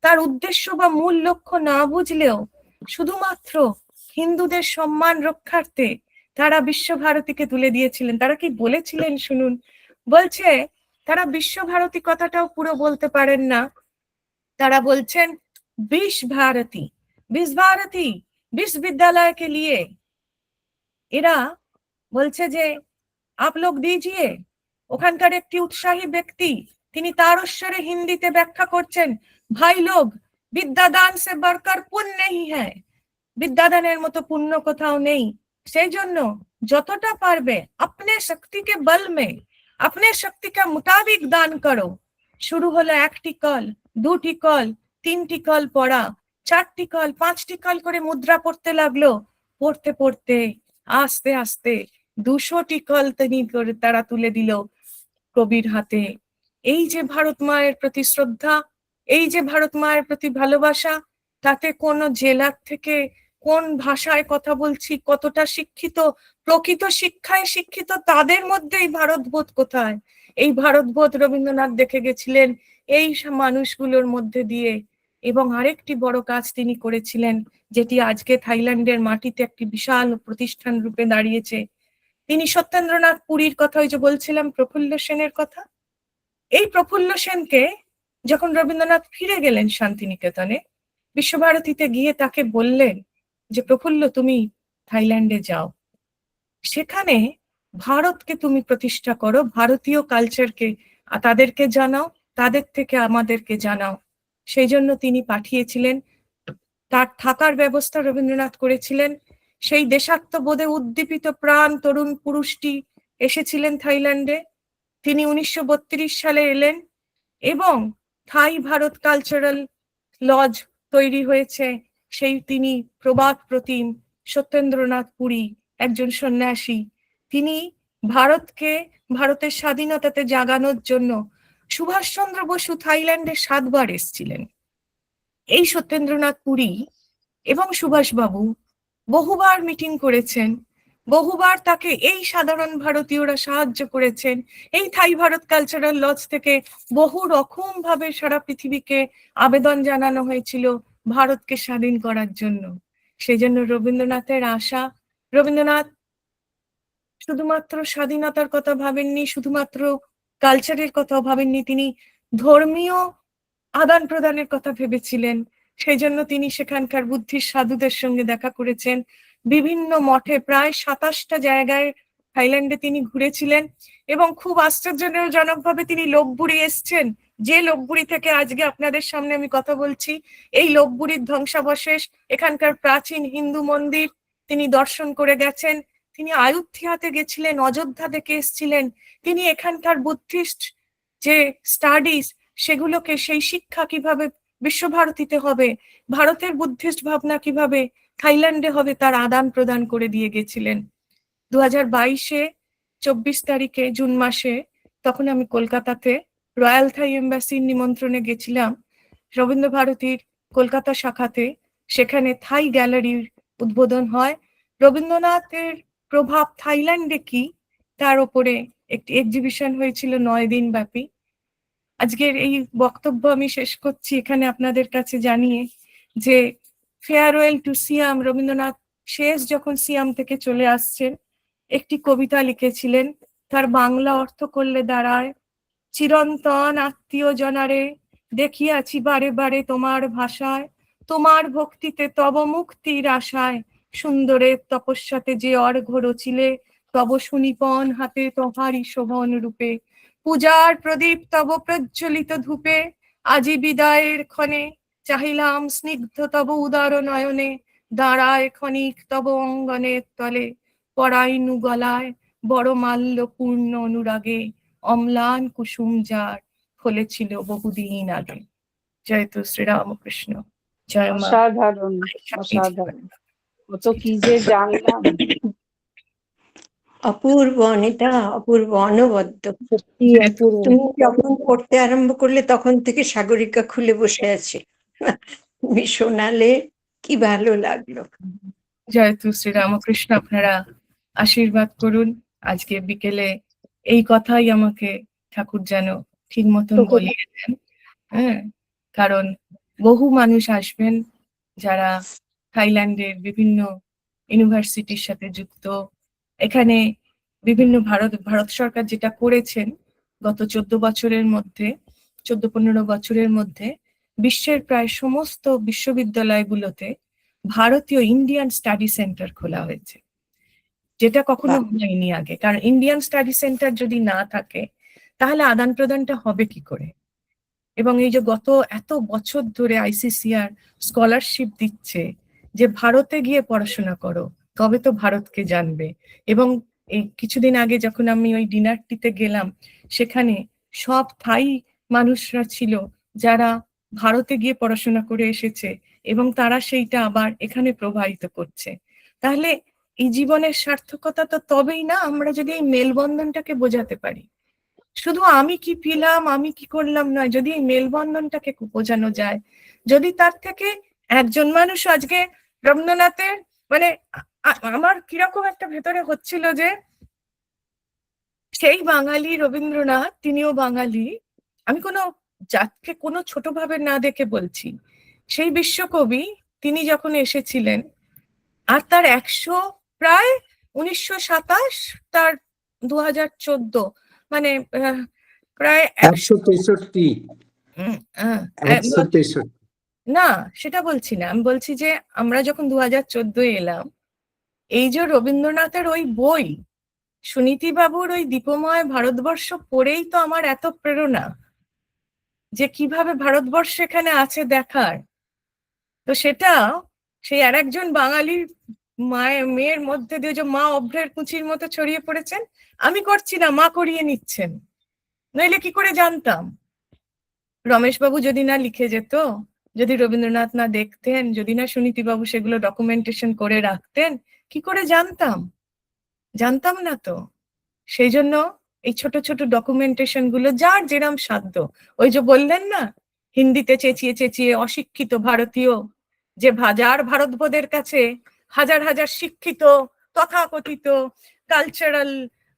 তার উদ্দেশ্য বা মূল লক্ষ্য না বুঝলেও শুধুমাত্র হিন্দুদের সম্মান রক্ষার্থে তারা বিশ্বভারতীকে তুলে দিয়েছিলেন। তারা কি বলেছিলেন শুনুন। বলছে, তারা বিশ্বভারতী কথাটাও পুরো বলতে পারেন না। তারা বলছেন, विश्व विश्वविद्यालय के लिए এরা বলছে যে आप लोग दीजिए। ওখানকার একটি উৎসাহী ব্যক্তি তিনি তারস্বরে হিন্দিতে ব্যাখ্যা করছেন, ভাই লোক বিদ্যাদান সে বড়কর পুণ্য नहीं है, বিদ্যাদানের মতো পুণ্য কোথাও নেই। সেই জন্য যতটা পারবে अपने शक्ति के बल में अपने शक्ति के मुताबिक दान करो। শুরু হলো একটি কল, দুটি কল, তিনটি কল পড়া, চারটি কল, পাঁচটি কল করে মুদ্রা পড়তে লাগলো। পড়তে পড়তে আস্তে আস্তে 200টি কল তারা তুলে দিল কবির হাতে। এই যে ভারত মায়ের প্রতি শ্রদ্ধা, এই যে ভারত মায়ের প্রতি ভালোবাসা, তাতে কোন জেলার থেকে কোন ভাষায় কথা বলছি, কতটা শিক্ষিত, প্রকৃত শিক্ষায় শিক্ষিত তাদের মধ্যে এই ভারতবোধ কোথায়? এই ভারতবোধ রবীন্দ্রনাথ দেখে গেছিলেন এই মানুষগুলোর মধ্যে দিয়ে। এবং আরেকটি বড় কাজ তিনি করেছিলেন, যেটি আজকে থাইল্যান্ডের মাটিতে একটি বিশাল প্রতিষ্ঠান রূপে দাঁড়িয়েছে। তিনি সত্যেন্দ্রনাথ পুরীর কথা, ওই যে বলছিলাম প্রফুল্ল সেনের কথা, এই প্রফুল্ল সেনকে যখন রবীন্দ্রনাথ ফিরে গেলেন শান্তিনিকেতনে, বিশ্বভারতীতে গিয়ে তাকে বললেন যে প্রফুল্ল তুমি থাইল্যান্ডে যাও, সেখানে ভারতকে তুমি প্রতিষ্ঠা করো, ভারতীয় কালচারকে তাদেরকে জানাও, তাদের থেকে আমাদেরকে জানাও। সেই জন্য তিনি পাঠিয়েছিলেন, তার থাকার ব্যবস্থা রবীন্দ্রনাথ করেছিলেন। সেই দেশাত্মবোধে উদ্দীপিত প্রাণ তরুণ পুরুষটি এসেছিলেন থাইল্যান্ডে। তিনি 1932 সালে এলেন এবং থাই ভারত কালচারাল লজ তৈরি হয়েছে। সেই তিনি প্রবাদ প্রতিম সত্যেন্দ্রনাথ পুরী, একজন সন্ন্যাসী। তিনি ভারতকে ভারতের স্বাধীনতাতে জাগানোর জন্য সুভাষচন্দ্র বসু থাইল্যান্ডে 7 বার এসেছিলেন। এই সত্যেন্দ্রনাথ পুরী এবং সুভাষবাবু বহুবার মিটিং করেছেন, বহুবার তাকে এই সাধারণ ভারতীয়রা সাহায্য করেছেন। এই থাই ভারত কালচারাল লজ থেকে বহু রকম ভাবে সারা পৃথিবীকে আবেদন জানানো হয়েছিল ভারতকে স্বাধীন করার জন্য। সেই জন্য রবীন্দ্রনাথের আশা, রবীন্দ্রনাথ শুধুমাত্র স্বাধীনতার কথা ভাবেননি, শুধুমাত্র কালচারের কথা ভাবেননি, তিনি ধর্মীয় আদান প্রদানের কথা ভেবেছিলেন। সেই জন্য তিনি সেখানকার বুদ্ধিস্ট সাধুদের সঙ্গে দেখা করেছেন। বিভিন্ন মঠে প্রায় 27টা জায়গায় থাইল্যান্ডে তিনি ঘুরেছিলেন এবং খুব আশ্চর্যজনক ভাবে তিনি লোপবুড়ি এসছেন, যে লোপবুড়ি থেকে আজকে আপনাদের সামনে আমি কথা বলছি। এই লোপবুড়ির ধ্বংসাবশেষ, এখানকার প্রাচীন হিন্দু মন্দির তিনি দর্শন করে গেছেন। তিনি আয়ুথিয়াতে গেছিলেন, অযোধ্যা দেখে এসেছিলেন। তিনি এখানকার বুদ্ধিস্ট যে স্টাডিজ, সেগুলোকে, সেই শিক্ষা কিভাবে বিশ্বভারতীতে হবে, ভারতের বুদ্ধিস্ট ভাবনা কিভাবে থাইল্যান্ডে হবে, তার আদান প্রদান করে দিয়ে গেছিলেন। 2022-এ 24 তারিখে জুন মাসে, তখন আমি কলকাতাতে রয়্যাল থাই এম্বাসির নিমন্ত্রণে গেছিলাম রবীন্দ্র ভারতীর কলকাতা শাখাতে। সেখানে থাই গ্যালারির উদ্বোধন হয়। রবীন্দ্রনাথের প্রভাব থাইল্যান্ডে কি, তার উপরে একটি এক্সিবিশন হয়েছিল 9 দিন ব্যাপী। আজকের এই বক্তব্য আমি শেষ করছি এখানে আপনাদের কাছে জানিয়ে যে ফেয়ারওয়েল টু সিয়াম, রবীন্দ্রনাথ শেষ যখন সিয়াম থেকে চলে আসছেন, একটি কবিতা লিখেছিলেন। তার বাংলা অর্থ করলে দাঁড়ায়, চিরন্তন আত্মীয় জনারে দেখিয়াছি বারে বারে তোমার ভাষায়, তোমার ভক্তিতে তব মুক্তির আশায়, সুন্দরের তপস্যাতে যে অর্ঘ্য রচিলে, তব সুনিপন হাতে তোমারই শোভন রূপে, পূজার প্রদীপ তব প্রজ্বলিত ধূপে, আজি বিদায়ের ক্ষণে চাহিলাম স্নিগ্ধ তব উদার নয়নে, দাঁড়ায় ক্ষণিক তব অঙ্গনের তলে, পরাইনু গলায় বড় মাল্য পূর্ণ অনুরাগে, অম্লান কুসুম যার ফলেছিল বহুদিন আগে। জয় তো শ্রীরামকৃষ্ণ, জয় মা। অসাধারণ, অসাধারণ, কত কি যে জানলাম। অপূর্ব অনিতা, অপূর্ব, অনবদ্য। সত্যি অপূর্ব। তুমি যখন পড়তে আরম্ভ করলে তখন থেকে সাগরিকা খুলে বসে আছে, তুমি শোনালে কি ভালো লাগলো। জয় তো শ্রীরামকৃষ্ণ, আপনারা আশীর্বাদ করুন। আজকে বিকেলে এই কথাই আমাকে ঠাকুর যেন ঠিক মতন বলিয়ে দেন। হ্যাঁ, কারণ বহু মানুষ আসবেন যারা থাইল্যান্ডের বিভিন্ন ইউনিভার্সিটির সাথে যুক্ত। এখানে বিভিন্ন ভারত সরকার যেটা করেছেন গত 14 বছরের মধ্যে, 14-15 বছরের মধ্যে, বিশ্বের প্রায় সমস্ত বিশ্ববিদ্যালয়গুলোতে ভারতীয় ইন্ডিয়ান স্টাডি সেন্টার খোলা হয়েছে, যেটা কখনো হয়নি আগে। কারণ ইন্ডিয়ান স্টাডি সেন্টার যদি না থাকে তাহলে আদান প্রদানটা হবে কি করে? এবং এই যে গত এত বছর ধরে আইসিসিআর স্কলারশিপ দিচ্ছে যে ভারতে গিয়ে পড়াশোনা করো, তবে তো ভারতকে জানবে। এবং এই কিছুদিন আগে যখন আমি ওই ডিনারটিতে গেলাম, সেখানে সব থাই মানুষরা ছিল যারা ভারতে গিয়ে পড়াশোনা করে এসেছে এবং তারা সেইটা আবার এখানে প্রবাহিত করছে। তাহলে এই জীবনের সার্থকতা তো তবেই না আমরা যদি এই মেলবন্ধনটাকে বোঝাতে পারি। শুধু আমি কি পেলাম, আমি কি করলাম নয়, যদি এই মেলবন্ধনটাকে বোঝানো যায়, যদি তার থেকে একজন মানুষ আজকে রবীন্দ্রনাথের মানে আমার কিরকম একটা ভেতরে হচ্ছিল যে সেই বাঙালি রবীন্দ্রনাথ, তিনিও বাঙালি, আমি কোনো জাতকে কোনো ছোটভাবে না দেখে বলছি, সেই বিশ্বকবি তিনি যখন এসেছিলেন আর তার 100 প্রায় 1927 তার 2014 মানে প্রায় 163 163 না, সেটা বলছি না, আমি বলছি যে আমরা যখন 2014 এলাম, এই যে রবীন্দ্রনাথের ওই বই, সুনীতি বাবুর ওই দীপময় ভারতবর্ষ পড়েই তো আমার এত প্রেরণা যে কিভাবে ভারতবর্ষ এখানে আছে দেখার। তো সেটা সেই আর একজন বাঙালির মেয়ের মধ্যে দিয়ে যে মা অভ্রের কুচির মতো ছড়িয়ে পড়েছেন, আমি করছি না, মা করিয়ে নিচ্ছেন, নইলে কি করে জানতাম? রমেশবাবু যদি না লিখে যেত, যদি রবীন্দ্রনাথ না দেখতেন, যদি না সুনীতিবাবু সেগুলো ডকুমেন্টেশন করে রাখতেন, কি করে জানতাম? জানতাম না তো। সেই জন্য এই ছোট ছোট ডকুমেন্টেশন গুলো যার যেরাম সাধ্য, ওই যে বললেন না হিন্দিতে চেঁচিয়ে চেঁচিয়ে অশিক্ষিত ভারতীয়, যে যার ভারতবোধের কাছে হাজার হাজার শিক্ষিত তথাকথিত কালচারাল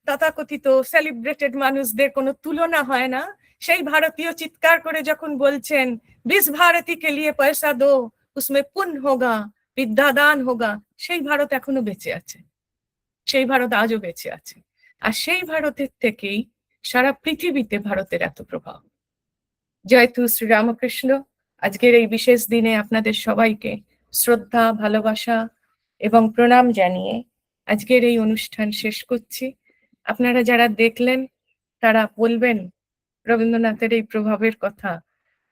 তথাকথিত সেলিব্রেটেড মানুষদের কোনো তুলনা হয় না, সেই ভারতীয় চিৎকার করে যখন বলছেন বিশ ভারতী কে লিয়ে পয়সা দো উসমে পুণ্য হোগা বিদ্যাদান হোগা, সেই ভারত এখনো বেঁচে আছে, সেই ভারত আজও বেঁচে আছে। আর সেই ভারতের থেকেই সারা পৃথিবীতে ভারতের এত প্রভাব। জয়তু শ্রী রামকৃষ্ণ। আজকের এই বিশেষ দিনে আপনাদের সবাইকে শ্রদ্ধা, ভালোবাসা এবং প্রণাম জানিয়ে আজকের এই অনুষ্ঠান শেষ করছি। আপনারা যারা দেখলেন তারা বলবেন রবীন্দ্রনাথের এই প্রভাবের কথা,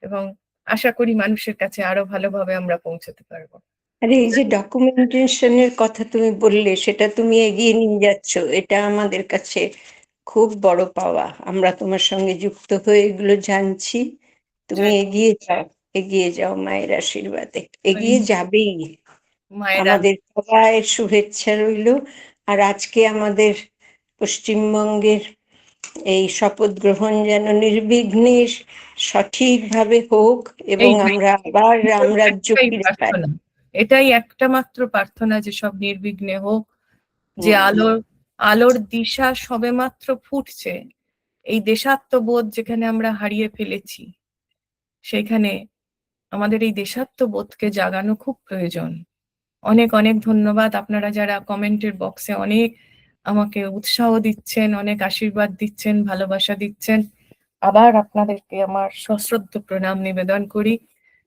এবং আশা করি মানুষের কাছে আরো ভালোভাবে আমরা পৌঁছতে পারবো। আরে এই যে ডকুমেন্টেশনের কথা তুমি বললে, সেটা তুমি এগিয়ে নিয়ে যাচ্ছ, এটা আমাদের কাছে খুব বড় পাওয়া। আমরা তোমার সঙ্গে যুক্ত হয়ে এগুলো জানছি। তুমি এগিয়ে যাও মায়ের আশীর্বাদে, এগিয়ে যাবেই। মায়েরা আমাদের সবাইয়ের শুভেচ্ছা রইল। আর আজকে আমাদের পশ্চিমবঙ্গের এই শপথ গ্রহণ যেন নির্বিঘ্নে সঠিকভাবে হোক এবং আমরা আবার রামরাজ্য ফিরে পাই। এটাই একটা মাত্র প্রার্থনা, যে সব নির্বিঘ্নে হোক, যে আলোর দিশা সবেমাত্র ফুটছে, এই দেশাত্মবোধ যেখানে আমরা হারিয়ে ফেলেছি, সেখানে আমাদের এই দেশাত্মবোধকে জাগানো খুব প্রয়োজন। অনেক অনেক ধন্যবাদ আপনারা যারা কমেন্টের বক্সে অনেক আমাকে উৎসাহ দিচ্ছেন, অনেক আশীর্বাদ দিচ্ছেন, ভালোবাসা দিচ্ছেন। আবার আপনাদেরকে আমার সশ্রদ্ধ প্রণাম নিবেদন করি।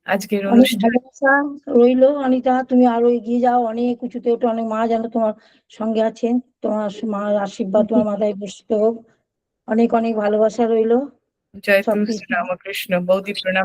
আজকের অনেক অনুষ্ঠান ভালোবাসা রইলো অনিতা, তুমি আরো এগিয়ে যাও, অনেক উঁচুতে ওঠো, অনেক মা যেন তোমার সঙ্গে আছেন, তোমার মার আশীর্বাদ তোমার মাথায় বর্ষিত হোক। অনেক অনেক ভালোবাসা রইলো। জয়তু সবকিছু শ্রী রামকৃষ্ণ। বৌদি প্রণাম।